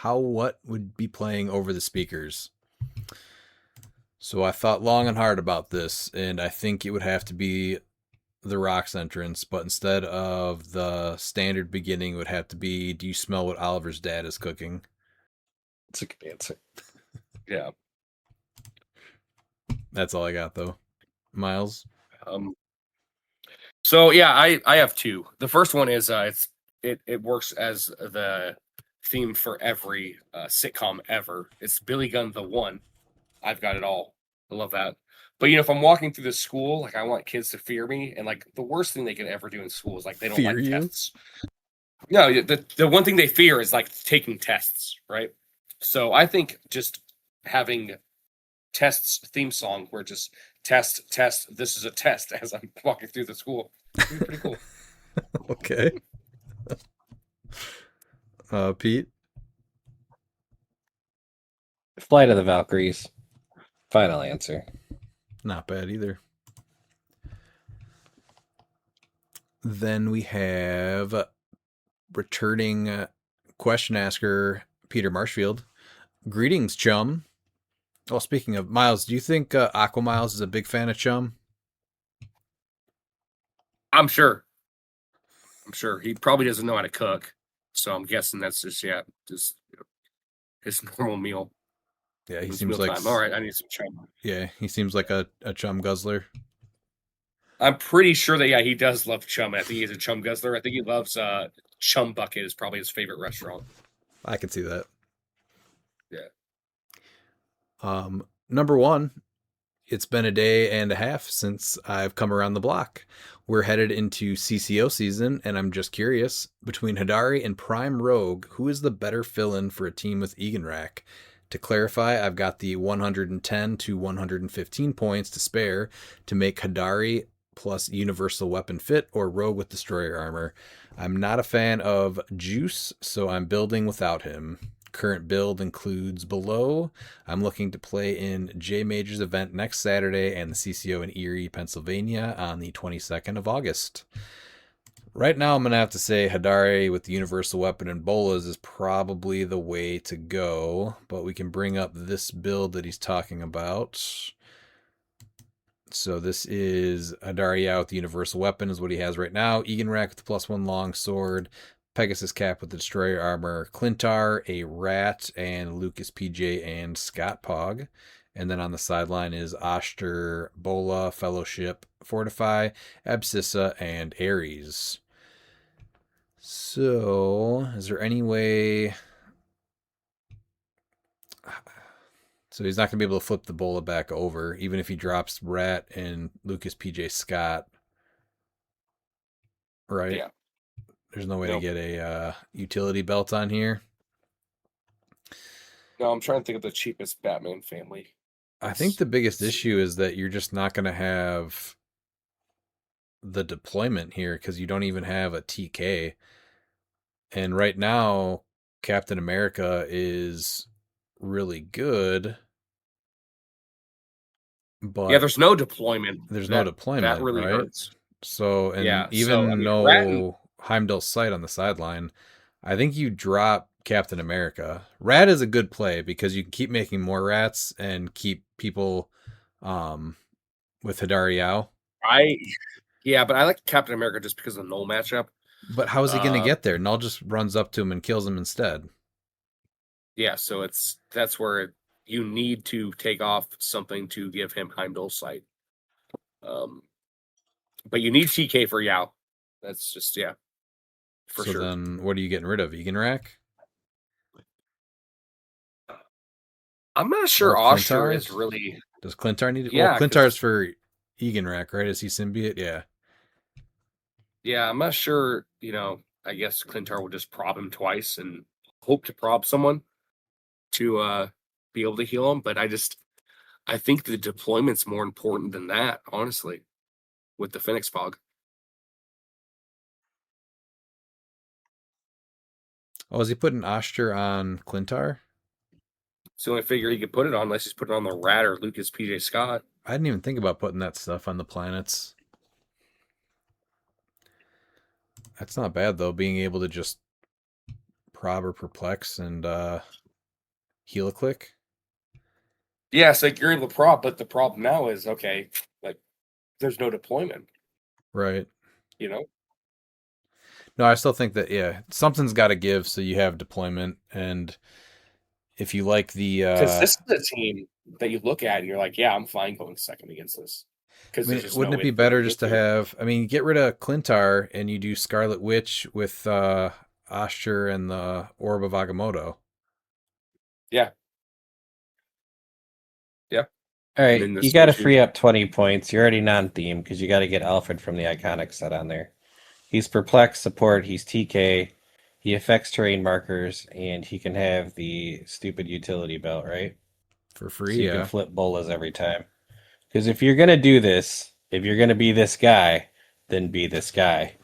what would be playing over the speakers? So I thought long and hard about this, and I think it would have to be the Rock's entrance, but instead of the standard beginning, would have to be, "Do you smell what Oliver's dad is cooking?" It's a good answer. Yeah. That's all I got, though. Miles? So yeah, I have two. The first one is it works as the theme for every sitcom ever. It's Billy Gunn the One. I've got it all. I love that. But if I'm walking through the school, like I want kids to fear me, and like the worst thing they could ever do in school is like they don't Fear like you? tests. No, the one thing they fear is like taking tests, right? So I think just having tests theme song where just test, this is a test as I'm walking through the school. It'd be pretty cool. Okay. Pete? Flight of the Valkyries. Final answer. Not bad either. Then we have returning question asker Peter Marshfield. Greetings, chum. Oh, speaking of Miles, do you think Aqua Miles is a big fan of Chum? I'm sure he probably doesn't know how to cook, so I'm guessing that's just his normal meal. Yeah, he It's seems like mealtime. All right, I need some chum. Yeah, he seems like a chum guzzler. I'm pretty sure that he does love chum. I think he's a chum guzzler. I think he loves Chum Bucket is probably his favorite restaurant. I can see that. Yeah. Number one, it's been a day and a half since I've come around the block. We're headed into CCO season, and I'm just curious, between Hadari and Prime Rogue, who is the better fill-in for a team with Eganrak? To clarify, I've got the 110 to 115 points to spare to make Hadari plus universal weapon fit or Rogue with destroyer armor. I'm not a fan of Juice, so I'm building without him. Current build includes below. I'm looking to play in J Major's event next Saturday and the CCO in Erie, Pennsylvania on the 22nd of August. Right now, I'm going to have to say Hadari with the universal weapon and bolas is probably the way to go, but we can bring up this build that he's talking about. So this is Hadari with the universal weapon is what he has right now. Eganrak with the +1 long sword. Pegasus Cap with the destroyer armor, Clintar, a rat, and Lucas PJ and Scott Pog. And then on the sideline is Oster, Bola, Fellowship, Fortify, Abscissa, and Ares. So, is there any way... So he's not going to be able to flip the Bola back over, even if he drops Rat and Lucas PJ Scott. Right? Yeah. There's no way to get a utility belt on here. No, I'm trying to think of the cheapest Batman family. I think the biggest issue is that you're just not going to have the deployment here because you don't even have a TK. And right now, Captain America is really good. But yeah, there's no deployment. There's no deployment. That really right? hurts. So, and Yeah, even no Rat Heimdall's sight on the sideline, I think you drop Captain America. Rat is a good play because you can keep making more rats and keep people with Hadari Yao. but I like Captain America just because of the Null matchup. But how is he going to get there? Null just runs up to him and kills him instead. Yeah, so that's where you need to take off something to give him Heimdall's sight. But you need TK for Yao. That's just for so sure. Then what are you getting rid of? Eganrak? I'm not sure Oster is really... Does Clintar need it? Yeah, well, Clintar's for Eganrak, right? Is he symbiote? Yeah. Yeah, I'm not sure, I guess Clintar will just prob him twice and hope to prob someone to be able to heal him. But I think the deployment's more important than that, honestly, with the Phoenix Fog. Oh, is he putting Oster on Clintar? It's the only figure he could put it on, unless he's putting it on the Rat or Lucas PJ Scott. I didn't even think about putting that stuff on the planets. That's not bad, though, being able to just prob or perplex and heal a click. Yeah, so you're able to prob, but the problem now is, there's no deployment. Right. You know, No, I still think that something's got to give so you have deployment, and if you like the because this is a team that you look at and you're like, yeah, I'm fine going second against this. Because I mean, there's just wouldn't no it be way they're better gonna just get to to it. have? I mean, get rid of Clintar and you do Scarlet Witch with Ashtur and the Orb of Agamotto. Yeah, yeah. All And right, then the you got to switch free up 20 points. You're already non-theme because you got to get Alfred from the iconic set on there. He's perplex support. He's TK. He affects terrain markers, and he can have the stupid utility belt, right? For So free, you can yeah. flip bolas every time. Because if you're gonna do this, if you're gonna be this guy, then be this guy.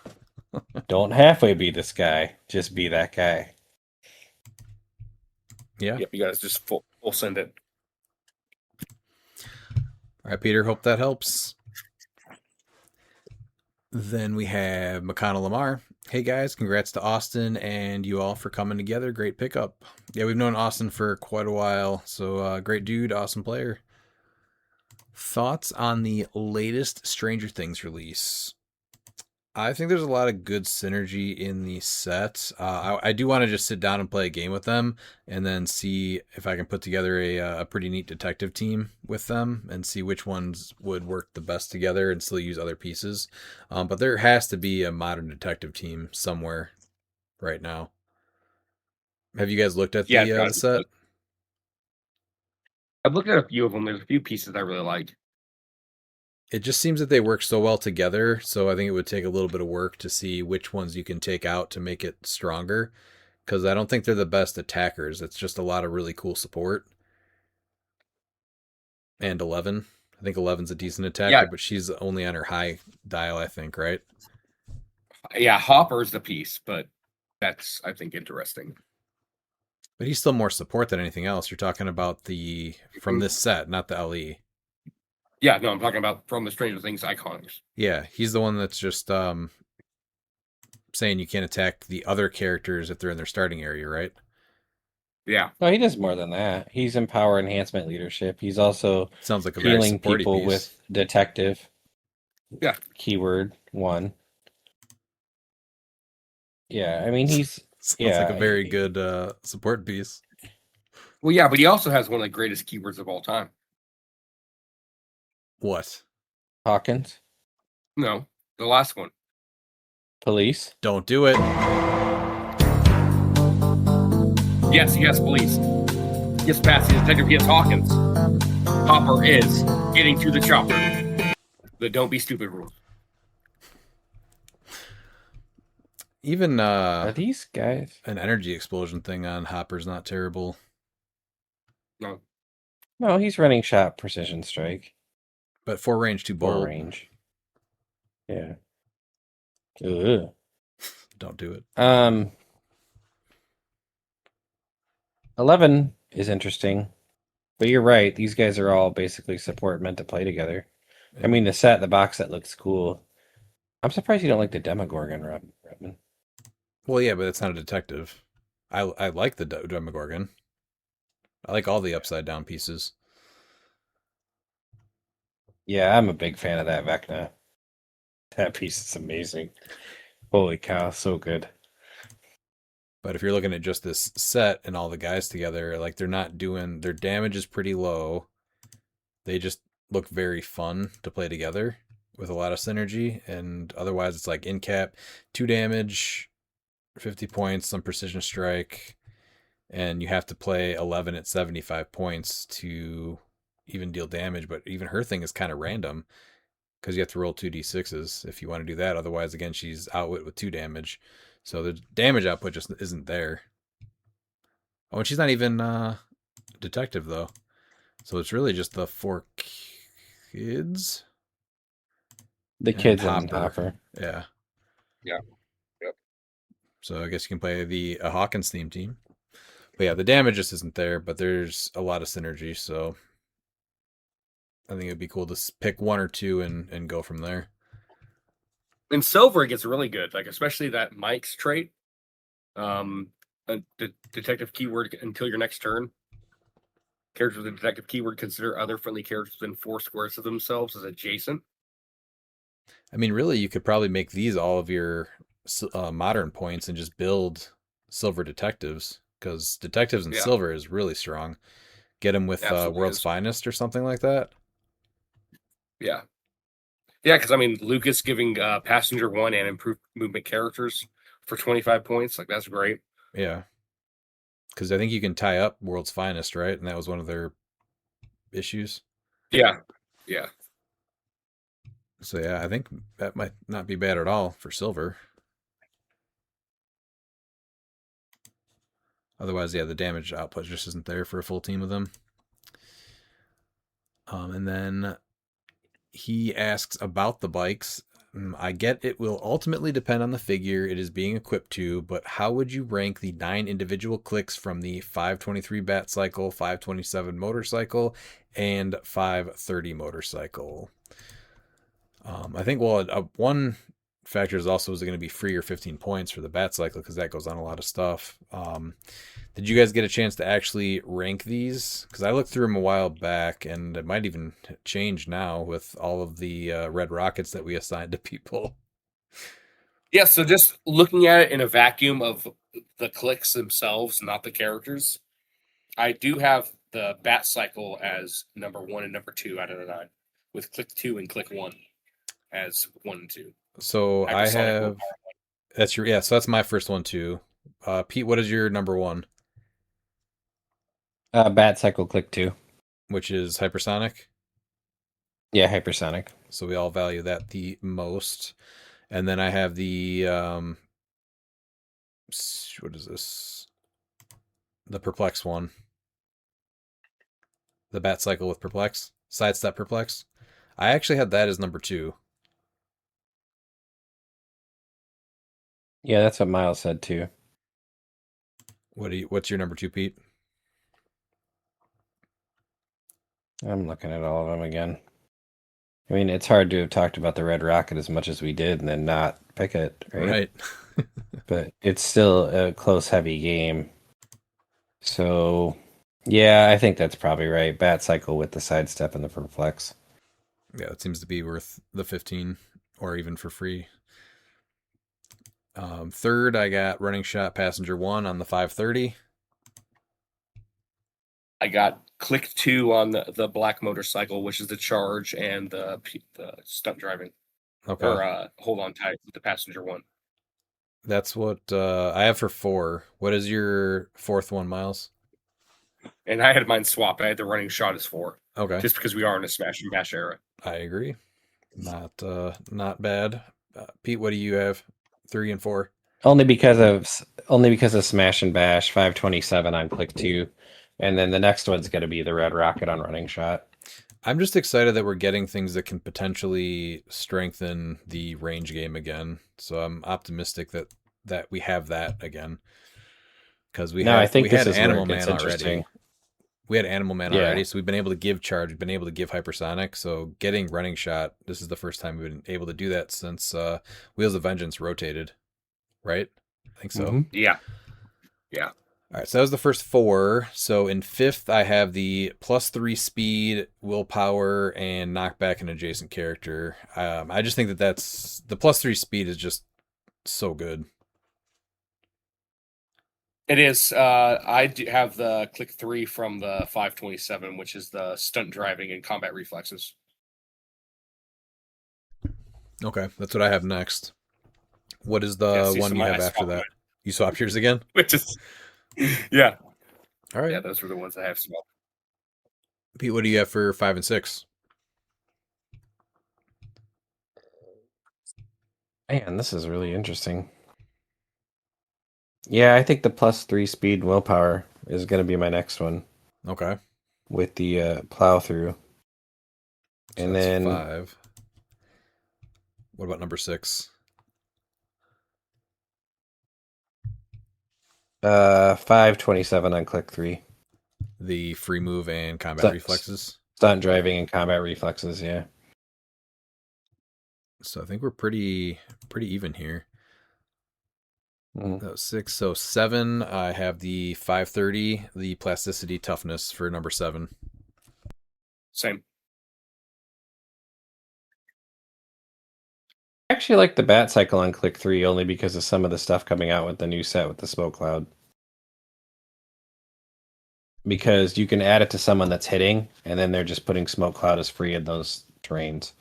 Don't halfway be this guy. Just be that guy. Yeah. Yep, you guys just full send it. All right, Peter. Hope that helps. Then we have McConnell Lamar. Hey guys, congrats to Austin and you all for coming together. Great pickup. Yeah, we've known Austin for quite a while, so great dude, awesome player. Thoughts on the latest Stranger Things release? I think there's a lot of good synergy in the set. I do want to just sit down and play a game with them, and then see if I can put together a pretty neat detective team with them, and see which ones would work the best together, and still use other pieces. But there has to be a modern detective team somewhere right now. Have you guys looked at Yeah, the set? I've looked at a few of them. There's a few pieces I really like. It just seems that they work so well together, so I think it would take a little bit of work to see which ones you can take out to make it stronger. Because I don't think they're the best attackers. It's just a lot of really cool support. And 11. I think 11's a decent attacker, Yeah, but she's only on her high dial, I think, right? yeah. Hopper's the piece, but that's I think interesting. But he's still more support than anything else. You're talking about the from this set, not the LE. Yeah, no, I'm talking about from the Stranger Things icons. Yeah, he's the one that's just saying you can't attack the other characters if they're in their starting area, right? Yeah, No, he does more than that. He's in power enhancement leadership. He's also Sounds like a very healing supporty people piece. with detective. yeah. Keyword 1. Yeah, I mean he's Sounds like a very good support piece. Well, yeah, but he also has one of the greatest keywords of all time. What? Hawkins. No, the last one. Police. Don't do it. Yes, he has police. Yes, Patsy, Detective, he has Hawkins. Hopper is getting to the chopper. The don't be stupid rule. Even Are these guys? an energy explosion thing on Hopper's not terrible. No. No, he's running shot precision strike. But 4 range, 2 Four bold. range. Yeah. Ugh. Don't do it. 11 is interesting. But you're right, these guys are all basically support meant to play together. I mean the box set looks cool. I'm surprised you don't like the Demogorgon, Robin. Well, yeah, but it's not a detective. I like the Demogorgon. I like all the upside down pieces. Yeah, I'm a big fan of that Vecna. That piece is amazing. Holy cow, so good. But if you're looking at just this set and all the guys together, like they're not doing their damage is pretty low. They just look very fun to play together with a lot of synergy. And otherwise, it's like in cap, 2 damage, 50 points, some precision strike, and you have to play 11 at 75 points to even deal damage. But even her thing is kind of random because you have to roll 2d6s if you want to do that. Otherwise, again, she's outwit with 2 damage. So the damage output just isn't there. Oh, and she's not even detective, though. So it's really just the 4 kids. The and kids and Hopper. Yeah. Yeah. Yep. So I guess you can play a Hawkins theme team. But yeah, the damage just isn't there, but there's a lot of synergy, so I think it'd be cool to pick 1 or 2 and go from there. In Silver, it gets really good, like especially that Mike's trait. Detective keyword until your next turn. Characters with a detective keyword consider other friendly characters within 4 squares of themselves as adjacent. I mean, really, you could probably make these all of your modern points and just build silver detectives because detectives in Yeah, silver is really strong. Get them with absolutely World's is. Finest or something like that. Yeah. Yeah, because I mean, Lucas giving passenger one and improved movement characters for 25 points, like that's great. Yeah, because I think you can tie up World's Finest, right? And that was one of their issues. Yeah, yeah, So yeah, I think that might not be bad at all for silver. Otherwise, yeah, the damage output just isn't there for a full team of them. And then he asks about the bikes. I get it will ultimately depend on the figure it is being equipped to, but how would you rank the 9 individual clicks from the 523 Bat Cycle, 527 motorcycle, and 530 motorcycle? I think, well, one factor is also, is it going to be free or 15 points for the Bat Cycle because that goes on a lot of stuff. Did you guys get a chance to actually rank these? Because I looked through them a while back, and it might even change now with all of the red rockets that we assigned to people. yeah. So just looking at it in a vacuum of the clicks themselves, not the characters, I do have the Bat Cycle as number 1 and number 2 out of the 9, with Click 2 and Click 1 as 1 and 2. So I Hypersonic have that's your yeah. So that's my first one too. Pete, what is your number one? Bat Cycle Click 2. Which is hypersonic. Yeah, hypersonic. So we all value that the most. And then I have the what is this? The perplex one. The Bat Cycle with perplex, sidestep perplex. I actually had that as number 2. Yeah, that's what Miles said too. What's your number 2, Pete? I'm looking at all of them again. I mean, it's hard to have talked about the Red Rocket as much as we did and then not pick it, right? Right. But it's still a close, heavy game. So, yeah, I think that's probably right. Bat Cycle with the sidestep and the perplex. Yeah, it seems to be worth the 15 or even for free. Third, I got running shot passenger 1 on the 530. I got Click 2 on the black motorcycle, which is the charge and the stunt driving. Okay. Or hold on tight, the passenger 1. That's what I have for 4. What is your fourth one, Miles? And I had mine swapped. I had the running shot as 4. Okay. Just because we are in a smash and bash era. I agree. Not bad. Pete, what do you have? 3 and 4. Only because of Smash and Bash 527 on Click 2. And then the next one's going to be the Red Rocket on Running Shot. I'm just excited that we're getting things that can potentially strengthen the range game again. So I'm optimistic that we have that again. Because we had Animal Man already. We had Animal Man already, so we've been able to give charge, we've been able to give hypersonic. So getting running shot, this is the first time we've been able to do that since Wheels of Vengeance rotated, right? I think so. Mm-hmm. Yeah. All right, so that was the first 4. So in 5th, I have the +3 speed, willpower, and knockback an adjacent character. I just think that's the +3 speed is just so good. It is. I do have the Click 3 from the 527, which is the stunt driving and combat reflexes. Okay, that's what I have next. What is the one you have after that? You swapped yours again? Which is, yeah. All right. Yeah, those were the ones I have swapped. Pete, what do you have for 5 and 6? Man, this is really interesting. Yeah, I think the +3 speed willpower is going to be my next one. Okay. With the plow through. So And that's then 5. What about number 6? 527 on Click 3. The free move and combat reflexes. Stunt driving and combat reflexes, yeah. So I think we're pretty even here. Mm. That was 6. So 7, I have the 530, the plasticity toughness for number 7. Same. actually like the Bat Cycle on Click 3 only because of some of the stuff coming out with the new set with the Smoke Cloud. Because you can add it to someone that's hitting, and then they're just putting Smoke Cloud as free in those terrains.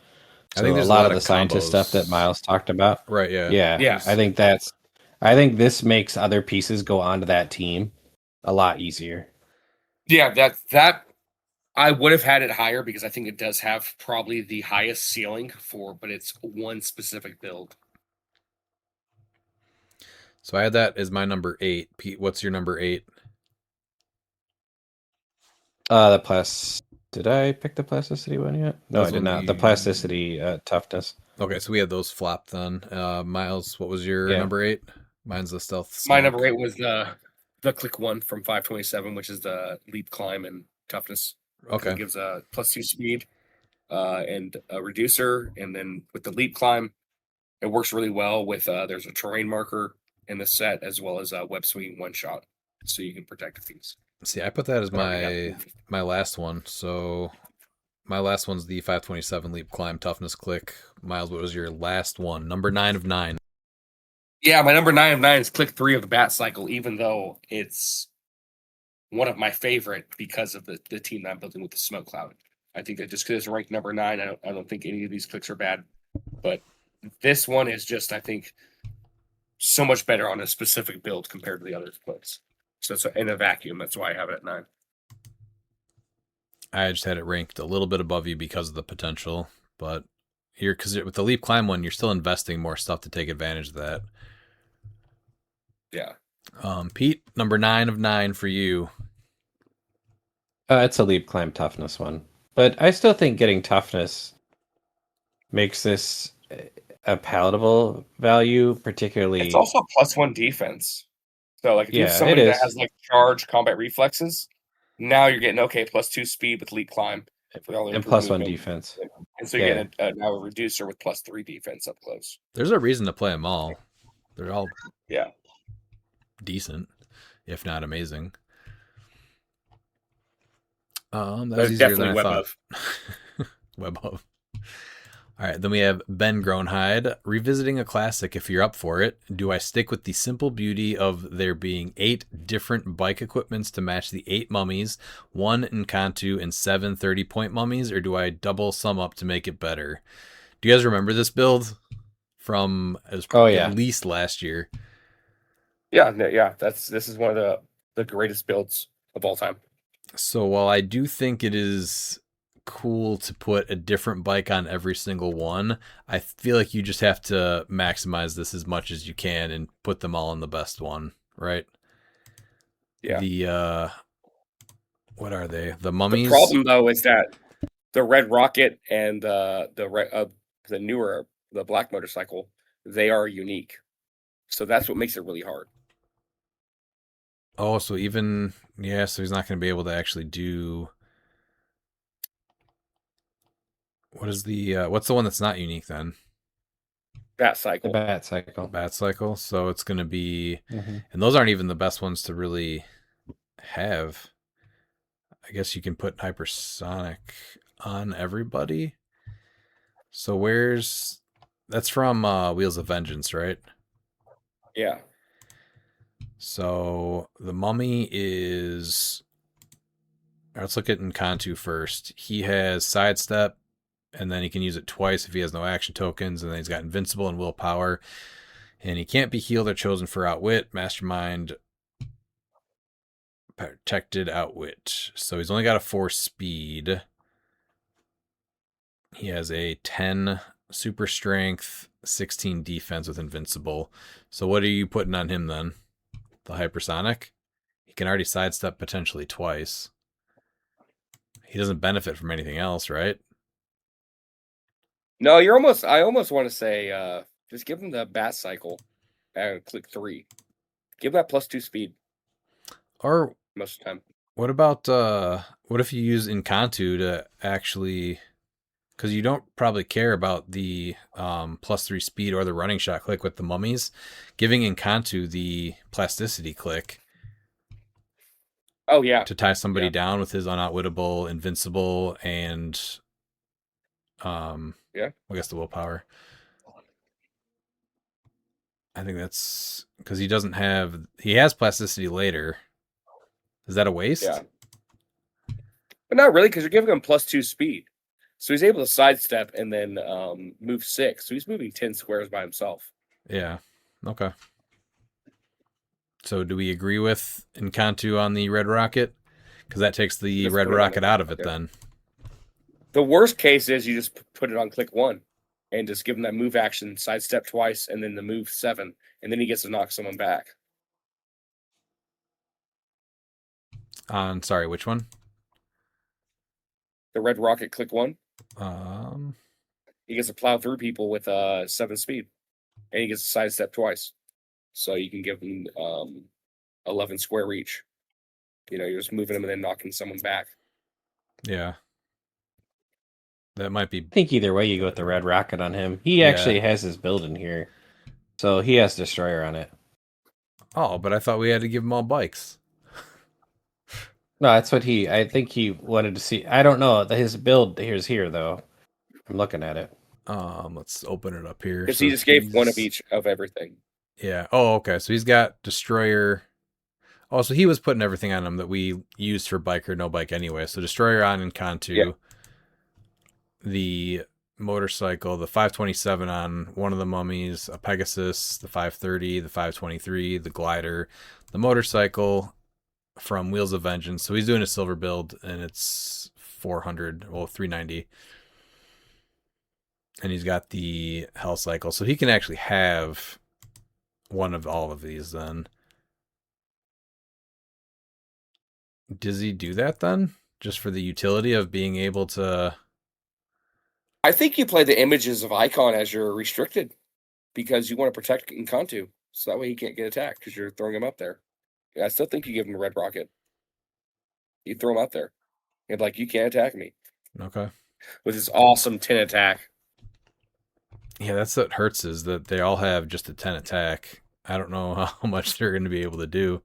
I So think a there's lot of the scientist combos. stuff that Miles talked about. Right, yeah. Yeah. I think this makes other pieces go onto that team a lot easier. Yeah, that I would have had it higher because I think it does have probably the highest ceiling but it's one specific build. So I had that as my number 8. Pete, what's your number 8? Did I pick the plasticity one yet? No, That's I did one not. The plasticity toughness. Okay, so we had those flopped then. Miles, what was your Yeah. number 8? Mine's the stealth. My smoke. number 8 was the click 1 from 527, which is the leap, climb, and toughness. Okay. It gives a +2 speed and a reducer, and then with the leap climb, it works really well with there's a terrain marker in the set as well as a web swinging one shot, so you can protect things. See, I put that as Already got my last one. So my last one's the 527 leap, climb, toughness, click. Miles, what was your last one? Number 9 of 9. Yeah, my number 9 of 9 is click 3 of the Bat Cycle, even though it's one of my favorite because of the team that I'm building with the Smoke Cloud. I think that just because it's ranked number 9, I don't think any of these clicks are bad. But this one is just, I think, so much better on a specific build compared to the other clicks. So it's in a vacuum. That's why I have it at 9. I just had it ranked a little bit above you because of the potential, but because with the leap climb one, you're still investing more stuff to take advantage of that. Yeah. Pete, number 9 of 9 for you. It's a leap, climb, toughness one, but I still think getting toughness makes this a palatable value, particularly. It's also a +1 defense. So like if you have Yeah, somebody it that is. has like charge combat reflexes, now you're getting +2 speed with leap climb for all the and improved +1 movement. defense. And so you're getting now a reducer with +3 defense up close. There's a reason to play them all. They're all decent, if not amazing. That was easier than I thought. Web of. All right, then we have Ben Groenhide, revisiting a classic if you're up for it. Do I stick with the simple beauty of there being 8 different bike equipments to match the 8 mummies, 1 Encantu, and 7 30-point mummies, or do I double sum up to make it better? Do you guys remember this build from at least last year? Yeah. This is one of the greatest builds of all time. So while I do think it is cool to put a different bike on every single one, I feel like you just have to maximize this as much as you can and put them all on the best one, right? Yeah. The what are they? The mummies. The problem though is that the Red Rocket and the Black Motorcycle, they are unique. So that's what makes it really hard. Oh, so so he's not going to be able to actually do. What's the one that's not unique then? Bat Cycle. The Bat Cycle. Bat Cycle. So it's going to be, Mm-hmm. and those aren't even the best ones to really have. I guess you can put hypersonic on everybody. So that's from Wheels of Vengeance, right? Yeah. So the mummy is. Let's look at Encantu first. He has sidestep, and then he can use it twice if he has no action tokens, and then he's got invincible and willpower. And he can't be healed or chosen for outwit, mastermind, protected outwit. So he's only got a 4 speed. He has a 10 super strength, 16 defense with invincible. So what are you putting on him then? The hypersonic? He can already sidestep potentially twice. He doesn't benefit from anything else, right? No, I almost want to say just give him the Bat Cycle and click 3. Give that +2 speed. Or most of the time. What about what if you use Encantu to actually, because you don't probably care about the +3 speed or the running shot click with the mummies, giving Encantu the plasticity click. Oh yeah. To tie somebody down with his unoutwittable, invincible, and I guess the willpower. I think that's because he has plasticity later. Is that a waste? Yeah. But not really, because you're giving him +2 speed. So he's able to sidestep and then move 6. So he's moving 10 squares by himself. Yeah. Okay. So do we agree with Encanto on the Red Rocket? Because that takes the Just Red put it on Rocket the out of it rocket. then. The worst case is you just put it on click 1 and just give him that move action, sidestep twice, and then the move 7, and then he gets to knock someone back. Sorry, which one? The Red Rocket click 1, Um, he gets to plow through people with 7 speed, and he gets to sidestep twice. So you can give him 11 square reach. You're just moving him and then knocking someone back. yeah. That might be. I think either way you go with the Red Rocket on him. He actually has his build in here. So he has Destroyer on it. Oh, but I thought we had to give him all bikes. No, that's what I think he wanted to see. I don't know. His build here's here, though. I'm looking at it. Let's open it up here. Because So he just gave one of he's- each of everything. Yeah. Oh, okay. So he's got Destroyer. Oh, so he was putting everything on him that we used for bike or no bike anyway. So Destroyer on Encanto. Yeah. The motorcycle, the 527 on one of the mummies, a Pegasus, the 530, the 523, the glider, the motorcycle from Wheels of Vengeance. So he's doing a silver build and it's 390. And he's got the Hell Cycle. So he can actually have one of all of these then. Does he do that then? Just for the utility of being able to... I think you play the images of Icon as your restricted because you want to protect Encanto. So that way he can't get attacked because you're throwing him up there. I still think you give him a Red Rocket. You throw him out there. You're like, you can't attack me. Okay. With his awesome 10 attack. Yeah, that's what hurts is that they all have just a 10 attack. I don't know how much they're going to be able to do.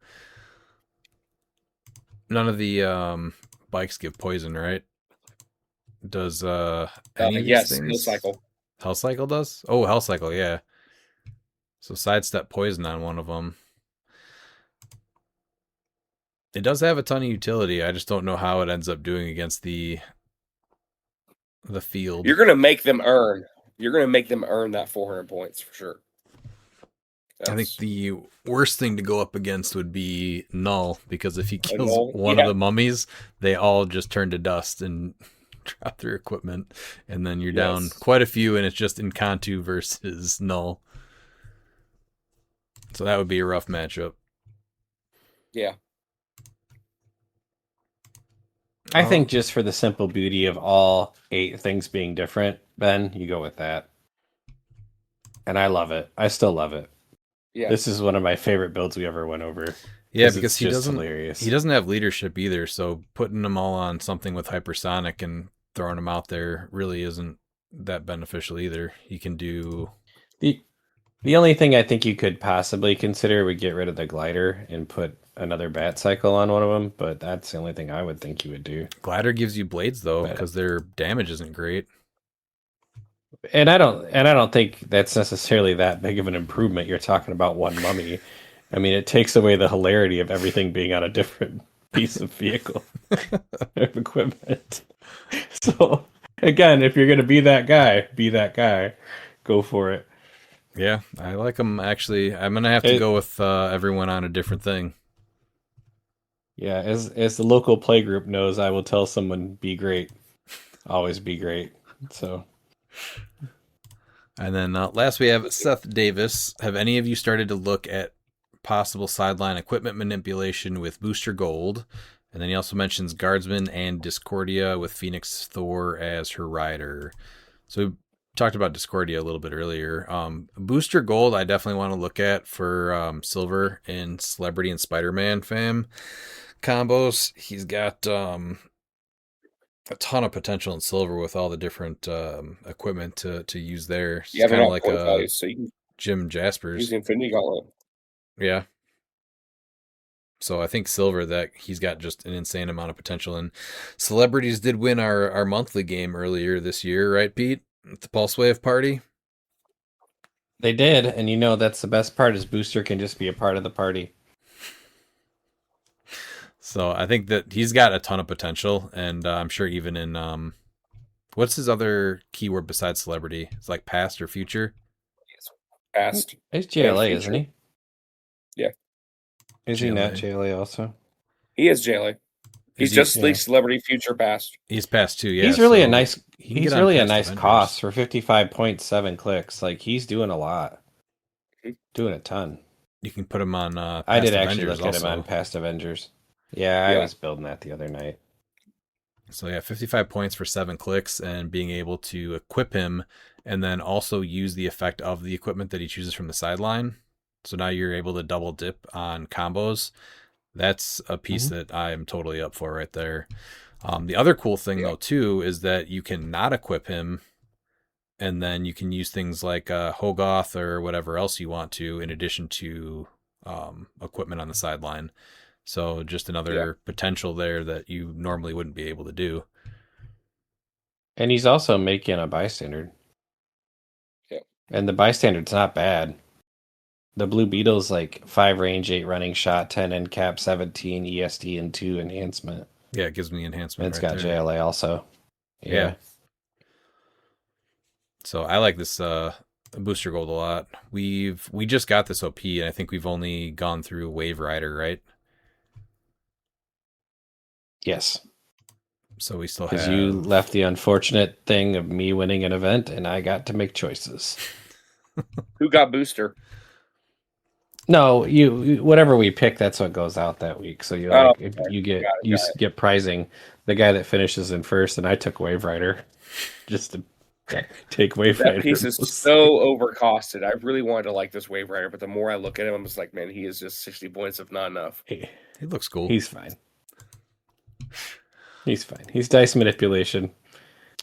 None of the bikes give poison, right? Does any of yes, these things? Hell Cycle. Hell Cycle does? Oh, Hell Cycle, yeah. So sidestep poison on one of them. It does have a ton of utility. I just don't know how it ends up doing against the field. You're gonna make them earn. You're gonna make them earn that 400 points for sure. I think the worst thing to go up against would be Null, because if he kills Null, one of the mummies, they all just turn to dust and drop their equipment, and then you're down quite a few, and it's just Encanto versus Null. So that would be a rough matchup. Yeah. I think just for the simple beauty of all 8 things being different, Ben, you go with that. And I love it. I still love it. Yeah. This is one of my favorite builds we ever went over. Yeah, because he hilarious. He doesn't have leadership either, so putting them all on something with hypersonic and throwing them out there really isn't that beneficial either. He can do... The only thing I think you could possibly consider would get rid of the glider and put another bat cycle on one of them, but that's the only thing I would think you would do. Glider gives you blades though, because their damage isn't great. And I don't think that's necessarily that big of an improvement. You're talking about one mummy. I mean, it takes away the hilarity of everything being on a different piece of vehicle of equipment. So again, if you're gonna be that guy. Go for it. Yeah, I like them actually. I'm gonna have to go with everyone on a different thing. Yeah, as the local play group knows, I will tell someone be great. Always be great. So. And then last we have Seth Davis. Have any of you started to look at possible sideline equipment manipulation with Booster Gold? And then he also mentions Guardsman and Discordia with Phoenix Thor as her rider. So we talked about Discordia a little bit earlier. Booster Gold I definitely want to look at for Silver in Celebrity and Spider-Man fam combos. He's got a ton of potential in Silver with all the different equipment to use there. It's kind of like a so you can Jim Jaspers. use the Infinity Gauntlet. Yeah. So I think Silver, that he's got just an insane amount of potential. And Celebrities did win our monthly game earlier this year, right, Pete? At the Pulse Wave party. They did, and that's the best part is Booster can just be a part of the party. So I think that he's got a ton of potential, and I'm sure even in what's his other keyword besides celebrity? It's like past or future. Past. He's and JLA, future. isn't he? Yeah. Is he not JLA also? He is JLA. He's just celebrity future past. He's past 2, yeah. He's really so a nice. he can He's get on really a past nice Avengers. cost for 55.7 clicks. Like he's doing a lot, doing a ton. You can put him on. I did Past actually Avengers look at him also. on past Avengers. Yeah, I was building that the other night. So yeah, 55 points for 7 clicks, and being able to equip him, and then also use the effect of the equipment that he chooses from the sideline. So now you're able to double dip on combos. That's a piece that I am totally up for right there. The other cool thing though too is that you can not equip him, and then you can use things like Hogoth or whatever else you want to, in addition to equipment on the sideline. So just another potential there that you normally wouldn't be able to do. And he's also making a bystander. Yeah. And the bystander's not bad. The Blue Beetle's like 5 range, 8 running shot, 10 end cap, 17 ESD, and 2 enhancement. Yeah, it gives me enhancement. And it's right got there. JLA also. Yeah. So I like this booster gold a lot. We just got this OP, and I think we've only gone through Wave Rider, right? Yes. So we still have. Because you left the unfortunate thing of me winning an event, and I got to make choices. Who got booster? No, you whatever we pick, that's what goes out that week. So you get prizing the guy that finishes in first, and I took Wave Rider just to take Wave Rider. That piece is so overcosted. I really wanted to like this Wave Rider, but the more I look at him, I'm just like, man, he is just 60 points if not enough. He looks cool. He's fine. He's fine. He's dice manipulation.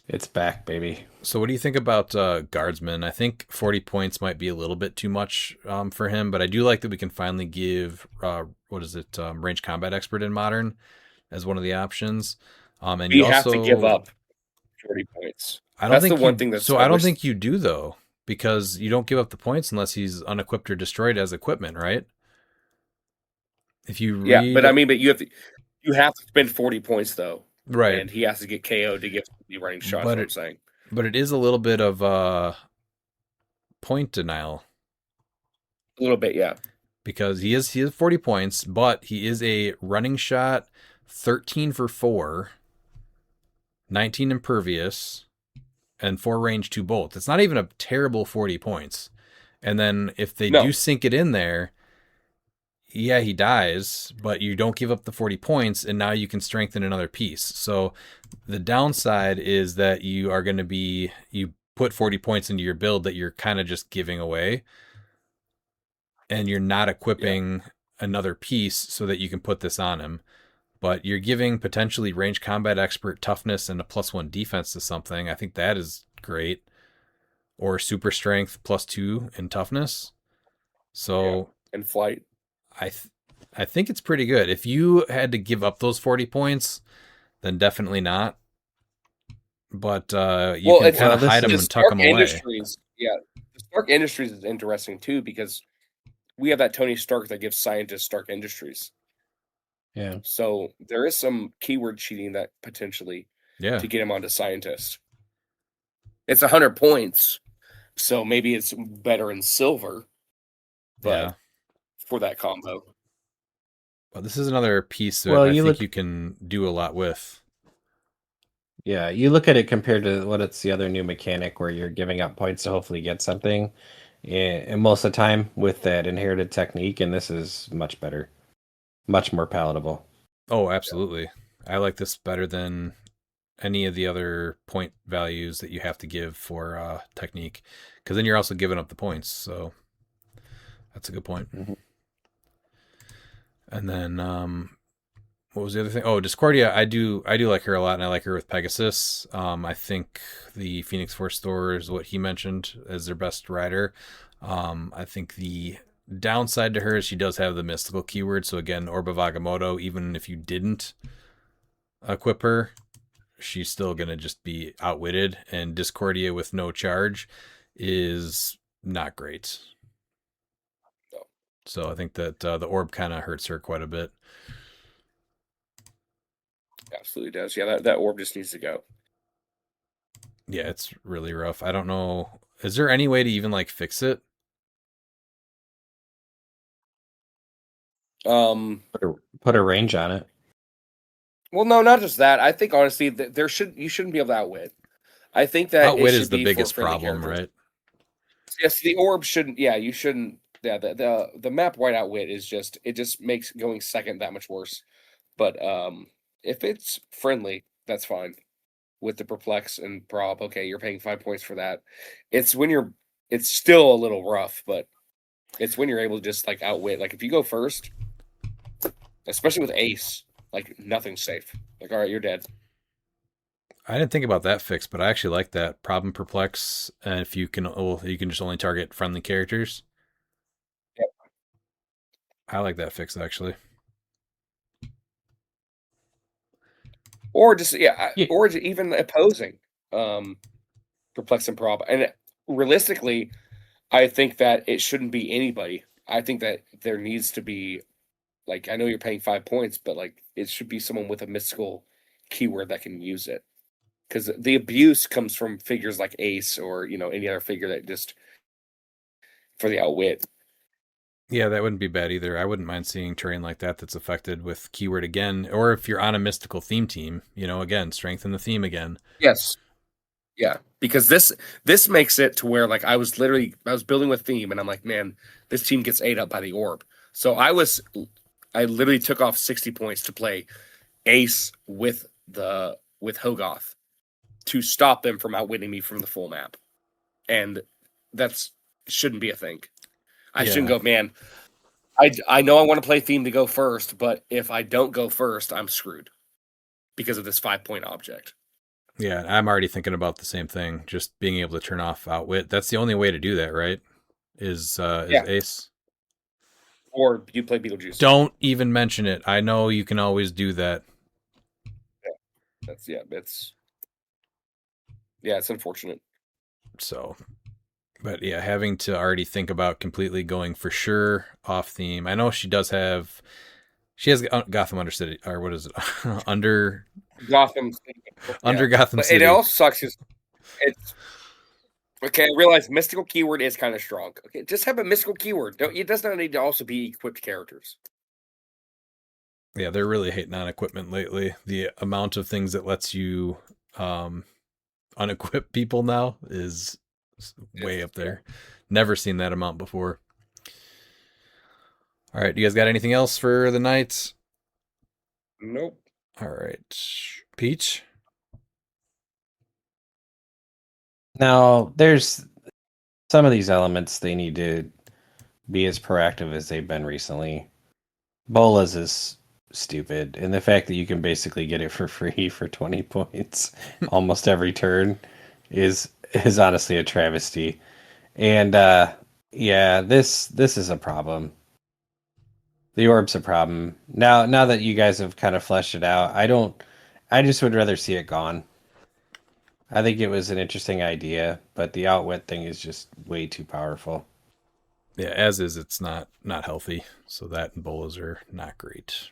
It's back, baby. So what do you think about Guardsman? I think 40 points might be a little bit too much for him, but I do like that we can finally give, range combat expert in Modern as one of the options. And you have to give up 40 points. I don't think you do, though, because you don't give up the points unless he's unequipped or destroyed as equipment, right? If you read... but you have to spend 40 points, though. Right. And he has to get KO'd to get the running shots, what I'm saying. But it is a little bit of point denial. A little bit, yeah. Because he has 40 points, but he is a running shot, 13 for 4, 19 impervious, and 4 range 2 bolt. It's not even a terrible 40 points. And then if they do sink it in there, yeah, he dies, but you don't give up the 40 points, and now you can strengthen another piece. So the downside is that you put 40 points into your build that you're kind of just giving away, and you're not equipping another piece so that you can put this on him. But you're giving potentially range combat expert toughness and a +1 defense to something. I think that is great. Or super strength +2 in toughness. So and flight. I think it's pretty good. If you had to give up those 40 points, then definitely not. But you can kind of hide them and tuck them away. Yeah, the Stark Industries is interesting too, because we have that Tony Stark that gives scientists Stark Industries. Yeah. So there is some keyword cheating that potentially to get him onto scientist. It's 100 points, so maybe it's better in silver. But for that combo. Well, this is another piece that I think you can do a lot with. Yeah, you look at it compared to it's the other new mechanic where you're giving up points to hopefully get something. And most of the time with that inherited technique, and this is much better. Much more palatable. Oh, absolutely. I like this better than any of the other point values that you have to give for technique. Because then you're also giving up the points, so that's a good point. Mm-hmm. And then, what was the other thing? Oh, Discordia. I do like her a lot, and I like her with Pegasus. I think the Phoenix Force Thor is what he mentioned as their best rider. I think the downside to her is she does have the mystical keyword. So again, Orb of Agamotto, even if you didn't equip her, she's still going to just be outwitted. And Discordia with no charge is not great. No. So I think that the orb kind of hurts her quite a bit. Absolutely does. Yeah, that orb just needs to go. Yeah, it's really rough. I don't know. Is there any way to even like fix it? Put a range on it. Well, no, not just that. I think honestly that you shouldn't be able to outwit. I think that Outwit it should is the be biggest for friendly problem, characters. right? Yes, the orb shouldn't. Yeah, you shouldn't. Yeah, the map white outwit is just it just makes going second that much worse. But if it's friendly, that's fine. With the perplex and prob, okay, you're paying 5 points for that. It's when it's still a little rough, but it's when you're able to just like outwit. Like if you go first, especially with ace, like nothing's safe. Like all right, you're dead. I didn't think about that fix, but I actually like that problem perplex. And if you can, you can just only target friendly characters. Yep. I like that fix actually. Or just yeah, Yeah. or even opposing perplex and prob. And realistically, I think that it shouldn't be anybody. I think that there needs to be like I know you're paying 5 points, but like it should be someone with a mystical keyword that can use it. Because the abuse comes from figures like Ace or any other figure that just for the outwit. Yeah, that wouldn't be bad either. I wouldn't mind seeing terrain like that that's affected with keyword again, or if you're on a mystical theme team, again, strengthen the theme again. Yes. Yeah. Because this makes it to where like I was building with theme and I'm like, man, this team gets ate up by the orb. So I literally took off 60 points to play Ace with Hogoth to stop them from outwitting me from the full map. And that's shouldn't be a thing. I shouldn't go, man. I know I want to play theme to go first, but if I don't go first, I'm screwed because of this 5-point object. Yeah, I'm already thinking about the same thing. Just being able to turn off outwit. That's the only way to do that, right? Is Ace. Or you play Beetlejuice. Don't even mention it. I know you can always do that. It's unfortunate. So, but yeah, having to already think about completely going for sure off theme. I know she has Gotham Undercity, or what is it? Under Gotham City. Under Gotham But City. it also sucks because it's okay. I realize mystical keyword is kind of strong. Okay, just have a mystical keyword. It does not need to also be equipped characters. Yeah, they're really hating on equipment lately. The amount of things it lets you unequip people now is way up there. Never seen that amount before. All right, you guys got anything else for the night? Nope. All right, Peach. Now, there's some of these elements they need to be as proactive as they've been recently. Bolas is stupid, and the fact that you can basically get it for free for 20 points almost every turn is honestly a travesty. And yeah, this is a problem. The orb's a problem. Now that you guys have kind of fleshed it out, I just would rather see it gone. I think it was an interesting idea, but the outwit thing is just way too powerful. Yeah, as is, it's not healthy. So that and bolas are not great.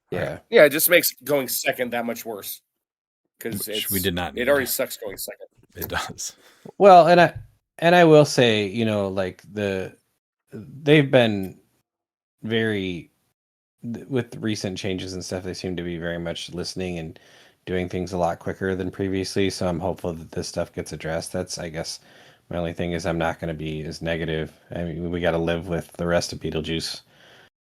Yeah. Yeah, it just makes going second that much worse. Because we did not. It already sucks going second. It does. Well, and I will say, like they've been very with recent changes and stuff. They seem to be very much listening and doing things a lot quicker than previously. So I'm hopeful that this stuff gets addressed. That's, I guess, my only thing is I'm not going to be as negative. I mean, we got to live with the rest of Beetlejuice,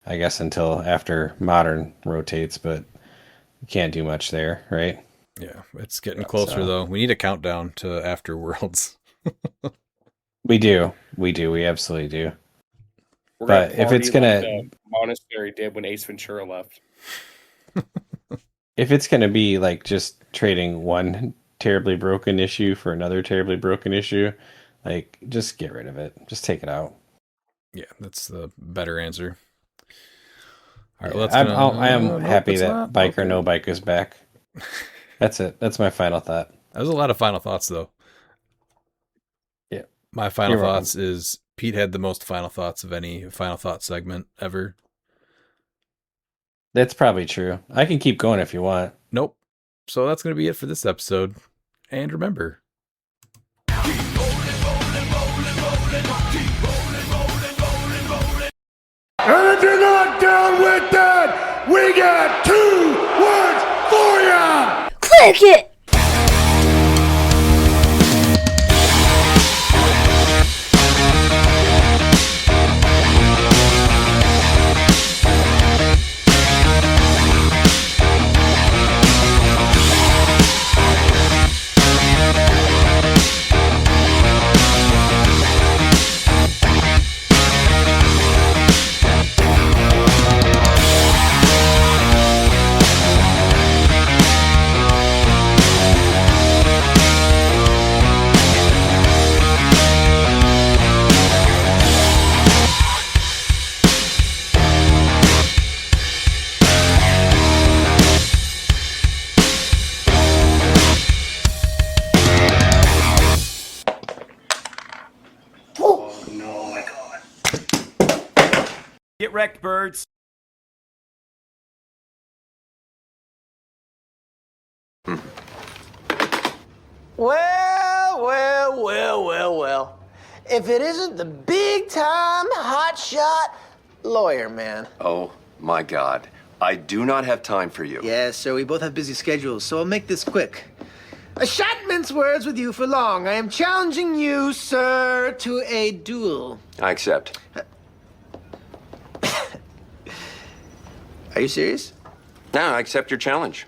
I guess, until after Modern rotates, but we can't do much there, right? Yeah, it's getting closer, though. We need a countdown to After Worlds. We do. We absolutely do. We're But if it's going like the Monastery did when Ace Ventura left. If it's going to be like just trading one terribly broken issue for another terribly broken issue, like just get rid of it. Just take it out. Yeah, that's the better answer. All right, Yeah, I am happy that Biker No Bike is back. That's it. That's my final thought. That was a lot of final thoughts, though. Yeah. My final You're welcome. thoughts is Pete had the most final thoughts of any final thought segment ever. That's probably true. I can keep going if you want. Nope. So that's going to be it for this episode. And remember, And if you're not down with that, we got 2 words for ya! Click it! Get wrecked, birds. Well. If it isn't the big time hotshot lawyer man. Oh, my God. I do not have time for you. Yes, sir, we both have busy schedules, so I'll make this quick. I shan't mince words with you for long. I am challenging you, sir, to a duel. I accept. Are you serious? No, I accept your challenge.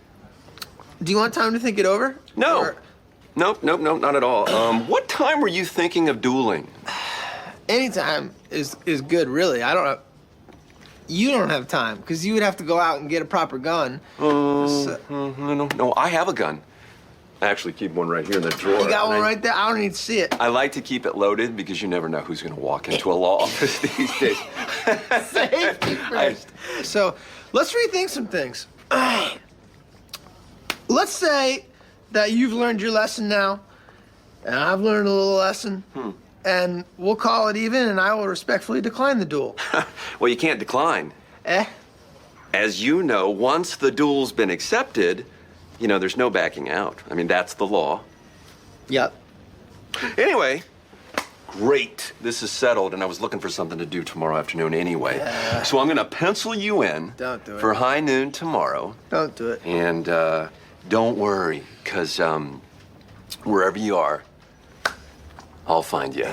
Do you want time to think it over? No. Or Nope, not at all. What time were you thinking of dueling? anytime is good, really. I don't have... You don't have time, because you would have to go out and get a proper gun. No, I have a gun. I actually keep one right here in the drawer. You got and one right there? I don't need to see it. I like to keep it loaded because you never know who's going to walk into a law office these days. Safety first. So, let's rethink some things. Let's say that you've learned your lesson now, and I've learned a little lesson, and we'll call it even, and I will respectfully decline the duel. Well, you can't decline. Eh? As you know, once the duel's been accepted, there's no backing out. I mean, that's the law. Yep. Anyway, great. This is settled, and I was looking for something to do tomorrow afternoon anyway. So I'm going to pencil you in Don't do it. for high noon tomorrow. Don't do it. And don't worry, because wherever you are, I'll find you.